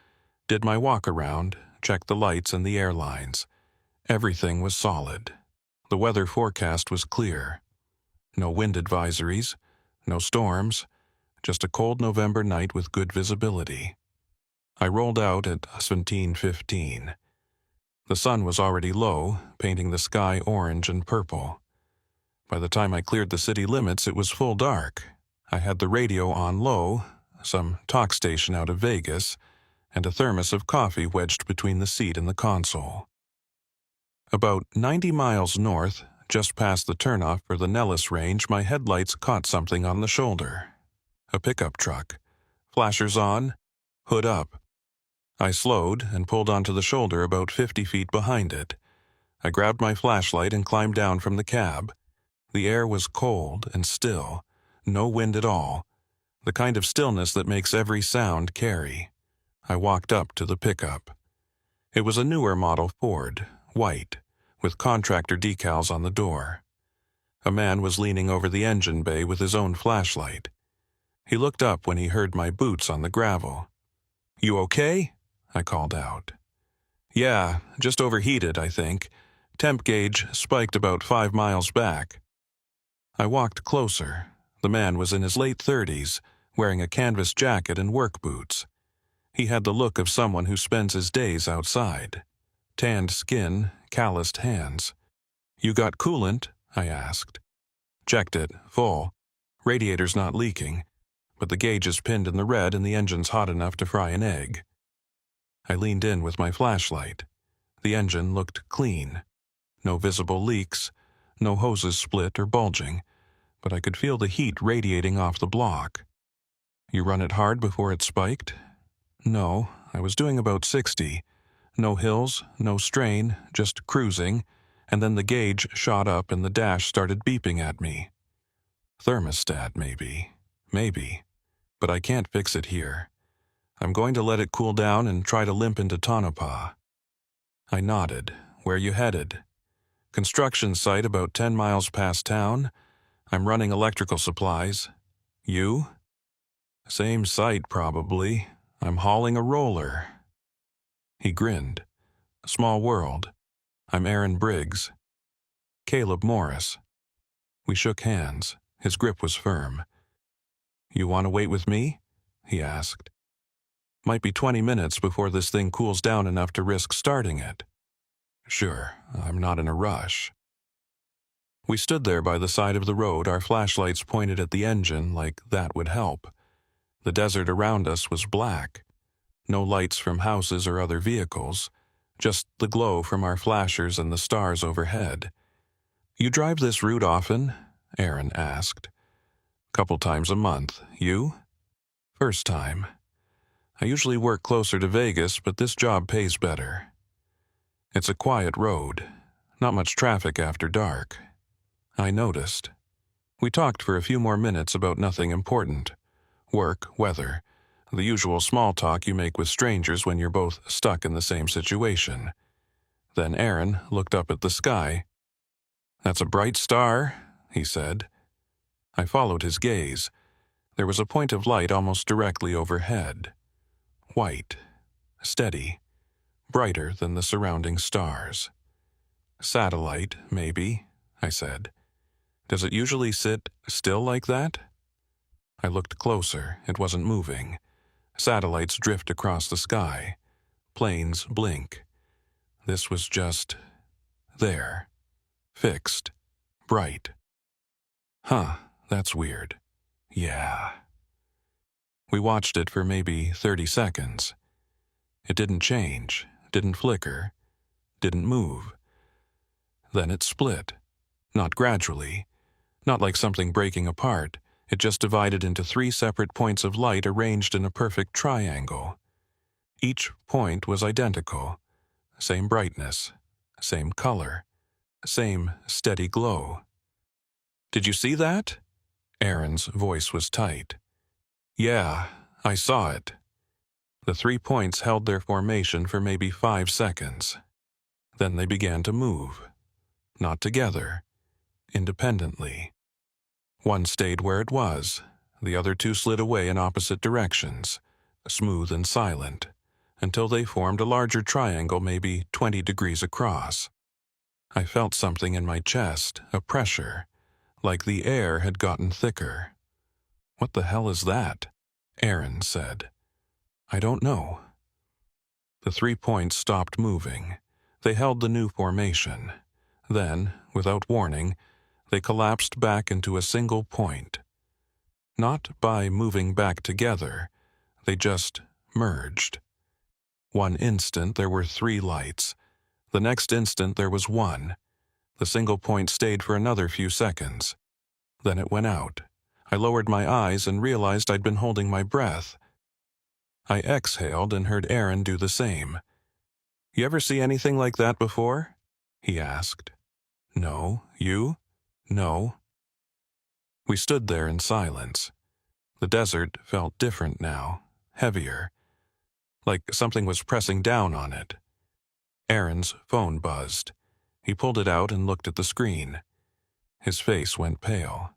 A: did my walk-around, checked the lights and the airlines. Everything was solid. The weather forecast was clear. No wind advisories, no storms, just a cold November night with good visibility. I rolled out at 17:15. The sun was already low, painting the sky orange and purple. By the time I cleared the city limits, it was full dark. I had the radio on low, some talk station out of Vegas, and a thermos of coffee wedged between the seat and the console. About 90 miles north, just past the turnoff for the Nellis Range, my headlights caught something on the shoulder. A pickup truck. Flashers on, hood up. I slowed and pulled onto the shoulder about 50 feet behind it. I grabbed my flashlight and climbed down from the cab. The air was cold and still, no wind at all, the kind of stillness that makes every sound carry. I walked up to the pickup. It was a newer model Ford, white, with contractor decals on the door. A man was leaning over the engine bay with his own flashlight. He looked up when he heard my boots on the gravel. "You okay?" I called out. "Yeah, just overheated, I think. Temp gauge spiked about 5 miles back." I walked closer. The man was in his late 30s, wearing a canvas jacket and work boots. He had the look of someone who spends his days outside. Tanned skin, calloused hands. "You got coolant?" I asked. "Checked it, full. Radiator's not leaking, but the gauge is pinned in the red and the engine's hot enough to fry an egg." I leaned in with my flashlight. The engine looked clean. No visible leaks, no hoses split or bulging, but I could feel the heat radiating off the block. "You run it hard before it spiked?" "No, I was doing about 60. No hills, no strain, just cruising, and then the gauge shot up and the dash started beeping at me. Thermostat, maybe. Maybe. But I can't fix it here. I'm going to let it cool down and try to limp into Tonopah." I nodded. "Where you headed?" "Construction site about 10 miles past town. I'm running electrical supplies." "You?" "Same site, probably. I'm hauling a roller." He grinned. "Small world. I'm Aaron Briggs." "Caleb Morris." We shook hands. His grip was firm. "You want to wait with me?" he asked. "Might be 20 minutes before this thing cools down enough to risk starting it." "Sure, I'm not in a rush." We stood there by the side of the road, our flashlights pointed at the engine like that would help. The desert around us was black. No lights from houses or other vehicles, just the glow from our flashers and the stars overhead. "You drive this route often?" Aaron asked. "Couple times a month. You?" "First time. I usually work closer to Vegas, but this job pays better." "It's a quiet road. Not much traffic after dark." I noticed. We talked for a few more minutes about nothing important. Work, weather, the usual small talk you make with strangers when you're both stuck in the same situation. Then Aaron looked up at the sky. "That's a bright star," he said. I followed his gaze. There was a point of light almost directly overhead. White, steady, brighter than the surrounding stars. "Satellite, maybe," I said. "Does it usually sit still like that?" I looked closer. It wasn't moving. Satellites drift across the sky. Planes blink. This was just there. Fixed. Bright. "Huh, that's weird." "Yeah." We watched it for maybe 30 seconds. It didn't change, didn't flicker, didn't move. Then it split. Not gradually. Not like something breaking apart. It just divided into 3 separate points of light arranged in a perfect triangle. Each point was identical. Same brightness. Same color. Same steady glow. "Did you see that?" Aaron's voice was tight. "Yeah, I saw it." The 3 points held their formation for maybe 5 seconds. Then they began to move. Not together. Independently. One stayed where it was. The other 2 slid away in opposite directions, smooth and silent, until they formed a larger triangle maybe 20 degrees across. I felt something in my chest, a pressure, like the air had gotten thicker. "What the hell is that?" Aaron said. "I don't know." The 3 points stopped moving. They held the new formation. Then, without warning, they collapsed back into a single point. Not by moving back together, they just merged. One instant there were 3 lights. The next instant there was 1. The single point stayed for another few seconds. Then it went out. I lowered my eyes and realized I'd been holding my breath. I exhaled and heard Aaron do the same. "You ever see anything like that before?" he asked. "No. You?" "No." We stood there in silence. The desert felt different now, heavier, like something was pressing down on it. Aaron's phone buzzed. He pulled it out and looked at the screen. His face went pale.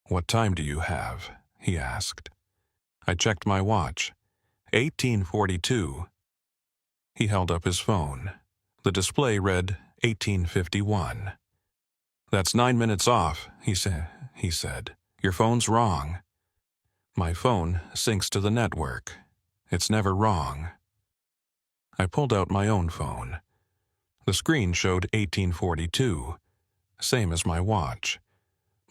A: "What time do you have?" he asked. I checked my watch. 1842. He held up his phone. The display read 1851. "That's 9 minutes off," he said. "Your phone's wrong." My phone syncs to the network. It's never wrong. I pulled out my own phone. The screen showed 1842, same as my watch.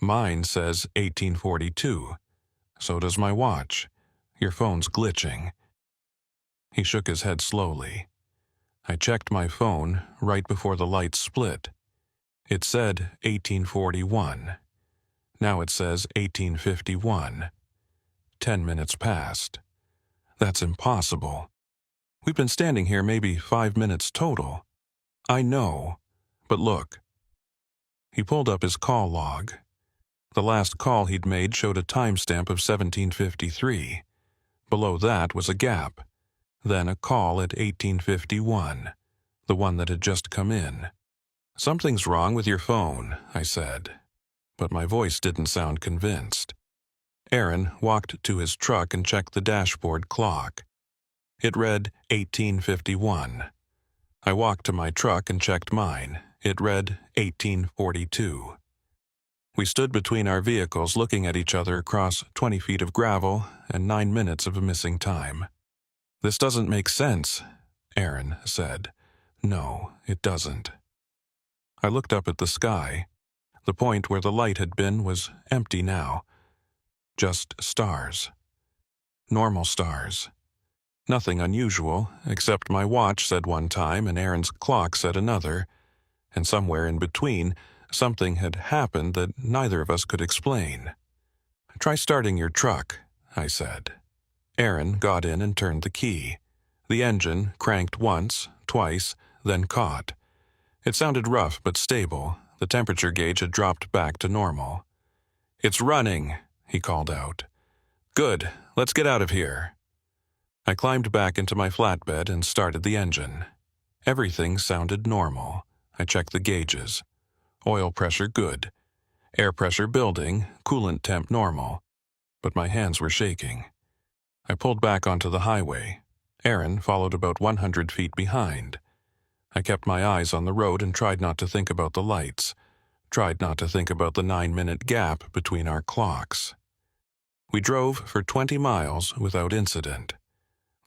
A: Mine says 1842. So does my watch. Your phone's glitching. He shook his head slowly. I checked my phone right before the lights split. It said 1841. Now it says 1851. 10 minutes passed. That's impossible. We've been standing here maybe 5 minutes total. I know, but look. He pulled up his call log. The last call he'd made showed a timestamp of 1753. Below that was a gap. Then a call at 1851, the one that had just come in. "Something's wrong with your phone," I said. But my voice didn't sound convinced. Aaron walked to his truck and checked the dashboard clock. It read 1851. I walked to my truck and checked mine. It read 1842. We stood between our vehicles looking at each other across 20 feet of gravel and 9 minutes of missing time. "This doesn't make sense," Aaron said. "No, it doesn't." I looked up at the sky. The point where the light had been was empty now. Just stars. Normal stars. Nothing unusual, except my watch said one time and Aaron's clock said another, and somewhere in between, something had happened that neither of us could explain. "Try starting your truck," I said. Aaron got in and turned the key. The engine cranked once, twice, then caught. It sounded rough but stable. The temperature gauge had dropped back to normal. "It's running," he called out. "Good, let's get out of here." I climbed back into my flatbed and started the engine. Everything sounded normal. I checked the gauges. Oil pressure good. Air pressure building, coolant temp normal. But my hands were shaking. I pulled back onto the highway. Aaron followed about 100 feet behind. I kept my eyes on the road and tried not to think about the lights. Tried not to think about the 9-minute gap between our clocks. We drove for 20 miles without incident.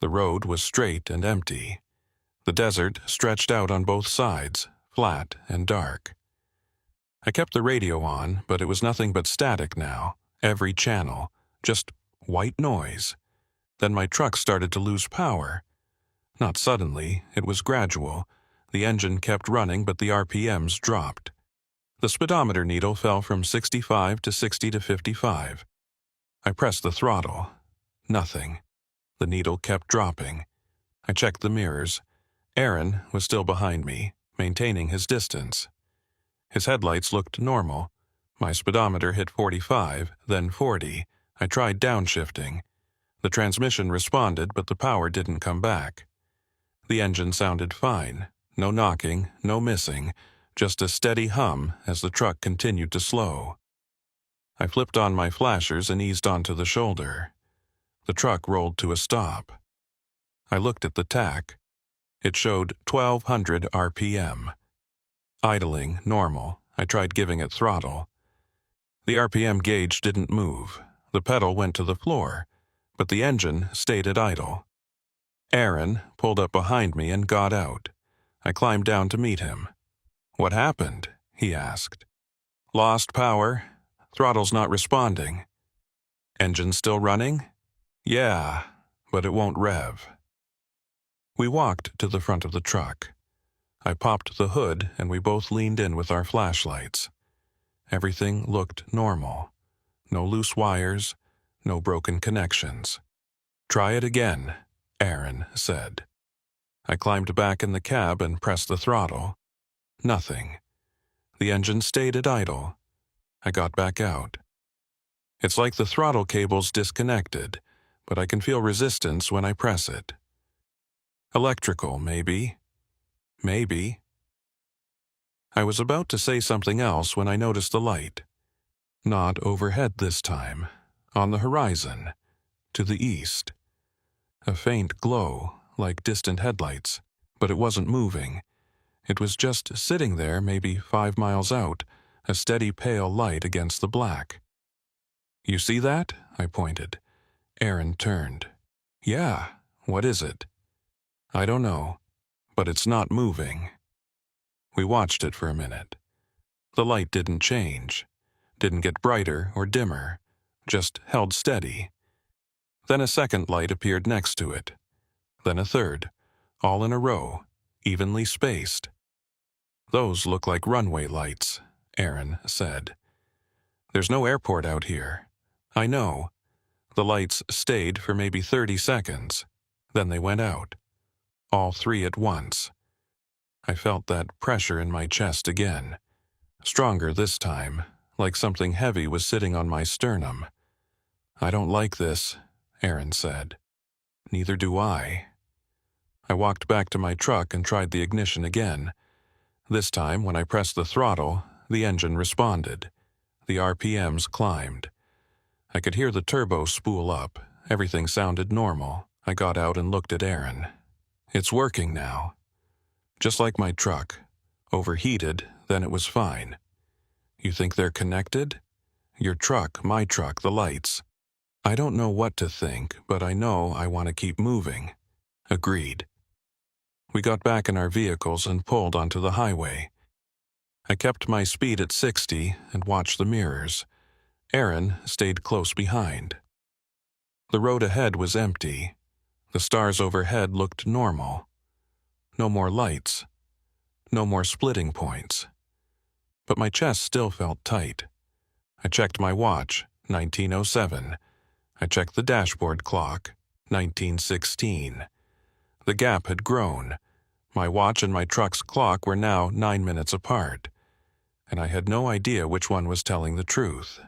A: The road was straight and empty. The desert stretched out on both sides, flat and dark. I kept the radio on, but it was nothing but static now, every channel, just white noise. Then my truck started to lose power. Not suddenly, it was gradual. The engine kept running, but the RPMs dropped. The speedometer needle fell from 65 to 60 to 55. I pressed the throttle. Nothing. The needle kept dropping. I checked the mirrors. Aaron was still behind me, maintaining his distance. His headlights looked normal. My speedometer hit 45, then 40. I tried downshifting. The transmission responded, but the power didn't come back. The engine sounded fine. No knocking, no missing, just a steady hum as the truck continued to slow. I flipped on my flashers and eased onto the shoulder. The truck rolled to a stop. I looked at the tach. It showed 1200 RPM. Idling, normal. I tried giving it throttle. The RPM gauge didn't move. The pedal went to the floor, but the engine stayed at idle. Aaron pulled up behind me and got out. I climbed down to meet him. "What happened?" he asked. "Lost power. Throttle's not responding." "Engine still running?" "Yeah, but it won't rev." We walked to the front of the truck. I popped the hood and we both leaned in with our flashlights. Everything looked normal. No loose wires, no broken connections. "Try it again," Aaron said. I climbed back in the cab and pressed the throttle. Nothing. The engine stayed at idle. I got back out. It's like the throttle cable's disconnected, but I can feel resistance when I press it. Electrical, maybe. Maybe. I was about to say something else when I noticed the light. Not overhead this time. On the horizon. To the east. A faint glow, like distant headlights, but it wasn't moving. It was just sitting there, maybe 5 miles out, a steady pale light against the black. "You see that?" I pointed. Aaron turned. "Yeah, what is it?" "I don't know, but it's not moving." We watched it for a minute. The light didn't change, didn't get brighter or dimmer, just held steady. Then a second light appeared next to it, then a third, all in a row, evenly spaced. "Those look like runway lights," Aaron said. "There's no airport out here." "I know." The lights stayed for maybe 30 seconds. Then they went out. All three at once. I felt that pressure in my chest again. Stronger this time, like something heavy was sitting on my sternum. "I don't like this," Aaron said. "Neither do I." I walked back to my truck and tried the ignition again. This time, when I pressed the throttle, the engine responded. The RPMs climbed. I could hear the turbo spool up. Everything sounded normal. I got out and looked at Aaron. "It's working now." Just like my truck. Overheated, then it was fine. "You think they're connected?" "Your truck, my truck, the lights." "I don't know what to think, but I know I want to keep moving." Agreed. We got back in our vehicles and pulled onto the highway. I kept my speed at 60 and watched the mirrors. Aaron stayed close behind. The road ahead was empty. The stars overhead looked normal. No more lights. No more splitting points. But my chest still felt tight. I checked my watch, 19:07. I checked the dashboard clock, 19:16. The gap had grown. My watch and my truck's clock were now 9 minutes apart, and I had no idea which one was telling the truth.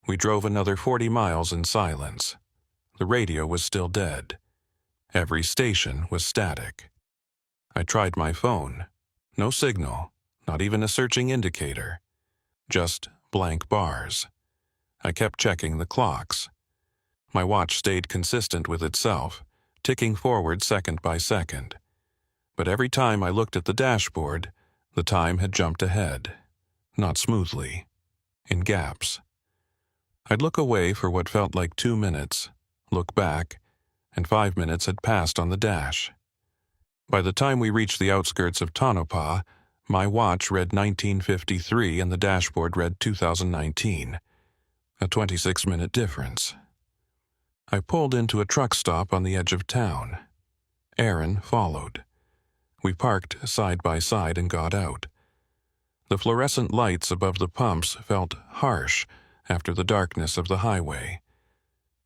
A: We drove another 40 miles in silence. The radio was still dead. Every station was static. I tried my phone. No signal, not even a searching indicator. Just blank bars. I kept checking the clocks. My watch stayed consistent with itself, ticking forward second by second. But every time I looked at the dashboard, the time had jumped ahead. Not smoothly. In gaps. I'd look away for what felt like 2 minutes, look back, and 5 minutes had passed on the dash. By the time we reached the outskirts of Tonopah, my watch read 1953 and the dashboard read 2019. A 26-minute difference. I pulled into a truck stop on the edge of town. Aaron followed. We parked side by side and got out. The fluorescent lights above the pumps felt harsh after the darkness of the highway.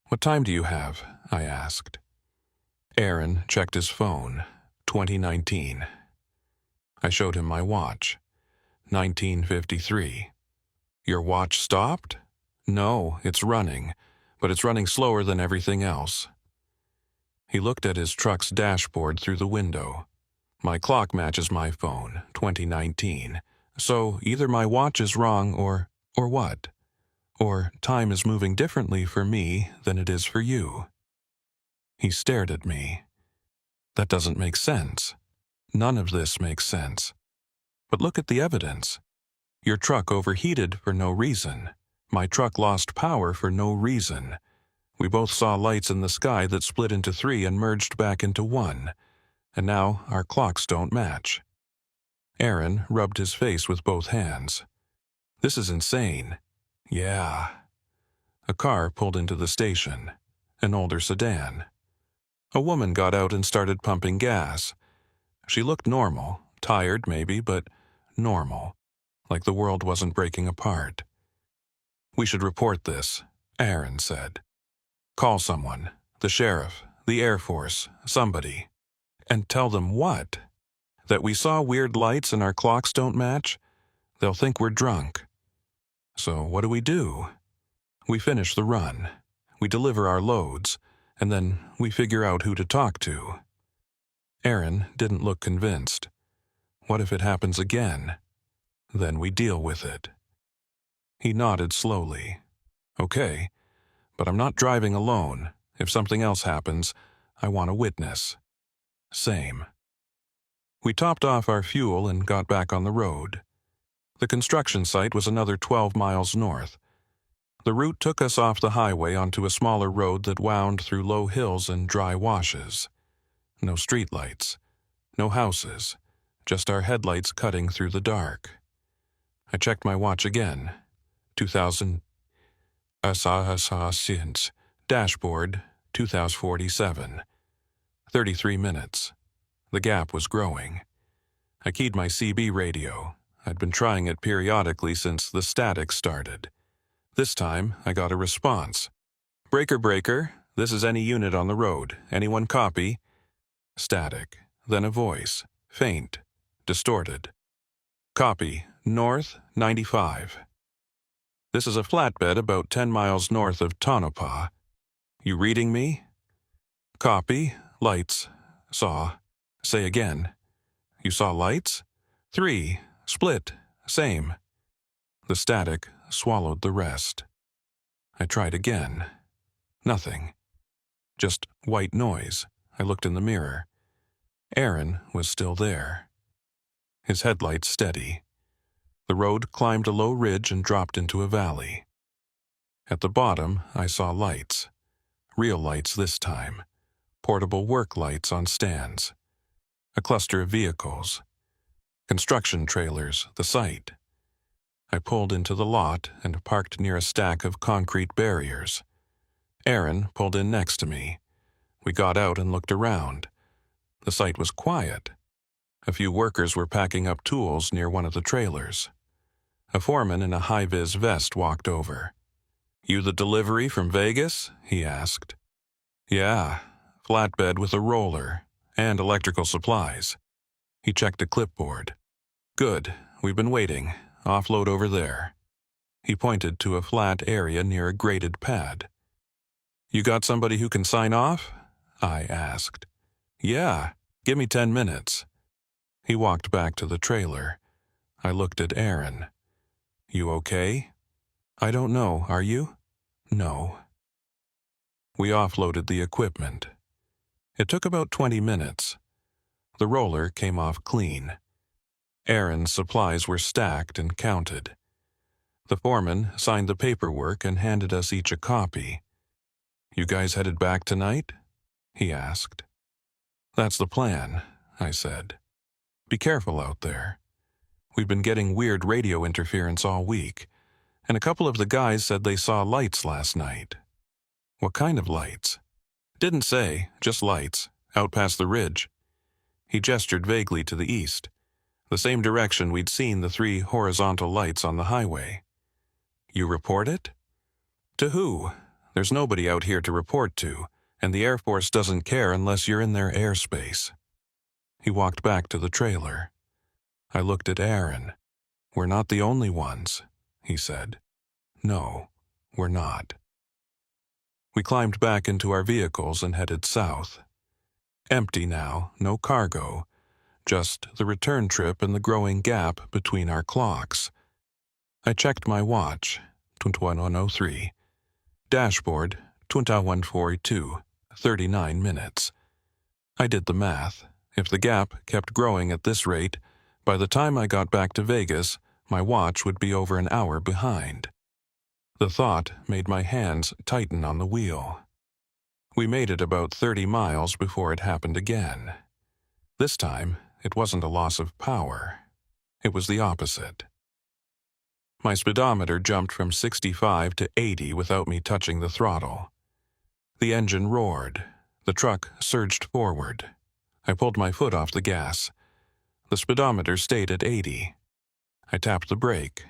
A: "What time do you have?" I asked. Aaron checked his phone. 2019. I showed him my watch. 1953. "Your watch stopped?" "No, it's running, but it's running slower than everything else." He looked at his truck's dashboard through the window. "My clock matches my phone, 2019. So either my watch is wrong or what? Or time is moving differently for me than it is for you." He stared at me. "That doesn't make sense. None of this makes sense. But look at the evidence. Your truck overheated for no reason. My truck lost power for no reason. We both saw lights in the sky that split into 3 and merged back into 1. And now our clocks don't match." Aaron rubbed his face with both hands. "This is insane." "Yeah." A car pulled into the station. An older sedan. A woman got out and started pumping gas. She looked normal, tired maybe, but normal, like the world wasn't breaking apart. "We should report this," Aaron said. "Call someone, the sheriff, the Air Force, somebody." "And tell them what? That we saw weird lights and our clocks don't match? They'll think we're drunk." "So what do we do?" "We finish the run. We deliver our loads, and then we figure out who to talk to." Aaron didn't look convinced. "What if it happens again?" Then we deal with it." He nodded slowly. "Okay, but I'm not driving alone. If something else happens, I want a witness." "Same." We topped off our fuel and got back on the road. The construction site was another 12 miles north. The route took us off the highway onto a smaller road that wound through low hills and dry washes. No streetlights, no houses, just our headlights cutting through the dark. I checked my watch again. 2000. Since. Dashboard, 2047. 33 minutes. The gap was growing. I keyed my CB radio. I'd been trying it periodically since the static started. This time, I got a response. "Breaker, breaker, this is any unit on the road. Anyone copy?" Static, then a voice, faint, distorted. "Copy, north, 95. This is a flatbed about 10 miles north of Tonopah. You reading me?" "Copy, lights, saw. Say again." "You saw lights?" "3, split, same." The static swallowed the rest. I tried again. Nothing. Just white noise. I looked in the mirror. Aaron was still there. His headlights steady. The road climbed a low ridge and dropped into a valley. At the bottom, I saw lights. Real lights this time. Portable work lights on stands. A cluster of vehicles. Construction trailers, the site. I pulled into the lot and parked near a stack of concrete barriers. Aaron pulled in next to me. We got out and looked around. The site was quiet. A few workers were packing up tools near one of the trailers. A foreman in a high-vis vest walked over. "You the delivery from Vegas?" he asked. "Yeah, flatbed with a roller and electrical supplies." He checked a clipboard. "Good, we've been waiting. Offload over there." He pointed to a flat area near a graded pad. "You got somebody who can sign off?" I asked. "Yeah, give me 10 minutes." He walked back to the trailer. I looked at Aaron. "You okay?" "I don't know, are you?" "No." We offloaded the equipment. It took about 20 minutes. The roller came off clean. Aaron's supplies were stacked and counted. The foreman signed the paperwork and handed us each a copy. "You guys headed back tonight?" he asked. "That's the plan," I said. "Be careful out there. We've been getting weird radio interference all week, and a couple of the guys said they saw lights last night." "What kind of lights?" "Didn't say, just lights, out past the ridge." He gestured vaguely to the east, the same direction we'd seen the 3 horizontal lights on the highway. "You report it?" "To who? There's nobody out here to report to, and the Air Force doesn't care unless you're in their airspace." He walked back to the trailer. I looked at Aaron. "We're not the only ones," he said. "No, we're not." We climbed back into our vehicles and headed south. Empty now, no cargo, just the return trip and the growing gap between our clocks. I checked my watch, 21:03. Dashboard, 21:42, 39 minutes. I did the math. If the gap kept growing at this rate, by the time I got back to Vegas, my watch would be over an hour behind. The thought made my hands tighten on the wheel. We made it about 30 miles before it happened again. This time, it wasn't a loss of power. It was the opposite. My speedometer jumped from 65 to 80 without me touching the throttle. The engine roared. The truck surged forward. I pulled my foot off the gas. The speedometer stayed at 80. I tapped the brake.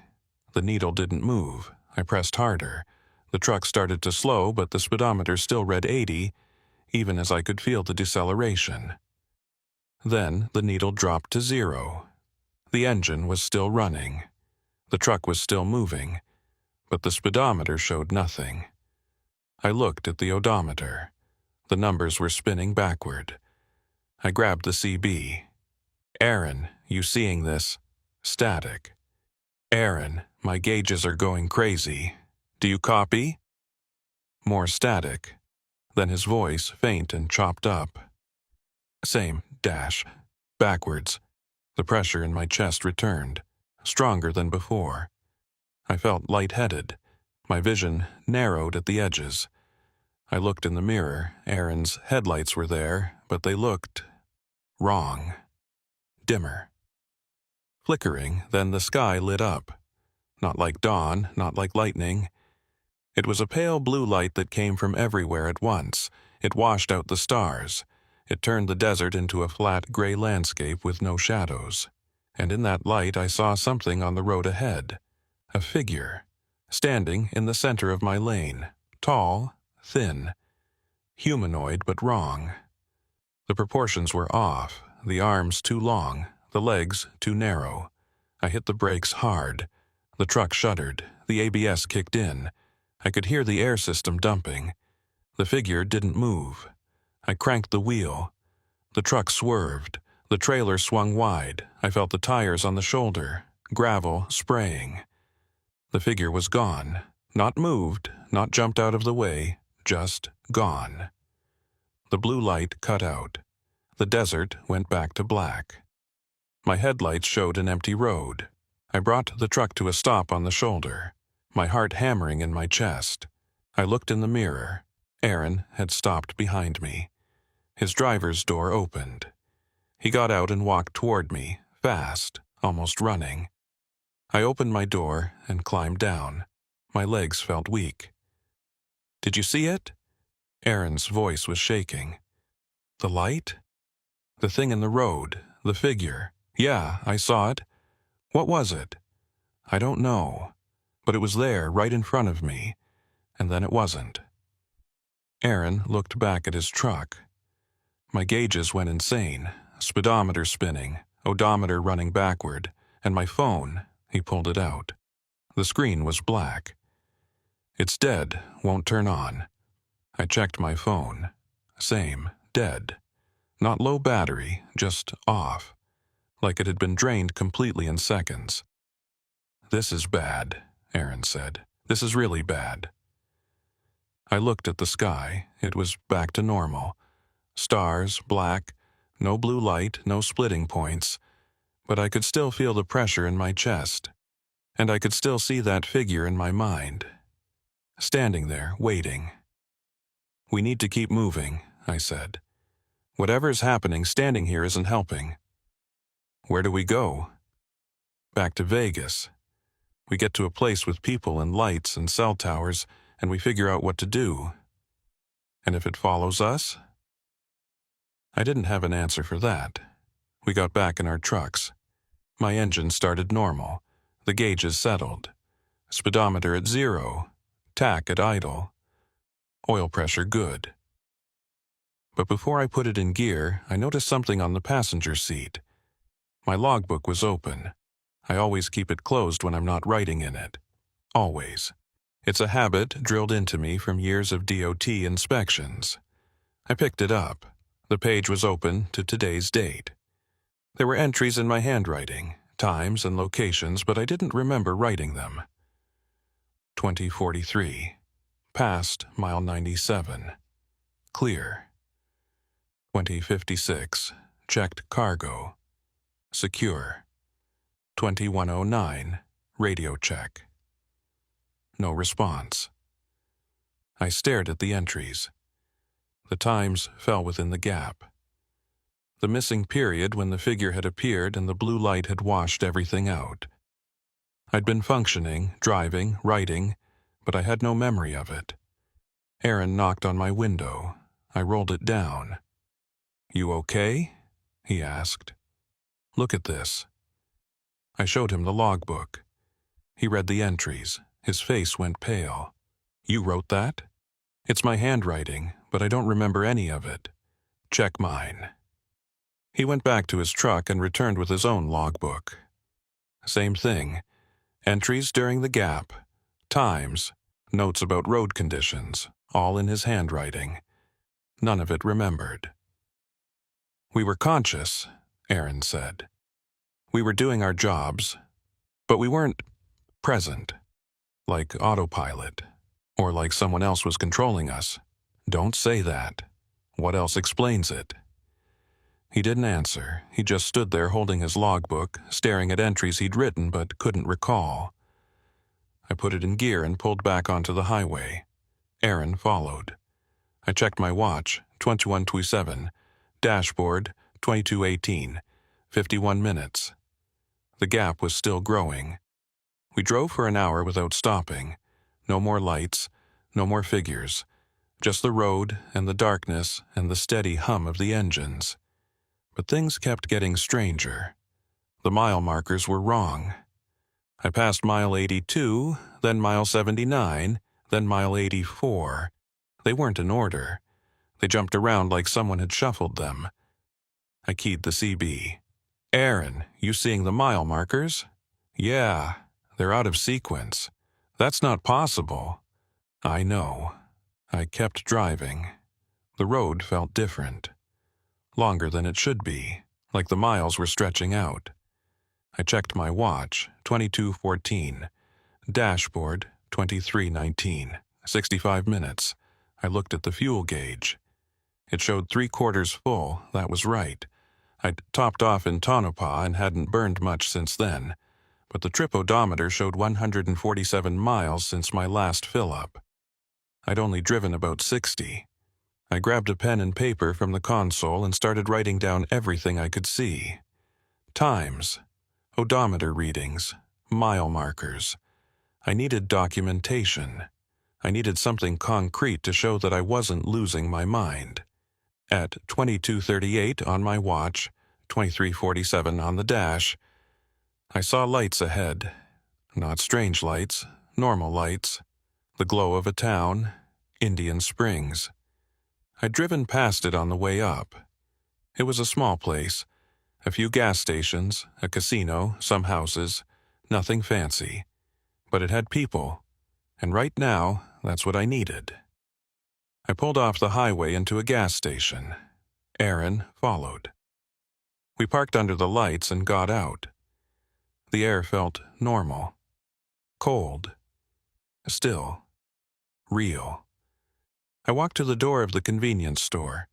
A: The needle didn't move. I pressed harder. The truck started to slow, but the speedometer still read 80, even as I could feel the deceleration. Then the needle dropped to 0. The engine was still running. The truck was still moving, but the speedometer showed nothing. I looked at the odometer. The numbers were spinning backward. I grabbed the CB. "Aaron, you seeing this?" "Static." Aaron, my gauges are going crazy. Do you copy? More static. Then his voice, faint and chopped up. Same, dash. Backwards. The pressure in my chest returned, stronger than before. I felt lightheaded. My vision narrowed at the edges. I looked in the mirror. Aaron's headlights were there, but they looked wrong. Dimmer. Flickering, then the sky lit up. Not like dawn, not like lightning. It was a pale blue light that came from everywhere at once. It washed out the stars. It turned the desert into a flat gray landscape with no shadows. And in that light I saw something on the road ahead. A figure, standing in the center of my lane. Tall, thin. Humanoid but wrong. The proportions were off, the arms too long, the legs too narrow. I hit the brakes hard. The truck shuddered. The ABS kicked in. I could hear the air system dumping. The figure didn't move. I cranked the wheel. The truck swerved. The trailer swung wide. I felt the tires on the shoulder, gravel spraying. The figure was gone. Not moved, not jumped out of the way, just gone. The blue light cut out. The desert went back to black. My headlights showed an empty road. I brought the truck to a stop on the shoulder, my heart hammering in my chest. I looked in the mirror. Aaron had stopped behind me. His driver's door opened. He got out and walked toward me, fast, almost running. I opened my door and climbed down. My legs felt weak. "Did you see it?" Aaron's voice was shaking. "The light? The thing in the road, the figure. Yeah, I saw it. What was it?" "I don't know. But it was there, right in front of me. And then it wasn't." Aaron looked back at his truck. My gauges went insane, speedometer spinning, odometer running backward, and my phone, he pulled it out. The screen was black. "It's dead, won't turn on." I checked my phone. Same, dead. Not low battery, just off. Like it had been drained completely in seconds. "This is bad," Aaron said. "This is really bad." I looked at the sky. It was back to normal. Stars, black, no blue light, no splitting points. But I could still feel the pressure in my chest. And I could still see that figure in my mind. Standing there, waiting. "We need to keep moving," I said. "Whatever's happening, standing here isn't helping." "Where do we go?" "Back to Vegas. We get to a place with people and lights and cell towers, and we figure out what to do." "And if it follows us?" I didn't have an answer for that. We got back in our trucks. My engine started normal. The gauges settled. Speedometer at 0. Tach at idle. Oil pressure good. But before I put it in gear, I noticed something on the passenger seat. My logbook was open. I always keep it closed when I'm not writing in it. Always. It's a habit drilled into me from years of DOT inspections. I picked it up. The page was open to today's date. There were entries in my handwriting, times and locations, but I didn't remember writing them. 2043. Past mile 97. Clear. 2056. Checked cargo. Secure. 2109. Radio check. No response. I stared at the entries. The times fell within the gap. The missing period when the figure had appeared and the blue light had washed everything out. I'd been functioning, driving, writing, but I had no memory of it. Aaron knocked on my window. I rolled it down. "You okay?" he asked. "Look at this." I showed him the logbook. He read the entries. His face went pale. "You wrote that?" "It's my handwriting, but I don't remember any of it." "Check mine." He went back to his truck and returned with his own logbook. Same thing. Entries during the gap. Times. Notes about road conditions. All in his handwriting. None of it remembered. "We were conscious," Aaron said. "We were doing our jobs. But we weren't present, like autopilot, or like someone else was controlling us. Don't say that. What else explains it? He didn't answer. He just stood there holding his logbook, staring at entries he'd written but couldn't recall. I put it in gear and pulled back onto the highway. Aaron followed. I checked my watch, 21:27, dashboard, 22:18, 51 minutes. The gap was still growing. We drove for an hour without stopping. No more lights, no more figures, just the road and the darkness and the steady hum of the engines. But things kept getting stranger. The mile markers were wrong. I passed mile 82, then mile 79, then mile 84. They weren't in order. They jumped around like someone had shuffled them. I keyed the CB. Aaron, you seeing the mile markers? Yeah, they're out of sequence. That's not possible. I know. I kept driving. The road felt different. Longer than it should be, like the miles were stretching out. I checked my watch, 22:14. Dashboard, 23:19. 65 minutes. I looked at the fuel gauge. It showed 3/4 full, that was right. I'd topped off in Tonopah and hadn't burned much since then, but the trip odometer showed 147 miles since my last fill-up. I'd only driven about 60. I grabbed a pen and paper from the console and started writing down everything I could see. Times, odometer readings, mile markers. I needed documentation. I needed something concrete to show that I wasn't losing my mind. At 22:38 on my watch, 23:47 on the dash, I saw lights ahead. Not strange lights, normal lights. The glow of a town, Indian Springs. I'd driven past it on the way up. It was a small place. A few gas stations, a casino, some houses. Nothing fancy. But it had people. And right now, that's what I needed. I pulled off the highway into a gas station. Aaron followed. We parked under the lights and got out. The air felt normal. Cold. Still. Real. I walked to the door of the convenience store.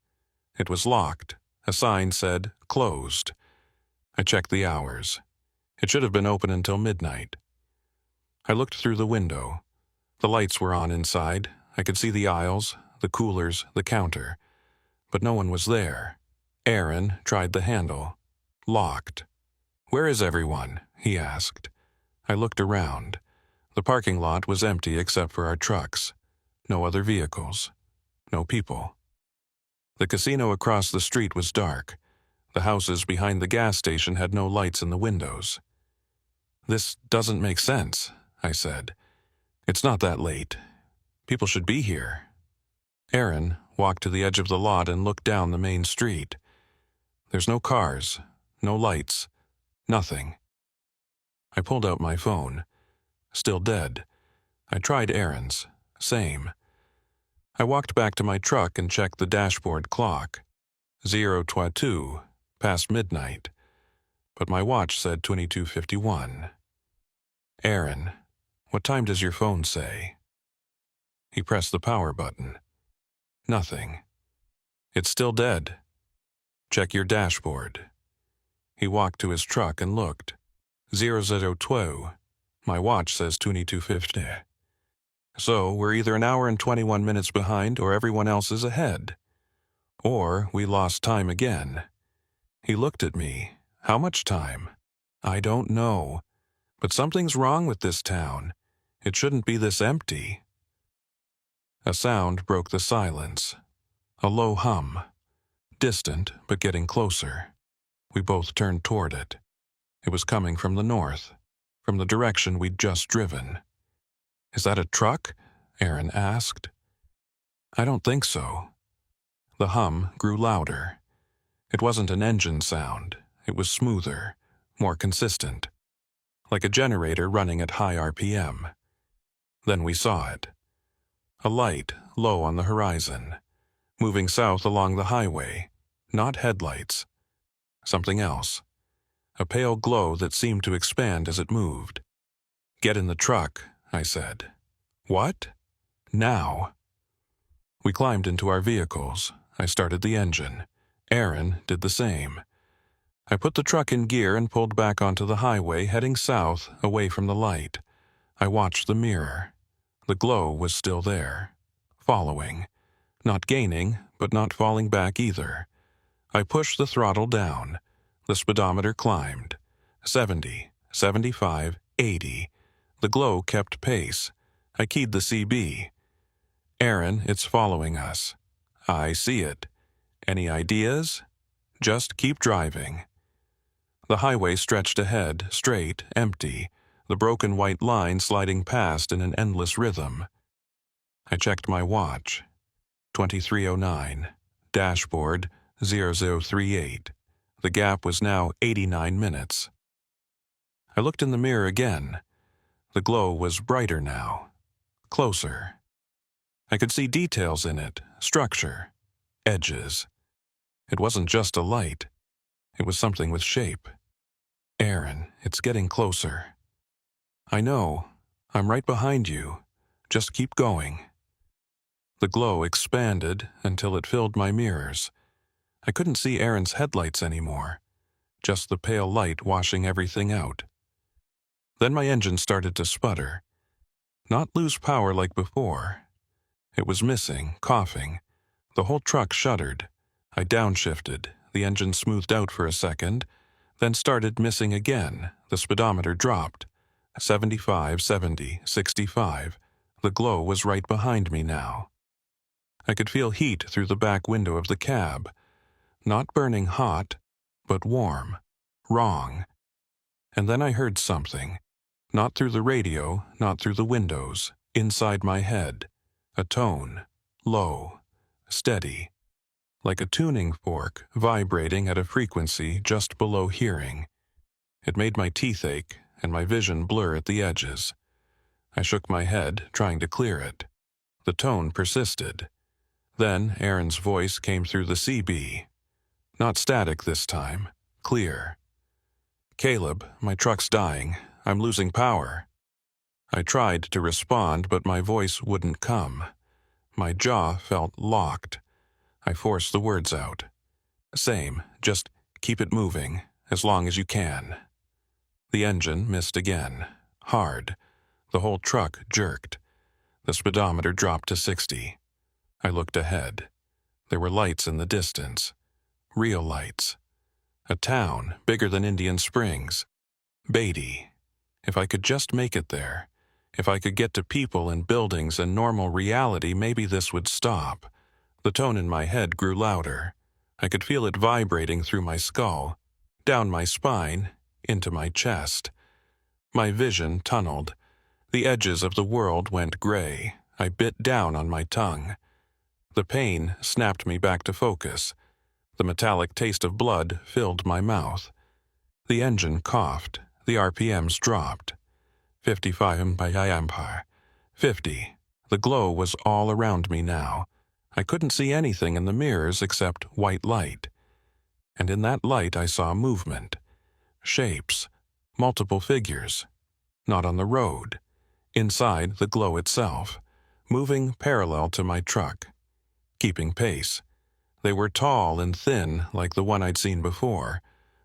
A: It was locked. A sign said, "Closed." I checked the hours. It should have been open until midnight. I looked through the window. The lights were on inside. I could see the aisles, the coolers, the counter. But no one was there. Aaron tried the handle. Locked. "Where is everyone?" he asked. I looked around. The parking lot was empty except for our trucks. No other vehicles. No people. The casino across the street was dark. The houses behind the gas station had no lights in the windows. "This doesn't make sense," I said. "It's not that late. People should be here." Aaron walked to the edge of the lot and looked down the main street. There's no cars, no lights, nothing. I pulled out my phone. Still dead. I tried Aaron's. Same. I walked back to my truck and checked the dashboard clock. 0:22, past midnight. But my watch said 22:51. "Aaron, what time does your phone say?" He pressed the power button. Nothing. "It's still dead. Check your dashboard." He walked to his truck and looked. 00:12. My watch says 22:50. So we're either an hour and 21 minutes behind or everyone else is ahead. Or we lost time again. He looked at me. How much time? I don't know. But something's wrong with this town. It shouldn't be this empty. A sound broke the silence. A low hum. Distant, but getting closer. We both turned toward it. It was coming from the north, from the direction we'd just driven. "Is that a truck?" Aaron asked. "I don't think so." The hum grew louder. It wasn't an engine sound. It was smoother, more consistent. Like a generator running at high RPM. Then we saw it. A light low on the horizon, moving south along the highway. Not headlights. Something else. A pale glow that seemed to expand as it moved. "Get in the truck," I said. "What?" "Now." We climbed into our vehicles. I started the engine. Aaron did the same. I put the truck in gear and pulled back onto the highway, heading south, away from the light. I watched the mirror. The glow was still there. Following. Not gaining, but not falling back either. I pushed the throttle down. The speedometer climbed. 70, 75, 80. The glow kept pace. I keyed the CB. "Aaron, it's following us." "I see it." "Any ideas?" "Just keep driving." The highway stretched ahead, straight, empty, the broken white line sliding past in an endless rhythm. I checked my watch. 23:09. Dashboard 0038. The gap was now 89 minutes. I looked in the mirror again. The glow was brighter now. Closer. I could see details in it, structure, edges. It wasn't just a light. It was something with shape. "Aaron, it's getting closer." "I know. I'm right behind you. Just keep going." The glow expanded until it filled my mirrors. I couldn't see Aaron's headlights anymore, just the pale light washing everything out. Then my engine started to sputter. Not lose power like before. It was missing, coughing. The whole truck shuddered. I downshifted. The engine smoothed out for a second, then started missing again. The speedometer dropped. 75, 70, 65. The glow was right behind me now. I could feel heat through the back window of the cab. Not burning hot, but warm. Wrong. And then I heard something. Not through the radio, not through the windows. Inside my head. A tone. Low. Steady. Like a tuning fork vibrating at a frequency just below hearing. It made my teeth ache and my vision blur at the edges. I shook my head, trying to clear it. The tone persisted. Then Aaron's voice came through the CB. Not static this time. Clear. "Caleb, my truck's dying. I'm losing power." I tried to respond, but my voice wouldn't come. My jaw felt locked. I forced the words out. "Same, just keep it moving, as long as you can." The engine missed again. Hard. The whole truck jerked. The speedometer dropped to 60. I looked ahead. There were lights in the distance. Real lights. A town bigger than Indian Springs. Beatty. If I could just make it there. If I could get to people and buildings and normal reality, maybe this would stop. The tone in my head grew louder. I could feel it vibrating through my skull, down my spine, into my chest. My vision tunneled. The edges of the world went gray. I bit down on my tongue. The pain snapped me back to focus. The metallic taste of blood filled my mouth. The engine coughed. The RPMs dropped. 55 by ampere. 50. The glow was all around me now. I couldn't see anything in the mirrors except white light. And in that light I saw movement. Shapes. Multiple figures. Not on the road. Inside the glow itself. Moving parallel to my truck. Keeping pace. They were tall and thin like the one I'd seen before,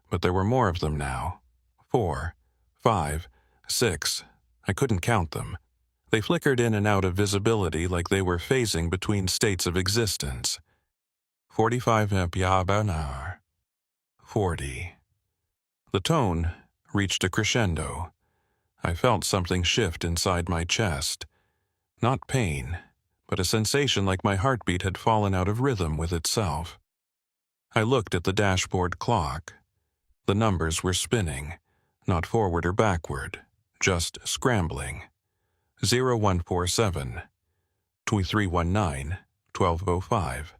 A: but there were more of them now. 4, 5, 6. I couldn't count them. They flickered in and out of visibility like they were phasing between states of existence. 45 mph an hour. 40. The tone reached a crescendo. I felt something shift inside my chest. Not pain, but a sensation like my heartbeat had fallen out of rhythm with itself. I looked at the dashboard clock. The numbers were spinning, not forward or backward, just scrambling. 0147, 2319, 1205,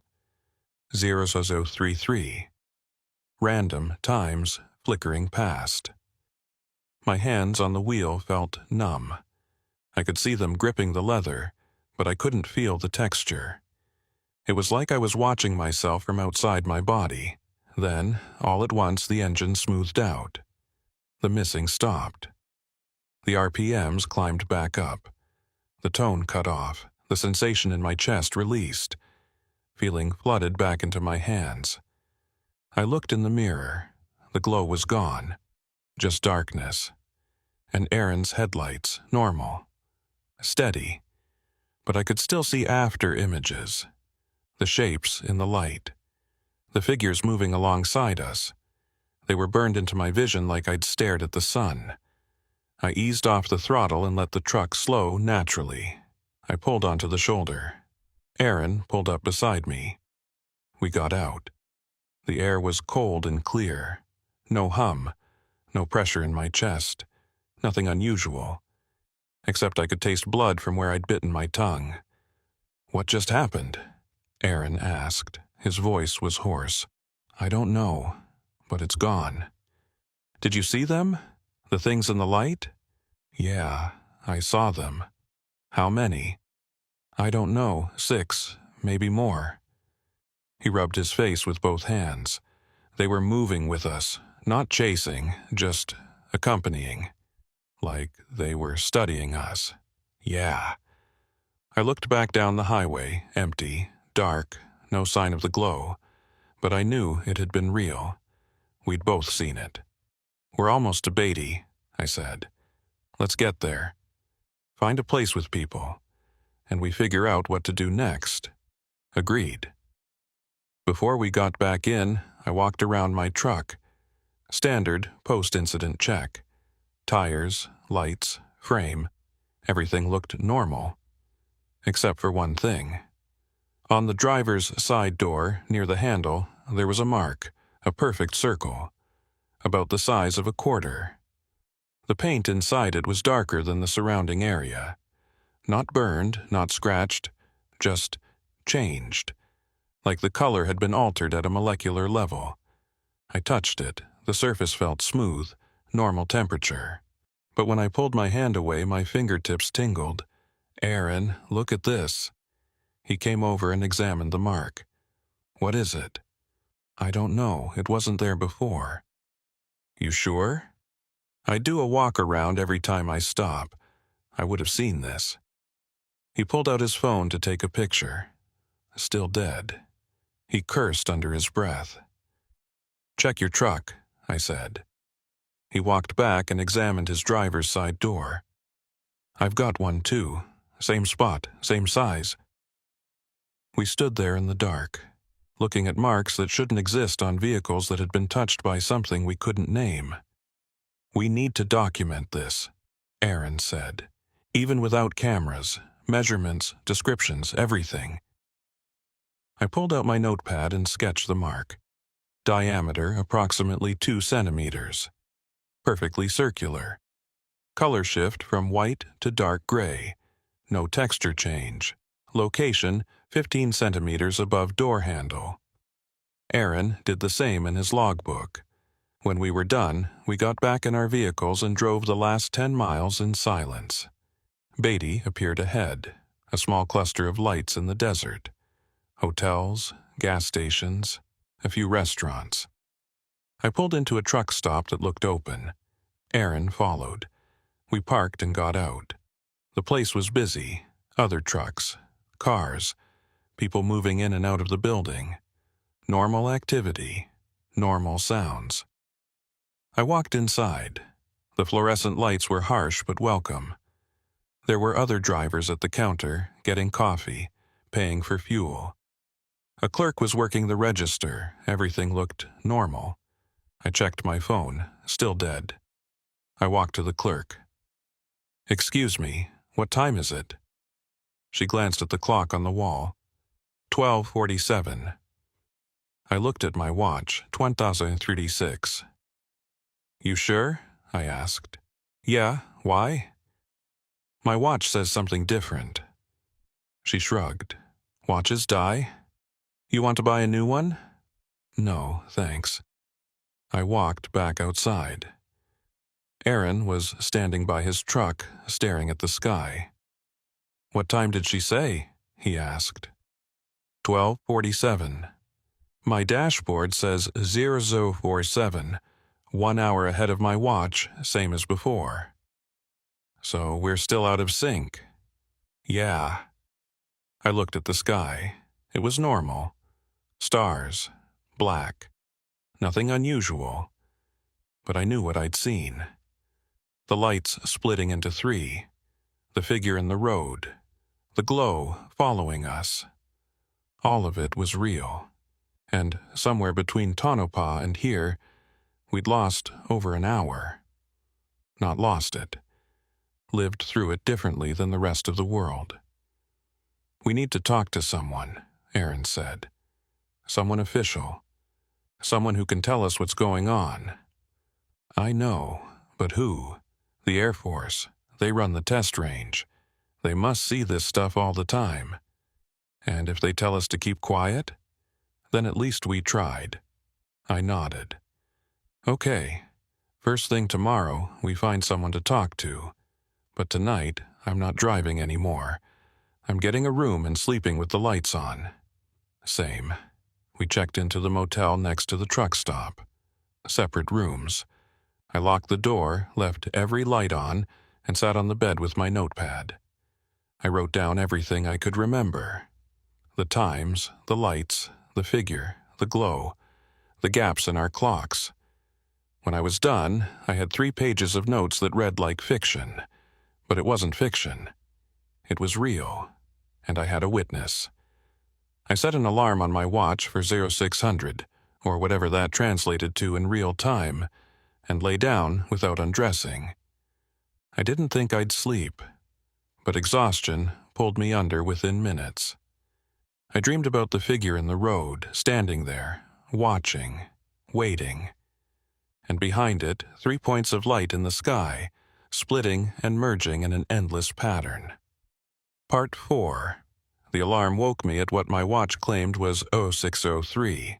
A: 0033. Random times flickering past. My hands on the wheel felt numb. I could see them gripping the leather, but I couldn't feel the texture. It was like I was watching myself from outside my body. Then, all at once, the engine smoothed out. The missing stopped. The RPMs climbed back up. The tone cut off, the sensation in my chest released. Feeling flooded back into my hands. I looked in the mirror. The glow was gone. Just darkness. And Aaron's headlights, normal. Steady. But I could still see after images. The shapes in the light. The figures moving alongside us. They were burned into my vision like I'd stared at the sun. I eased off the throttle and let the truck slow naturally. I pulled onto the shoulder. Aaron pulled up beside me. We got out. The air was cold and clear. No hum. No pressure in my chest. Nothing unusual. Except I could taste blood from where I'd bitten my tongue. "What just happened?" Aaron asked. His voice was hoarse. "I don't know, but it's gone." "Did you see them? The things in the light?" "Yeah, I saw them." "How many?" "I don't know, 6, maybe more." He rubbed his face with both hands. They were moving with us, not chasing, just accompanying. Like they were studying us. Yeah. I looked back down the highway, empty, dark, no sign of the glow. But I knew it had been real. We'd both seen it. "We're almost to Beatty," I said. "Let's get there. Find a place with people. And we figure out what to do next." Agreed. Before we got back in, I walked around my truck. Standard post-incident check. Tires, lights, frame. Everything looked normal. Except for one thing. On the driver's side door, near the handle, there was a mark, a perfect circle, about the size of a quarter. The paint inside it was darker than the surrounding area. Not burned, not scratched, just changed. Like the color had been altered at a molecular level. I touched it. The surface felt smooth, normal temperature. But when I pulled my hand away, my fingertips tingled. "Aaron, look at this." He came over and examined the mark. "What is it?" "I don't know. It wasn't there before." "You sure?" "I do a walk around every time I stop. I would have seen this." He pulled out his phone to take a picture. Still dead. He cursed under his breath. "Check your truck," I said. He walked back and examined his driver's side door. "I've got one too. Same spot, same size." We stood there in the dark, looking at marks that shouldn't exist on vehicles that had been touched by something we couldn't name. "We need to document this," Aaron said. "Even without cameras, measurements, descriptions, everything." I pulled out my notepad and sketched the mark. Diameter approximately 2 centimeters. Perfectly circular. Color shift from white to dark gray. No texture change. Location 15 centimeters above door handle. Aaron did the same in his logbook. When we were done, we got back in our vehicles and drove the last 10 miles in silence. Beatty appeared ahead, a small cluster of lights in the desert. Hotels, gas stations, a few restaurants. I pulled into a truck stop that looked open. Aaron followed. We parked and got out. The place was busy. Other trucks, cars, people moving in and out of the building. Normal activity, normal sounds. I walked inside. The fluorescent lights were harsh but welcome. There were other drivers at the counter, getting coffee, paying for fuel. A clerk was working the register. Everything looked normal. I checked my phone, still dead. I walked to the clerk. "Excuse me, what time is it?" She glanced at the clock on the wall. 12:47. I looked at my watch, 20:36. "You sure?" I asked. "Yeah, why?" "My watch says something different." She shrugged. "Watches die? You want to buy a new one?" "No, thanks." I walked back outside. Aaron was standing by his truck, staring at the sky. "What time did she say?" he asked. 12:47. My dashboard says 0047, 1 hour ahead of my watch, same as before. So we're still out of sync. Yeah. I looked at the sky. It was normal. Stars. Black. Nothing unusual. But I knew what I'd seen. The lights splitting into three. The figure in the road. The glow following us. All of it was real. And somewhere between Tonopah and here, we'd lost over an hour. Not lost it. Lived through it differently than the rest of the world. We need to talk to someone, Aaron said. Someone official. Someone who can tell us what's going on. I know, but who? The Air Force. They run the test range. They must see this stuff all the time. And if they tell us to keep quiet, then at least we tried. I nodded. Okay. First thing tomorrow, we find someone to talk to. But tonight, I'm not driving anymore. I'm getting a room and sleeping with the lights on. Same. We checked into the motel next to the truck stop. Separate rooms. I locked the door, left every light on, and sat on the bed with my notepad. I wrote down everything I could remember. The times, the lights, the figure, the glow, the gaps in our clocks. When I was done, I had 3 pages of notes that read like fiction. But it wasn't fiction. It was real, and I had a witness. I set an alarm on my watch for 0600, or whatever that translated to in real time, and lay down without undressing. I didn't think I'd sleep, but exhaustion pulled me under within minutes. I dreamed about the figure in the road, standing there, watching, waiting. And behind it, 3 points of light in the sky, splitting and merging in an endless pattern. Part 4. The alarm woke me at what my watch claimed was 0603.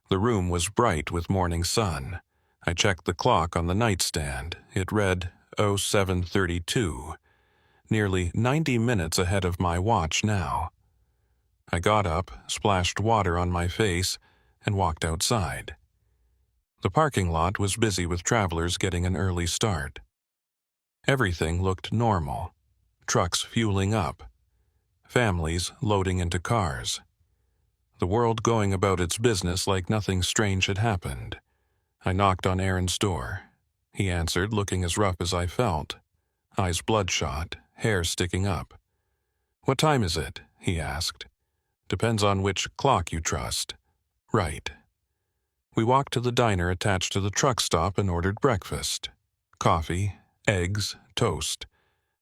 A: The room was bright with morning sun. I checked the clock on the nightstand. It read 0732, nearly 90 minutes ahead of my watch now. I got up, splashed water on my face, and walked outside. The parking lot was busy with travelers getting an early start. Everything looked normal. Trucks fueling up. Families loading into cars. The world going about its business like nothing strange had happened. I knocked on Aaron's door. He answered, looking as rough as I felt. Eyes bloodshot, hair sticking up. "What time is it?" he asked. "Depends on which clock you trust." "Right." We walked to the diner attached to the truck stop and ordered breakfast. Coffee, eggs, toast.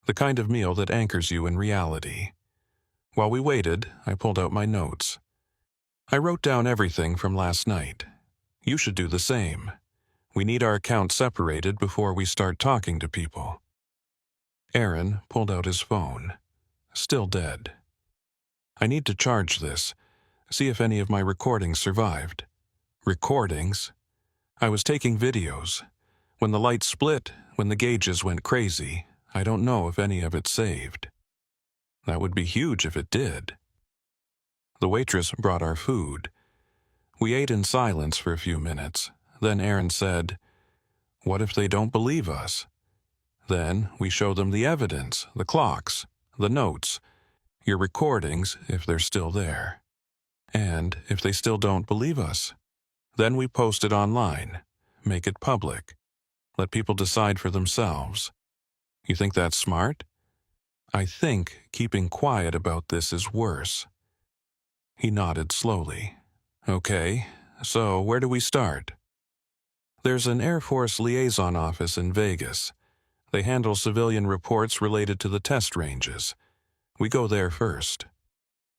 A: The kind of meal that anchors you in reality. While we waited, I pulled out my notes. I wrote down everything from last night. You should do the same. We need our accounts separated before we start talking to people. Aaron pulled out his phone. Still dead. I need to charge this. See if any of my recordings survived. Recordings? I was taking videos. When the lights split, when the gauges went crazy, I don't know if any of it saved. That would be huge if it did. The waitress brought our food. We ate in silence for a few minutes. Then Aaron said, "What if they don't believe us?" Then we show them the evidence, the clocks, the notes, your recordings if they're still there. And if they still don't believe us, then we post it online, make it public, let people decide for themselves. You think that's smart? I think keeping quiet about this is worse. He nodded slowly. Okay, so where do we start? There's an Air Force liaison office in Vegas. They handle civilian reports related to the test ranges. We go there first.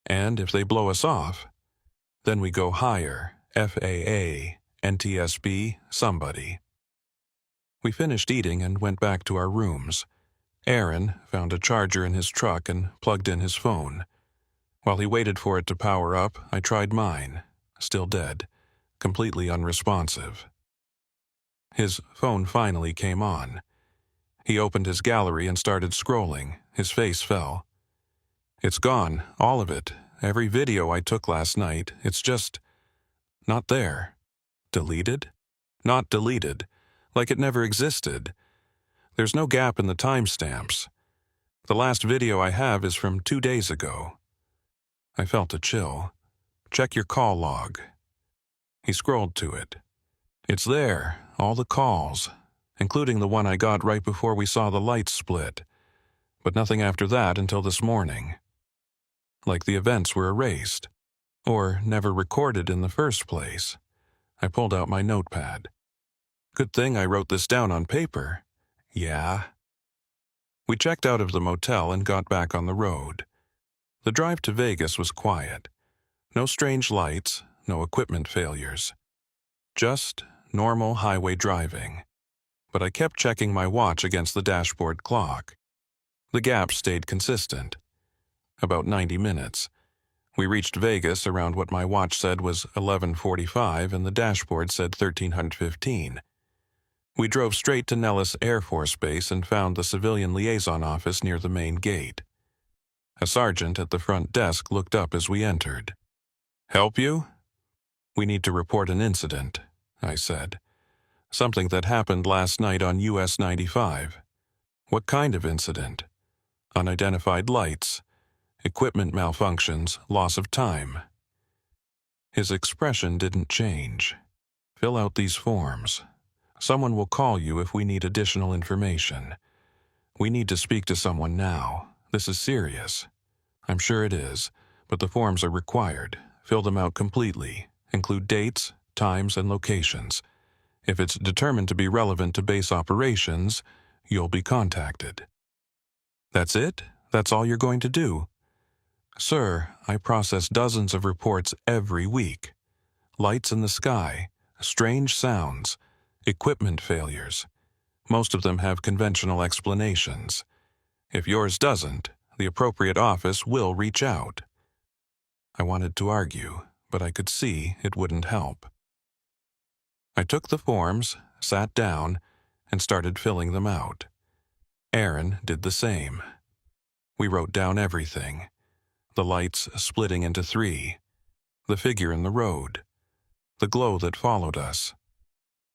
A: And if they blow us off, then we go higher, FAA, NTSB, somebody. We finished eating and went back to our rooms. Aaron found a charger in his truck and plugged in his phone. While he waited for it to power up, I tried mine. Still dead. Completely unresponsive. His phone finally came on. He opened his gallery and started scrolling. His face fell. "It's gone, all of it. Every video I took last night. It's just not there." Deleted? Not deleted. Like it never existed. There's no gap in the timestamps. The last video I have is from 2 days ago. I felt a chill. Check your call log. He scrolled to it. It's there, all the calls, including the one I got right before we saw the lights split, but nothing after that until this morning. Like the events were erased, or never recorded in the first place. I pulled out my notepad. Good thing I wrote this down on paper. Yeah. We checked out of the motel and got back on the road. The drive to Vegas was quiet. No strange lights, no equipment failures. Just normal highway driving. But I kept checking my watch against the dashboard clock. The gap stayed consistent. About 90 minutes. We reached Vegas around what my watch said was 11:45 and the dashboard said 1315. We drove straight to Nellis Air Force Base and found the civilian liaison office near the main gate. A sergeant at the front desk looked up as we entered. "Help you?" "We need to report an incident," I said. "Something that happened last night on US 95. "What kind of incident?" "Unidentified lights, equipment malfunctions, loss of time." His expression didn't change. "Fill out these forms. Someone will call you if we need additional information. We need to speak to someone now. This is serious." "I'm sure it is, but the forms are required. Fill them out completely. Include dates, times, and locations. If it's determined to be relevant to base operations, you'll be contacted." "That's it? That's all you're going to do?" "Sir, I process dozens of reports every week. Lights in the sky, strange sounds, equipment failures. Most of them have conventional explanations. If yours doesn't, the appropriate office will reach out." I wanted to argue, but I could see it wouldn't help. I took the forms, sat down, and started filling them out. Aaron did the same. We wrote down everything. The lights splitting into 3. The figure in the road. The glow that followed us.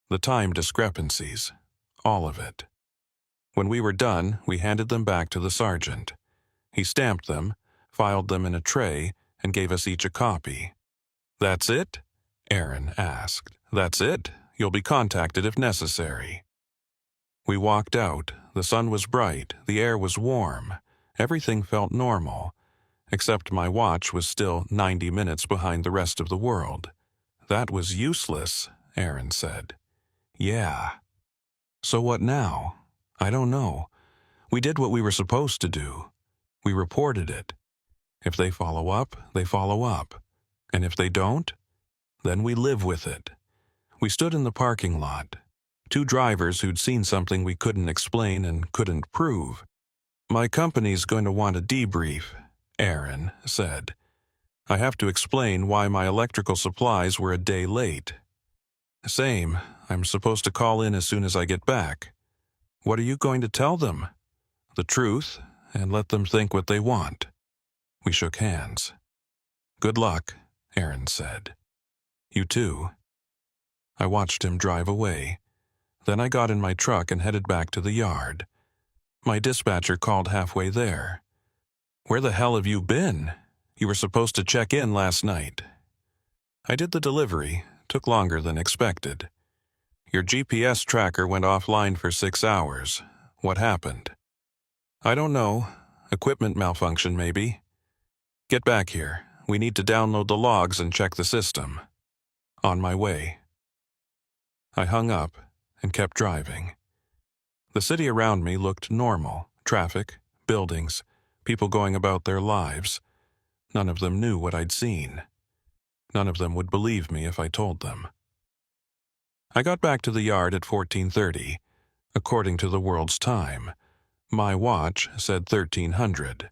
A: The time discrepancies. All of it. When we were done, we handed them back to the sergeant. He stamped them, filed them in a tray, and gave us each a copy. "That's it?" Aaron asked. "That's it? You'll be contacted if necessary." We walked out. The sun was bright. The air was warm. Everything felt normal, except my watch was still 90 minutes behind the rest of the world. "That was useless," Aaron said. "Yeah." "So what now?" "I don't know. We did what we were supposed to do. We reported it. If they follow up, they follow up. And if they don't, then we live with it." We stood in the parking lot. 2 drivers who'd seen something we couldn't explain and couldn't prove. "My company's going to want a debrief," Aaron said. "I have to explain why my electrical supplies were a day late." "Same. I'm supposed to call in as soon as I get back." "What are you going to tell them?" "The truth, and let them think what they want." We shook hands. "Good luck," Aaron said. "You too." I watched him drive away. Then I got in my truck and headed back to the yard. My dispatcher called halfway there. "Where the hell have you been? You were supposed to check in last night." "I did the delivery. Took longer than expected." "Your GPS tracker went offline for 6 hours. What happened?" "I don't know. Equipment malfunction, maybe." "Get back here. We need to download the logs and check the system." "On my way." I hung up and kept driving. The city around me looked normal. Traffic, buildings, people going about their lives. None of them knew what I'd seen. None of them would believe me if I told them. I got back to the yard at 14:30, according to the world's time. My watch said 1300.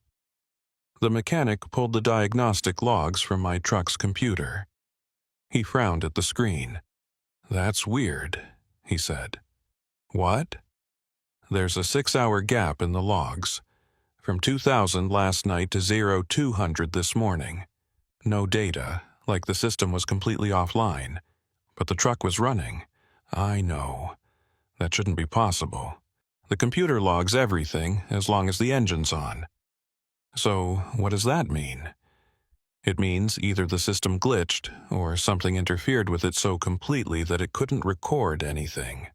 A: The mechanic pulled the diagnostic logs from my truck's computer. He frowned at the screen. "That's weird," he said. "What?" "There's a 6-hour gap in the logs. From 2000 last night to 0200 this morning. No data, like the system was completely offline. But the truck was running. I know. That shouldn't be possible. The computer logs everything as long as the engine's on. So, what does that mean? It means either the system glitched or something interfered with it so completely that it couldn't record anything.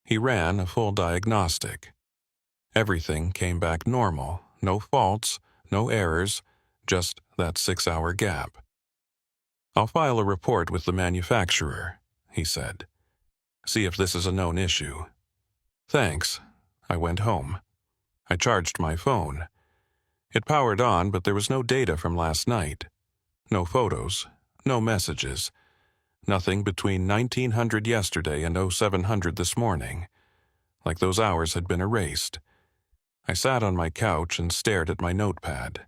A: He ran a full diagnostic. Everything came back normal, no faults, no errors, just that 6-hour gap. "I'll file a report with the manufacturer," he said. "See if this is a known issue." "Thanks." I went home. I charged my phone. It powered on, but there was no data from last night. No photos, no messages. Nothing between 1900 yesterday and 0700 this morning. Like those hours had been erased. I sat on my couch and stared at my notepad.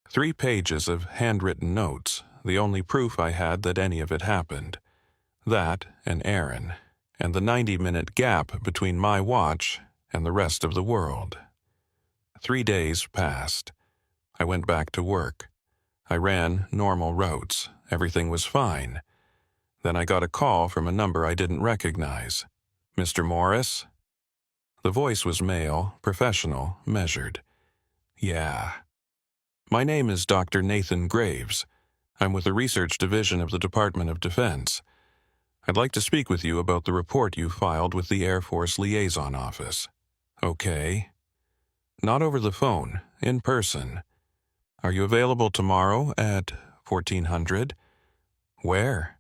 A: 3 pages of handwritten notes, the only proof I had that any of it happened. That and Aaron, and the 90-minute gap between my watch and the rest of the world. 3 days passed. I went back to work. I ran normal routes. Everything was fine. Then I got a call from a number I didn't recognize. "Mr. Morris?" The voice was male, professional, measured. "Yeah." "My name is Dr. Nathan Graves. I'm with the research division of the Department of Defense. I'd like to speak with you about the report you filed with the Air Force Liaison Office." "Okay." "Not over the phone, in person. Are you available tomorrow at 1400? "Where?"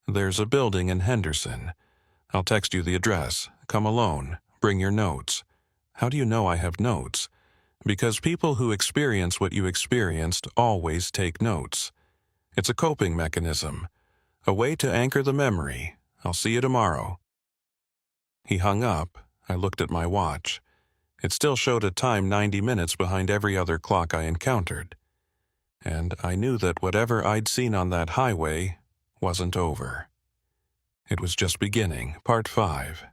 A: "There's a building in Henderson. I'll text you the address. Come alone. Bring your notes." "How do you know I have notes?" "Because people who experience what you experienced always take notes. It's a coping mechanism, a way to anchor the memory. I'll see you tomorrow." He hung up. I looked at my watch. It still showed a time 90 minutes behind every other clock I encountered. And I knew that whatever I'd seen on that highway wasn't over. It was just beginning, part 5.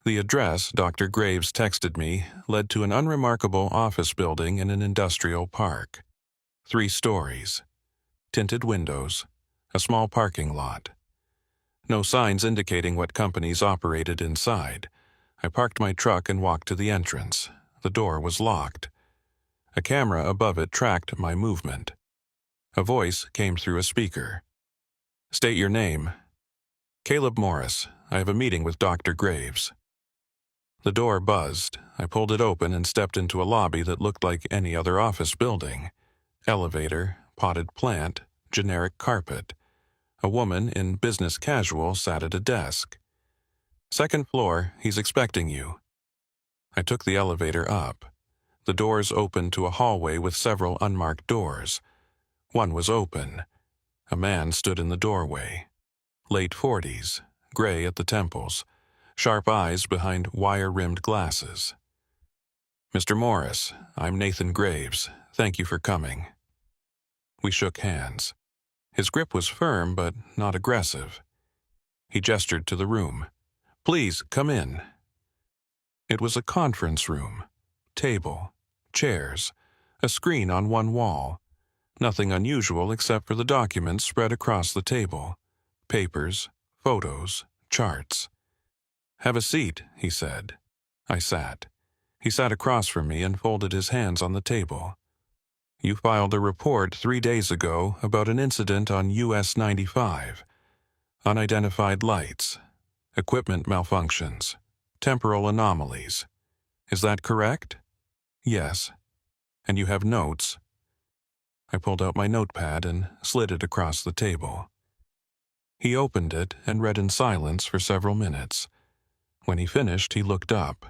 A: The address Dr. Graves texted me led to an unremarkable office building in an industrial park. 3 stories. Tinted windows. A small parking lot. No signs indicating what companies operated inside. I parked my truck and walked to the entrance. The door was locked. A camera above it tracked my movement. A voice came through a speaker. "State your name." "Caleb Morris. I have a meeting with Dr. Graves." The door buzzed. I pulled it open and stepped into a lobby that looked like any other office building. Elevator, potted plant, generic carpet. A woman in business casual sat at a desk. "Second floor, he's expecting you." I took the elevator up. The doors opened to a hallway with several unmarked doors. One was open. A man stood in the doorway. Late 40s, gray at the temples, sharp eyes behind wire-rimmed glasses. "Mr. Morris, I'm Nathan Graves. Thank you for coming." We shook hands. His grip was firm but not aggressive. He gestured to the room. "Please, come in." It was a conference room. Table, chairs, a screen on one wall. Nothing unusual except for the documents spread across the table. Papers, photos, charts. "Have a seat," he said. I sat. He sat across from me and folded his hands on the table. "You filed a report 3 days ago about an incident on US 95. Unidentified lights, equipment malfunctions, temporal anomalies. Is that correct?" "Yes." "And you have notes?" I pulled out my notepad and slid it across the table. He opened it and read in silence for several minutes. When he finished, he looked up.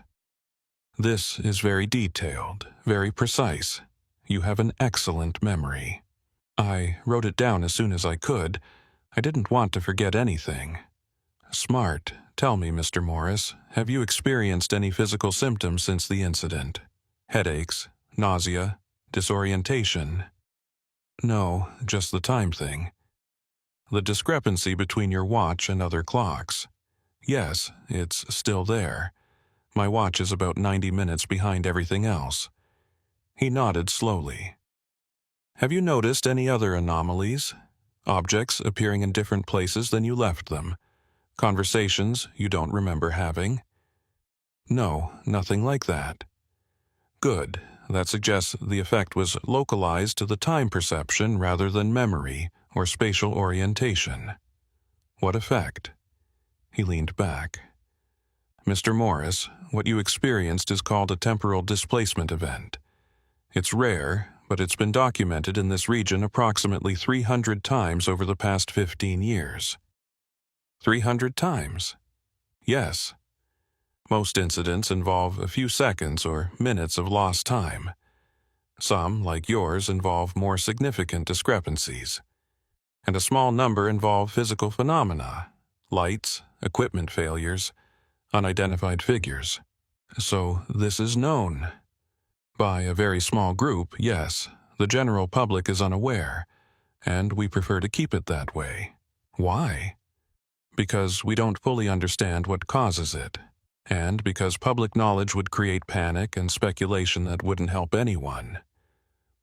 A: "This is very detailed, very precise. You have an excellent memory." I wrote it down as soon as I could. I didn't want to forget anything. "Smart. Tell me, Mr. Morris, have you experienced any physical symptoms since the incident? Headaches, nausea, disorientation?" "No, just the time thing." "The discrepancy between your watch and other clocks?" "Yes, it's still there. My watch is about 90 minutes behind everything else." He nodded slowly. "Have you noticed any other anomalies? Objects appearing in different places than you left them? Conversations you don't remember having?" No, nothing like that. Good. That suggests the effect was localized to the time perception rather than memory or spatial orientation. What effect? He leaned back. Mr. Morris, what you experienced is called a temporal displacement event. It's rare, but it's been documented in this region approximately 300 times over the past 15 years. 300 times? Yes. Most incidents involve a few seconds or minutes of lost time. Some, like yours, involve more significant discrepancies. And a small number involve physical phenomena, lights, equipment failures, unidentified figures. So this is known. By a very small group, yes. The general public is unaware, and we prefer to keep it that way. Why? Because we don't fully understand what causes it, and because public knowledge would create panic and speculation that wouldn't help anyone.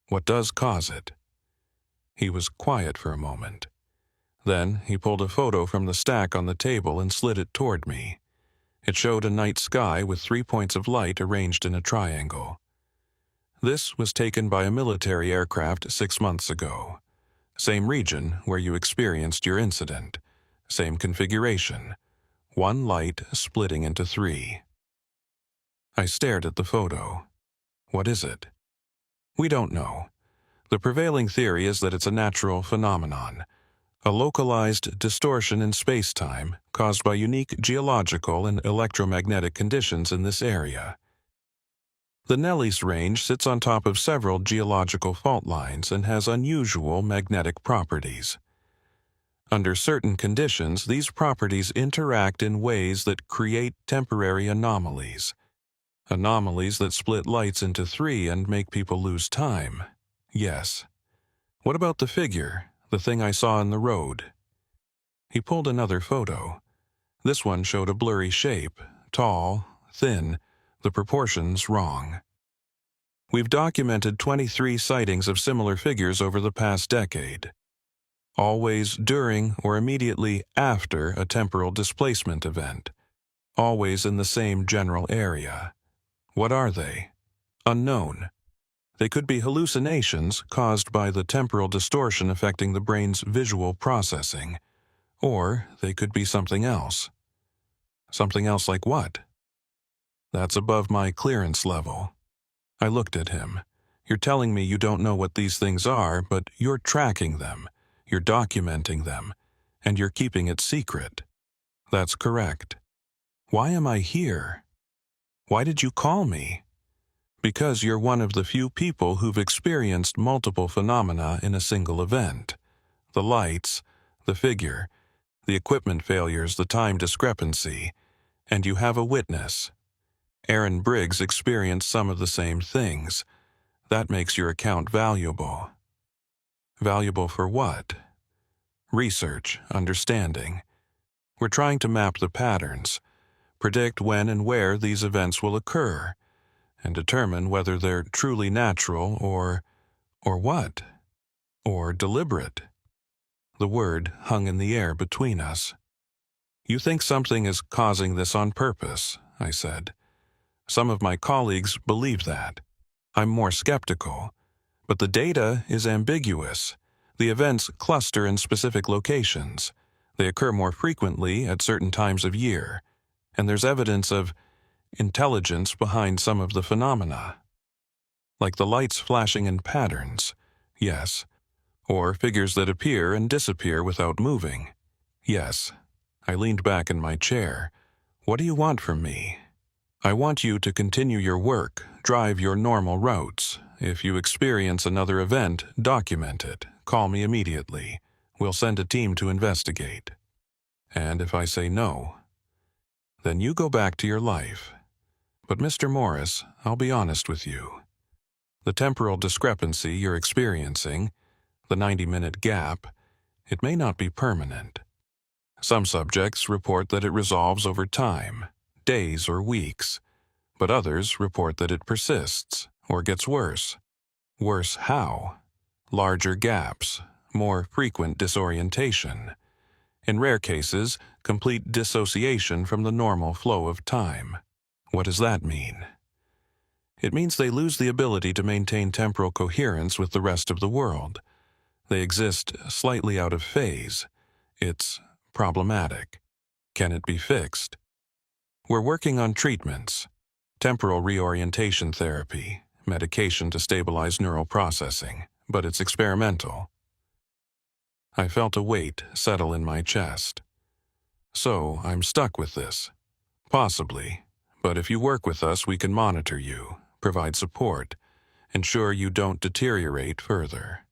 A: What does cause it? He was quiet for a moment. Then he pulled a photo from the stack on the table and slid it toward me. It showed a night sky with 3 points of light arranged in a triangle. This was taken by a military aircraft 6 months ago. Same region where you experienced your incident. Same configuration. One light splitting into 3. I stared at the photo. What is it? We don't know. The prevailing theory is that it's a natural phenomenon, a localized distortion in space-time caused by unique geological and electromagnetic conditions in this area. The Nellis Range sits on top of several geological fault lines and has unusual magnetic properties. Under certain conditions, these properties interact in ways that create temporary anomalies. Anomalies that split lights into 3 and make people lose time. Yes. What about the figure, the thing I saw in the road? He pulled another photo. This one showed a blurry shape, tall, thin, the proportions wrong. We've documented 23 sightings of similar figures over the past decade. Always during or immediately after a temporal displacement event. Always in the same general area. What are they? Unknown. They could be hallucinations caused by the temporal distortion affecting the brain's visual processing. Or they could be something else. Something else like what? That's above my clearance level. I looked at him. You're telling me you don't know what these things are, but you're tracking them. You're documenting them, and you're keeping it secret. That's correct. Why am I here? Why did you call me? Because you're one of the few people who've experienced multiple phenomena in a single event. The lights, the figure, the equipment failures, the time discrepancy, and you have a witness. Aaron Briggs experienced some of the same things. That makes your account valuable. Valuable for what? Research, understanding. We're trying to map the patterns, predict when and where these events will occur, and determine whether they're truly natural or what? Or deliberate. The word hung in the air between us. You think something is causing this on purpose, I said. Some of my colleagues believe that. I'm more skeptical. But the data is ambiguous. The events cluster in specific locations. They occur more frequently at certain times of year. And there's evidence of intelligence behind some of the phenomena. Like the lights flashing in patterns, yes. Or figures that appear and disappear without moving, yes. I leaned back in my chair. What do you want from me? I want you to continue your work, drive your normal routes. If you experience another event, document it. Call me immediately. We'll send a team to investigate. And if I say no, then you go back to your life. But Mr. Morris, I'll be honest with you. The temporal discrepancy you're experiencing, the 90-minute gap, it may not be permanent. Some subjects report that it resolves over time, days or weeks, but others report that it persists or gets worse. Worse how? Larger gaps, more frequent disorientation. In rare cases, complete dissociation from the normal flow of time. What does that mean? It means they lose the ability to maintain temporal coherence with the rest of the world. They exist slightly out of phase. It's problematic. Can it be fixed? We're working on treatments, temporal reorientation therapy, medication to stabilize neural processing, but it's experimental. I felt a weight settle in my chest. So, I'm stuck with this. Possibly, but if you work with us, we can monitor you, provide support, ensure you don't deteriorate further.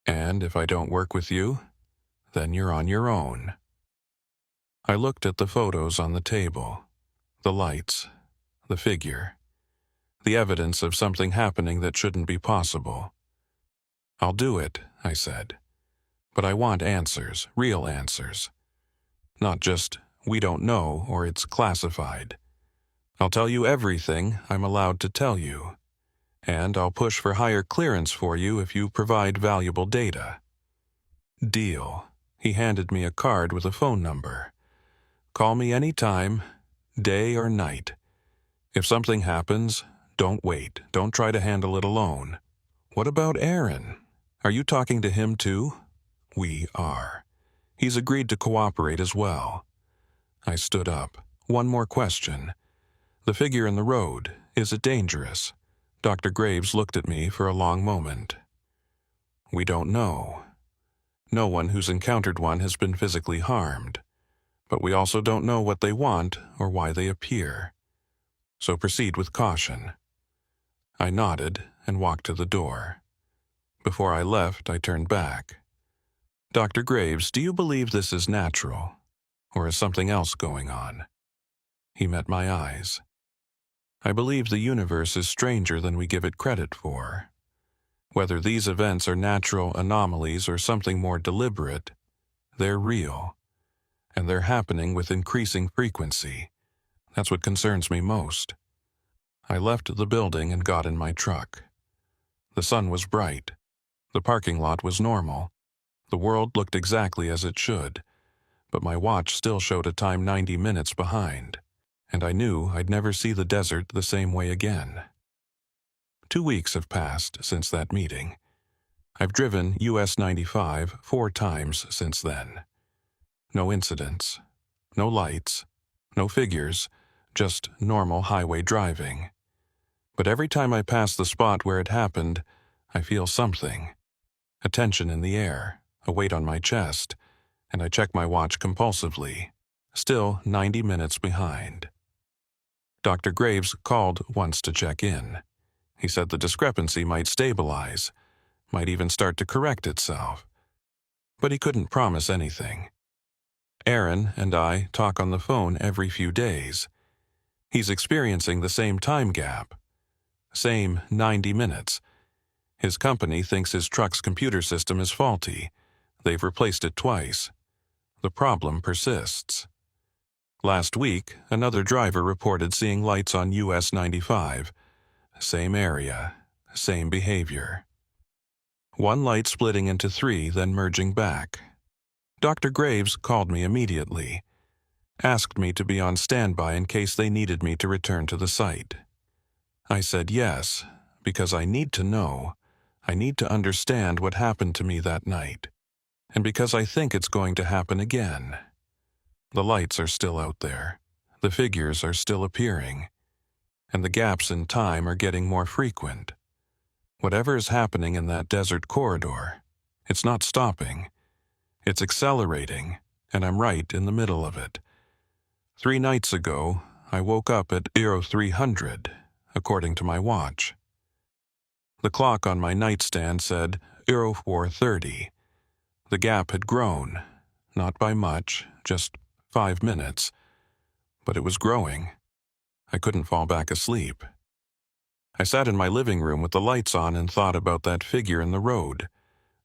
A: And if I don't work with you, then you're on your own. I looked at the photos on the table, the lights, the figure, the evidence of something happening that shouldn't be possible. I'll do it, I said. But I want answers, real answers. Not just, we don't know or it's classified. I'll tell you everything I'm allowed to tell you. And I'll push for higher clearance for you if you provide valuable data. Deal. He handed me a card with a phone number. Call me anytime, day or night. If something happens, don't wait. Don't try to handle it alone. What about Aaron? Are you talking to him too? We are. He's agreed to cooperate as well. I stood up. One more question. The figure in the road, is it dangerous? Dr. Graves looked at me for a long moment. We don't know. No one who's encountered one has been physically harmed. But we also don't know what they want or why they appear. So proceed with caution. I nodded and walked to the door. Before I left, I turned back. Dr. Graves, do you believe this is natural, or is something else going on? He met my eyes. I believe the universe is stranger than we give it credit for. Whether these events are natural anomalies or something more deliberate, they're real, and they're happening with increasing frequency. That's what concerns me most. I left the building and got in my truck. The sun was bright. The parking lot was normal. The world looked exactly as it should, but my watch still showed a time 90 minutes behind, and I knew I'd never see the desert the same way again. 2 weeks have passed since that meeting. I've driven US 95 4 times since then. No incidents, no lights, no figures, just normal highway driving. But every time I pass the spot where it happened, I feel something. A tension in the air, a weight on my chest, and I check my watch compulsively, still 90 minutes behind. Dr. Graves called once to check in. He said the discrepancy might stabilize, might even start to correct itself. But he couldn't promise anything. Aaron and I talk on the phone every few days. He's experiencing the same time gap. Same 90 minutes. His company thinks his truck's computer system is faulty. They've replaced it twice. The problem persists. Last week, another driver reported seeing lights on US 95. Same area, same behavior. One light splitting into 3, then merging back. Dr. Graves called me immediately, asked me to be on standby in case they needed me to return to the site. I said yes, because I need to know. I need to understand what happened to me that night, and because I think it's going to happen again. The lights are still out there. The figures are still appearing. And the gaps in time are getting more frequent. Whatever is happening in that desert corridor, it's not stopping. It's accelerating, and I'm right in the middle of it. 3 nights ago, I woke up at 0300, according to my watch. The clock on my nightstand said 0430. The gap had grown, not by much, just 5 minutes, but it was growing. I couldn't fall back asleep. I sat in my living room with the lights on and thought about that figure in the road,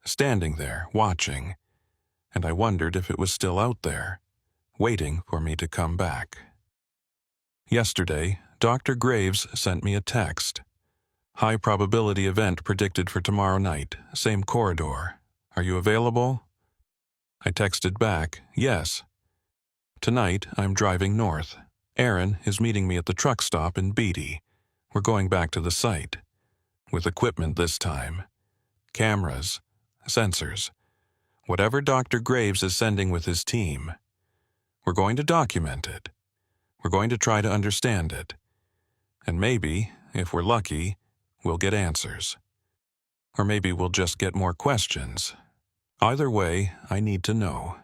A: standing there, watching, and I wondered if it was still out there, waiting for me to come back. Yesterday, Dr. Graves sent me a text. High probability event predicted for tomorrow night, same corridor. Are you available? I texted back, yes. Tonight, I'm driving north, Aaron is meeting me at the truck stop in Beatty. We're going back to the site. With equipment this time. Cameras, sensors, whatever Dr. Graves is sending with his team. We're going to document it. We're going to try to understand it. And maybe, if we're lucky, we'll get answers. Or maybe we'll just get more questions. Either way, I need to know.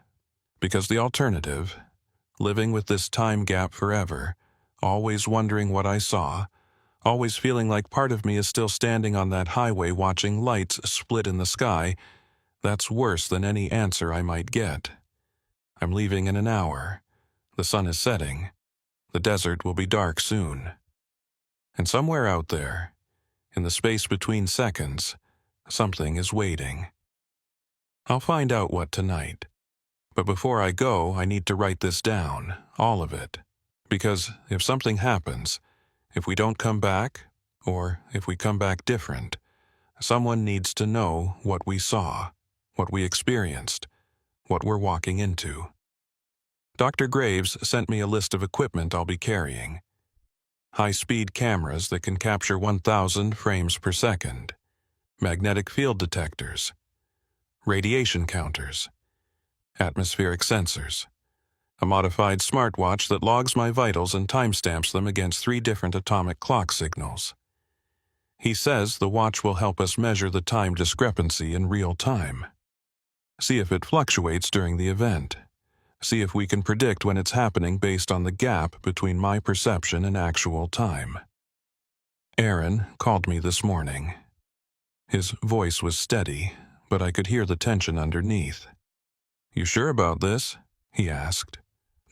A: Because the alternative, living with this time gap forever, always wondering what I saw, always feeling like part of me is still standing on that highway watching lights split in the sky, that's worse than any answer I might get. I'm leaving in an hour. The sun is setting. The desert will be dark soon. And somewhere out there, in the space between seconds, something is waiting. I'll find out what tonight. But before I go, I need to write this down, all of it. Because if something happens, if we don't come back, or if we come back different, someone needs to know what we saw, what we experienced, what we're walking into. Dr. Graves sent me a list of equipment I'll be carrying. High-speed cameras that can capture 1,000 frames per second, magnetic field detectors, radiation counters, atmospheric sensors, a modified smartwatch that logs my vitals and timestamps them against 3 different atomic clock signals. He says the watch will help us measure the time discrepancy in real time. See if it fluctuates during the event. See if we can predict when it's happening based on the gap between my perception and actual time. Aaron called me this morning. His voice was steady, but I could hear the tension underneath. "You sure about this?" he asked.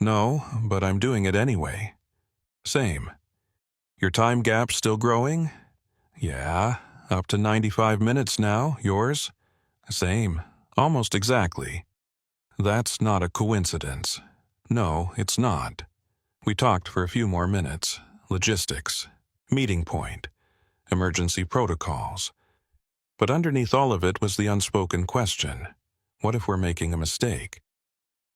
A: "No, but I'm doing it anyway." "Same. Your time gap still growing?" "Yeah, up to 95 minutes now. Yours?" "Same. Almost exactly." That's not a coincidence. No, it's not. We talked for a few more minutes. Logistics, meeting point, emergency protocols. But underneath all of it was the unspoken question. What if we're making a mistake?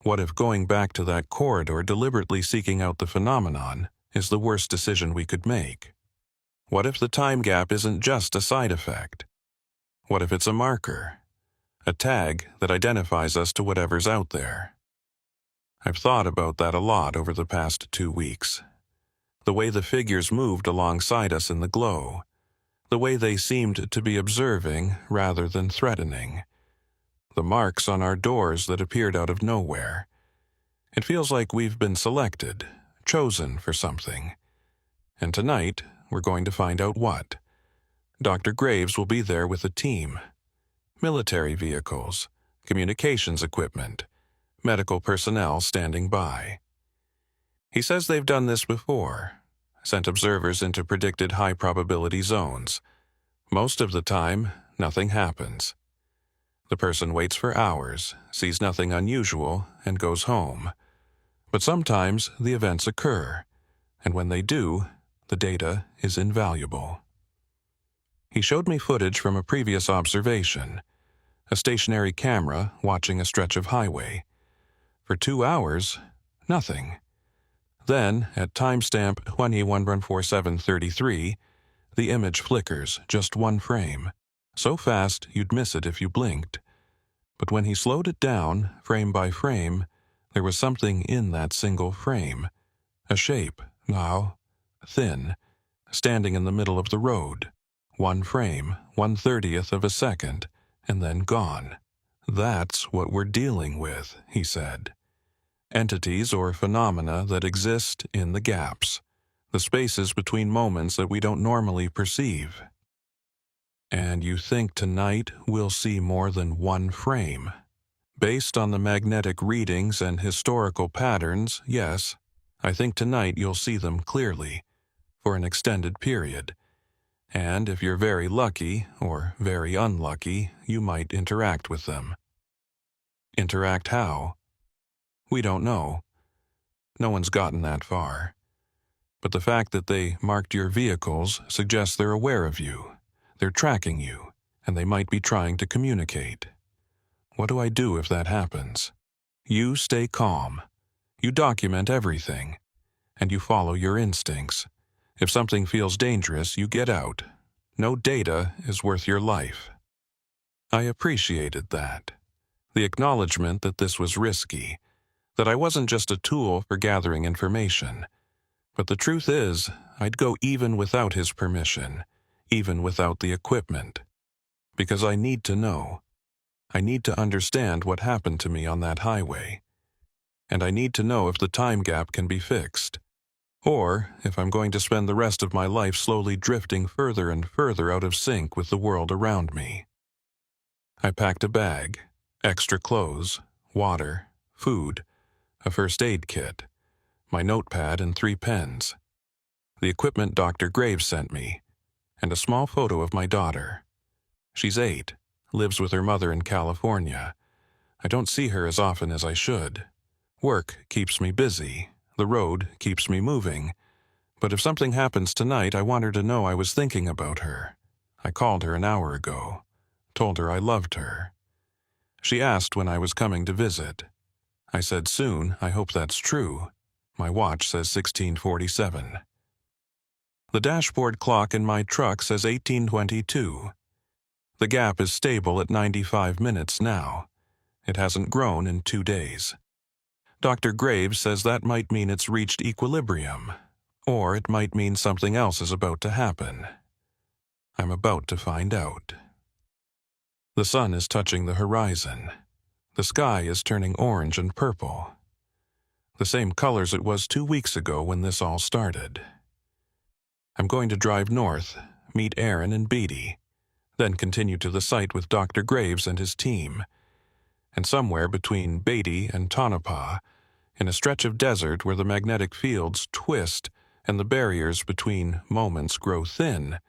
A: What if going back to that corridor deliberately seeking out the phenomenon is the worst decision we could make? What if the time gap isn't just a side effect? What if it's a marker? A tag that identifies us to whatever's out there. I've thought about that a lot over the past 2 weeks. The way the figures moved alongside us in the glow. The way they seemed to be observing rather than threatening. The marks on our doors that appeared out of nowhere. It feels like we've been selected, chosen for something. And tonight, we're going to find out what. Dr. Graves will be there with a team. Military vehicles, communications equipment, medical personnel standing by. He says they've done this before, sent observers into predicted high-probability zones. Most of the time, nothing happens. The person waits for hours, sees nothing unusual, and goes home. But sometimes the events occur, and when they do, the data is invaluable. He showed me footage from a previous observation, a stationary camera watching a stretch of highway. For 2 hours, nothing. Then, at timestamp 214733, the image flickers just 1 frame, so fast you'd miss it if you blinked. But when he slowed it down, frame by frame, there was something in that single frame. A shape, now, thin, standing in the middle of the road. 1 frame, 1/30th of a second, and then gone. That's what we're dealing with, he said. Entities or phenomena that exist in the gaps, the spaces between moments that we don't normally perceive. And you think tonight we'll see more than 1 frame? Based on the magnetic readings and historical patterns, yes, I think tonight you'll see them clearly, for an extended period. And if you're very lucky, or very unlucky, you might interact with them. Interact how? We don't know. No one's gotten that far. But the fact that they marked your vehicles suggests they're aware of you, they're tracking you, and they might be trying to communicate. What do I do if that happens? You stay calm. You document everything. and you follow your instincts. If something feels dangerous, you get out. No data is worth your life. I appreciated that. The acknowledgement that this was risky, that I wasn't just a tool for gathering information. But the truth is, I'd go even without his permission, even without the equipment. Because I need to know. I need to understand what happened to me on that highway. And I need to know if the time gap can be fixed. Or if I'm going to spend the rest of my life slowly drifting further and further out of sync with the world around me. I packed a bag, extra clothes, water, food, a first aid kit, my notepad and 3 pens, the equipment Dr. Graves sent me, and a small photo of my daughter. She's 8, lives with her mother in California. I don't see her as often as I should. Work keeps me busy. The road keeps me moving. But if something happens tonight, I want her to know I was thinking about her. I called her an hour ago, told her I loved her. She asked when I was coming to visit. I said soon. I hope that's true. My watch says 16:47. The dashboard clock in my truck says 18:22. The gap is stable at 95 minutes now. It hasn't grown in 2 days. Dr. Graves says that might mean it's reached equilibrium, or it might mean something else is about to happen. I'm about to find out. The sun is touching the horizon. The sky is turning orange and purple. The same colors it was 2 weeks ago when this all started. I'm going to drive north, meet Aaron and Beatty, then continue to the site with Dr. Graves and his team. And somewhere between Beatty and Tonopah, in a stretch of desert where the magnetic fields twist and the barriers between moments grow thin,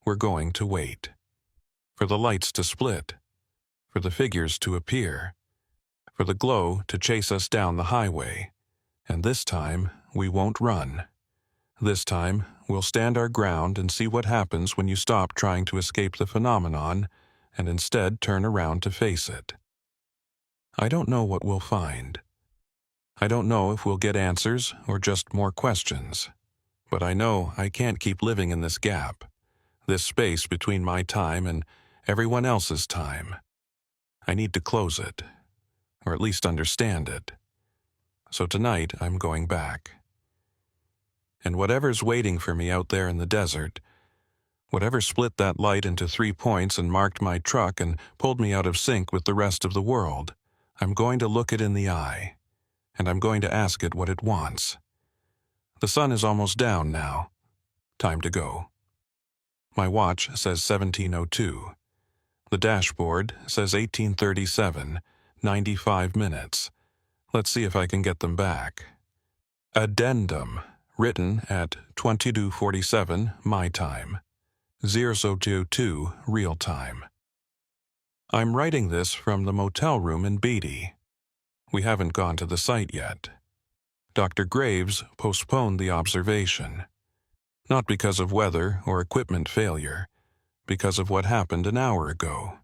A: we're going to wait. For the lights to split, for the figures to appear, for the glow to chase us down the highway. And this time, we won't run. This time, we'll stand our ground and see what happens when you stop trying to escape the phenomenon and instead turn around to face it. I don't know what we'll find. I don't know if we'll get answers or just more questions. But I know I can't keep living in this gap, this space between my time and everyone else's time. I need to close it, or at least understand it. So tonight I'm going back. And whatever's waiting for me out there in the desert, whatever split that light into 3 points and marked my truck and pulled me out of sync with the rest of the world, I'm going to look it in the eye, and I'm going to ask it what it wants. The sun is almost down now. Time to go. My watch says 17:02. The dashboard says 18:37, 95 minutes. Let's see if I can get them back. Addendum, written at 22:47 my time, 00:02 real time. I'm writing this from the motel room in Beatty. We haven't gone to the site yet. Dr. Graves postponed the observation. Not because of weather or equipment failure, because of what happened an hour ago.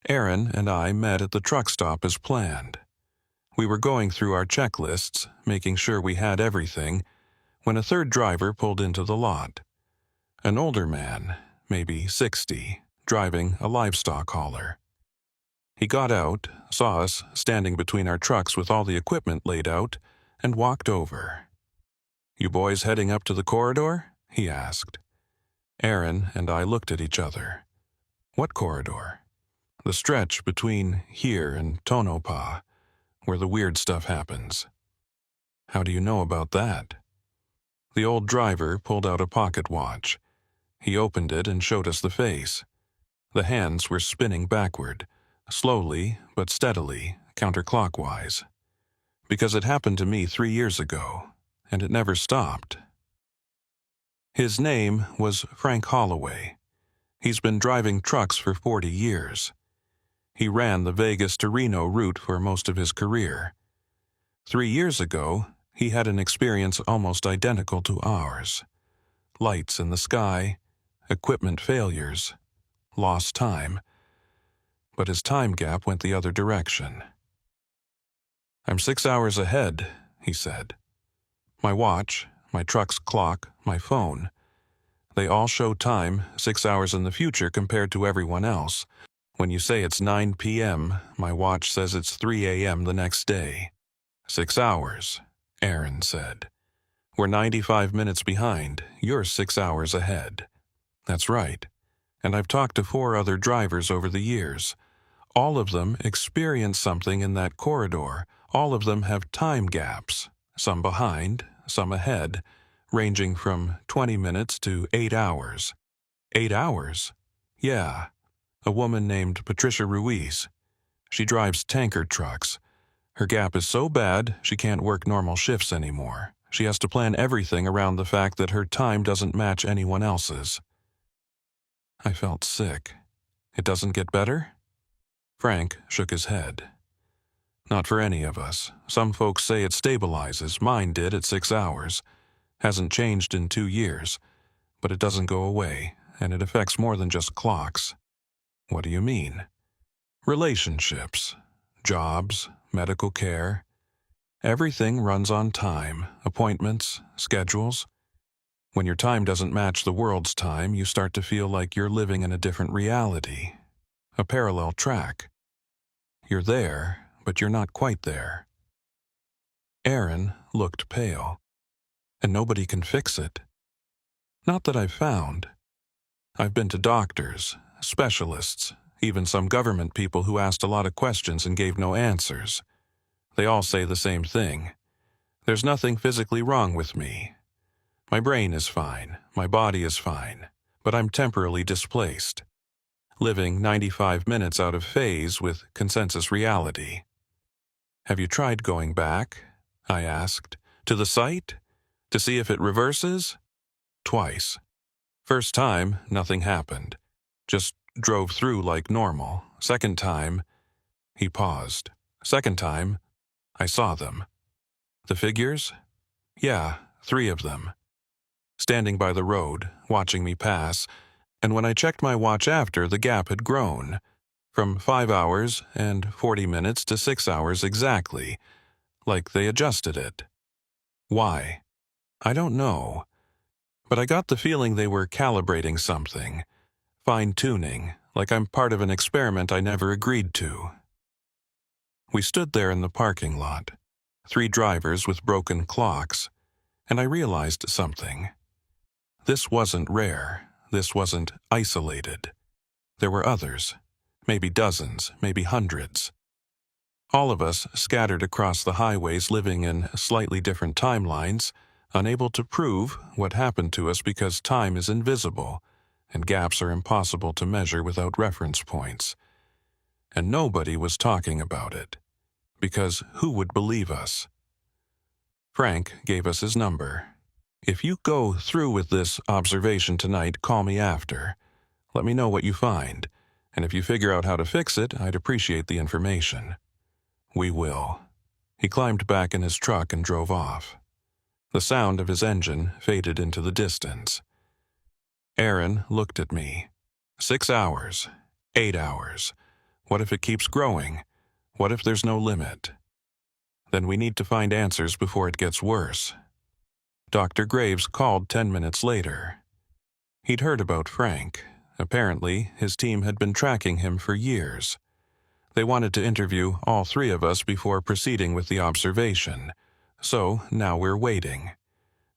A: Aaron and I met at the truck stop as planned. We were going through our checklists, making sure we had everything, when a third driver pulled into the lot. An older man, maybe 60, driving a livestock hauler. He got out, saw us standing between our trucks with all the equipment laid out, and walked over. "You boys heading up to the corridor?" he asked. Aaron and I looked at each other. What corridor? The stretch between here and Tonopah, where the weird stuff happens. How do you know about that? The old driver pulled out a pocket watch. He opened it and showed us the face. The hands were spinning backward, slowly but steadily, counterclockwise. Because it happened to me 3 years ago, and it never stopped. His name was Frank Holloway. He's been driving trucks for 40 years. He ran the Vegas to Reno route for most of his career. 3 years ago, he had an experience almost identical to ours. Lights in the sky, equipment failures, lost time. But his time gap went the other direction. "I'm 6 hours ahead," he said. My watch, my truck's clock, my phone. They all show time 6 hours in the future compared to everyone else. When you say it's 9 p.m., my watch says it's 3 a.m. the next day. 6 hours, Aaron said. We're 95 minutes behind. You're 6 hours ahead. That's right. And I've talked to 4 other drivers over the years. All of them experience something in that corridor. All of them have time gaps, some behind, some ahead, ranging from 20 minutes to 8 hours. 8 hours? Yeah. A woman named Patricia Ruiz. She drives tanker trucks. Her gap is so bad, she can't work normal shifts anymore. She has to plan everything around the fact that her time doesn't match anyone else's. I felt sick. It doesn't get better? Frank shook his head. Not for any of us. Some folks say it stabilizes. Mine did at 6 hours. Hasn't changed in 2 years. But it doesn't go away, and it affects more than just clocks. What do you mean? Relationships, jobs, medical care. Everything runs on time, appointments, schedules. When your time doesn't match the world's time, you start to feel like you're living in a different reality, a parallel track. You're there, but you're not quite there. Aaron looked pale. And nobody can fix it. Not that I've found. I've been to doctors, specialists, even some government people who asked a lot of questions and gave no answers. They all say the same thing. There's nothing physically wrong with me. My brain is fine, my body is fine, but I'm temporarily displaced, living 95 minutes out of phase with consensus reality. Have you tried going back? I asked. To the site? To see if it reverses? Twice. First time, nothing happened. Just drove through like normal. Second time, he paused. Second time, I saw them. The figures? Yeah, 3 of them. Standing by the road, watching me pass, and when I checked my watch after, the gap had grown. From 5 hours and 40 minutes to 6 hours exactly, like they adjusted it. Why? I don't know. But I got the feeling they were calibrating something, fine-tuning, like I'm part of an experiment I never agreed to. We stood there in the parking lot, 3 drivers with broken clocks, and I realized something. This wasn't rare. This wasn't isolated. There were others, maybe dozens, maybe hundreds. All of us scattered across the highways living in slightly different timelines, unable to prove what happened to us because time is invisible, and gaps are impossible to measure without reference points. And nobody was talking about it, because who would believe us? Frank gave us his number. If you go through with this observation tonight, call me after. Let me know what you find, and if you figure out how to fix it, I'd appreciate the information. We will. He climbed back in his truck and drove off. The sound of his engine faded into the distance. Aaron looked at me. 6 hours. 8 hours. What if it keeps growing? What if there's no limit? Then we need to find answers before it gets worse. Dr. Graves called 10 minutes later. He'd heard about Frank. Apparently, his team had been tracking him for years. They wanted to interview all 3 of us before proceeding with the observation. So, now we're waiting.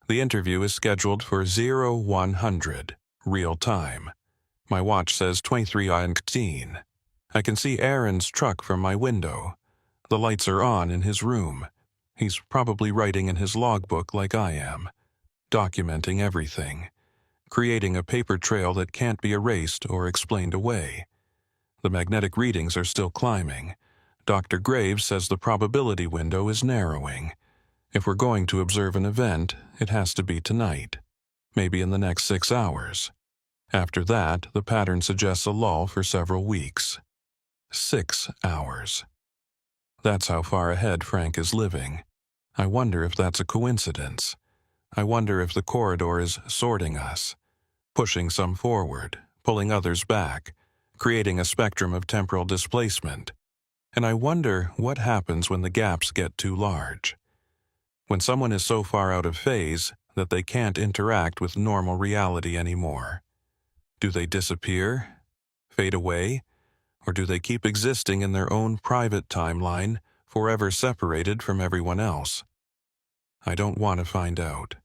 A: The interview is scheduled for 0100, real time. My watch says 23:19. I can see Aaron's truck from my window. The lights are on in his room. He's probably writing in his logbook like I am, documenting everything, creating a paper trail that can't be erased or explained away. The magnetic readings are still climbing. Dr. Graves says the probability window is narrowing. If we're going to observe an event, it has to be tonight, maybe in the next 6 hours. After that, the pattern suggests a lull for several weeks. 6 hours. That's how far ahead Frank is living. I wonder if that's a coincidence. I wonder if the corridor is sorting us, pushing some forward, pulling others back, creating a spectrum of temporal displacement. And I wonder what happens when the gaps get too large. When someone is so far out of phase that they can't interact with normal reality anymore. Do they disappear, fade away, or do they keep existing in their own private timeline, forever separated from everyone else? I don't want to find out,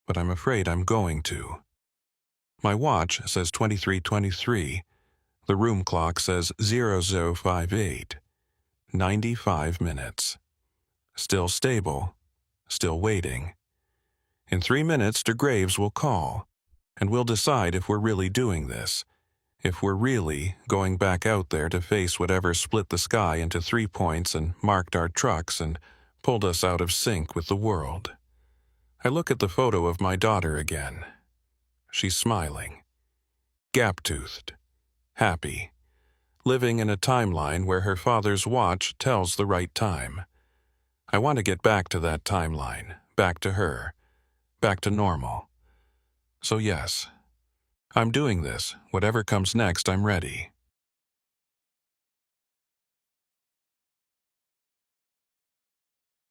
A: but I'm afraid I'm going to. My watch says 23:23. The room clock says 0058. 95 minutes. Still stable. Still waiting. In 3 minutes, De Graves will call, and we'll decide if we're really doing this, if we're really going back out there to face whatever split the sky into 3 points and marked our trucks and pulled us out of sync with the world. I look at the photo of my daughter again. She's smiling, gap-toothed, happy, living in a timeline where her father's watch tells the right time. I want to get back to that timeline, back to her, back to normal. So yes, I'm doing this. Whatever comes next, I'm ready.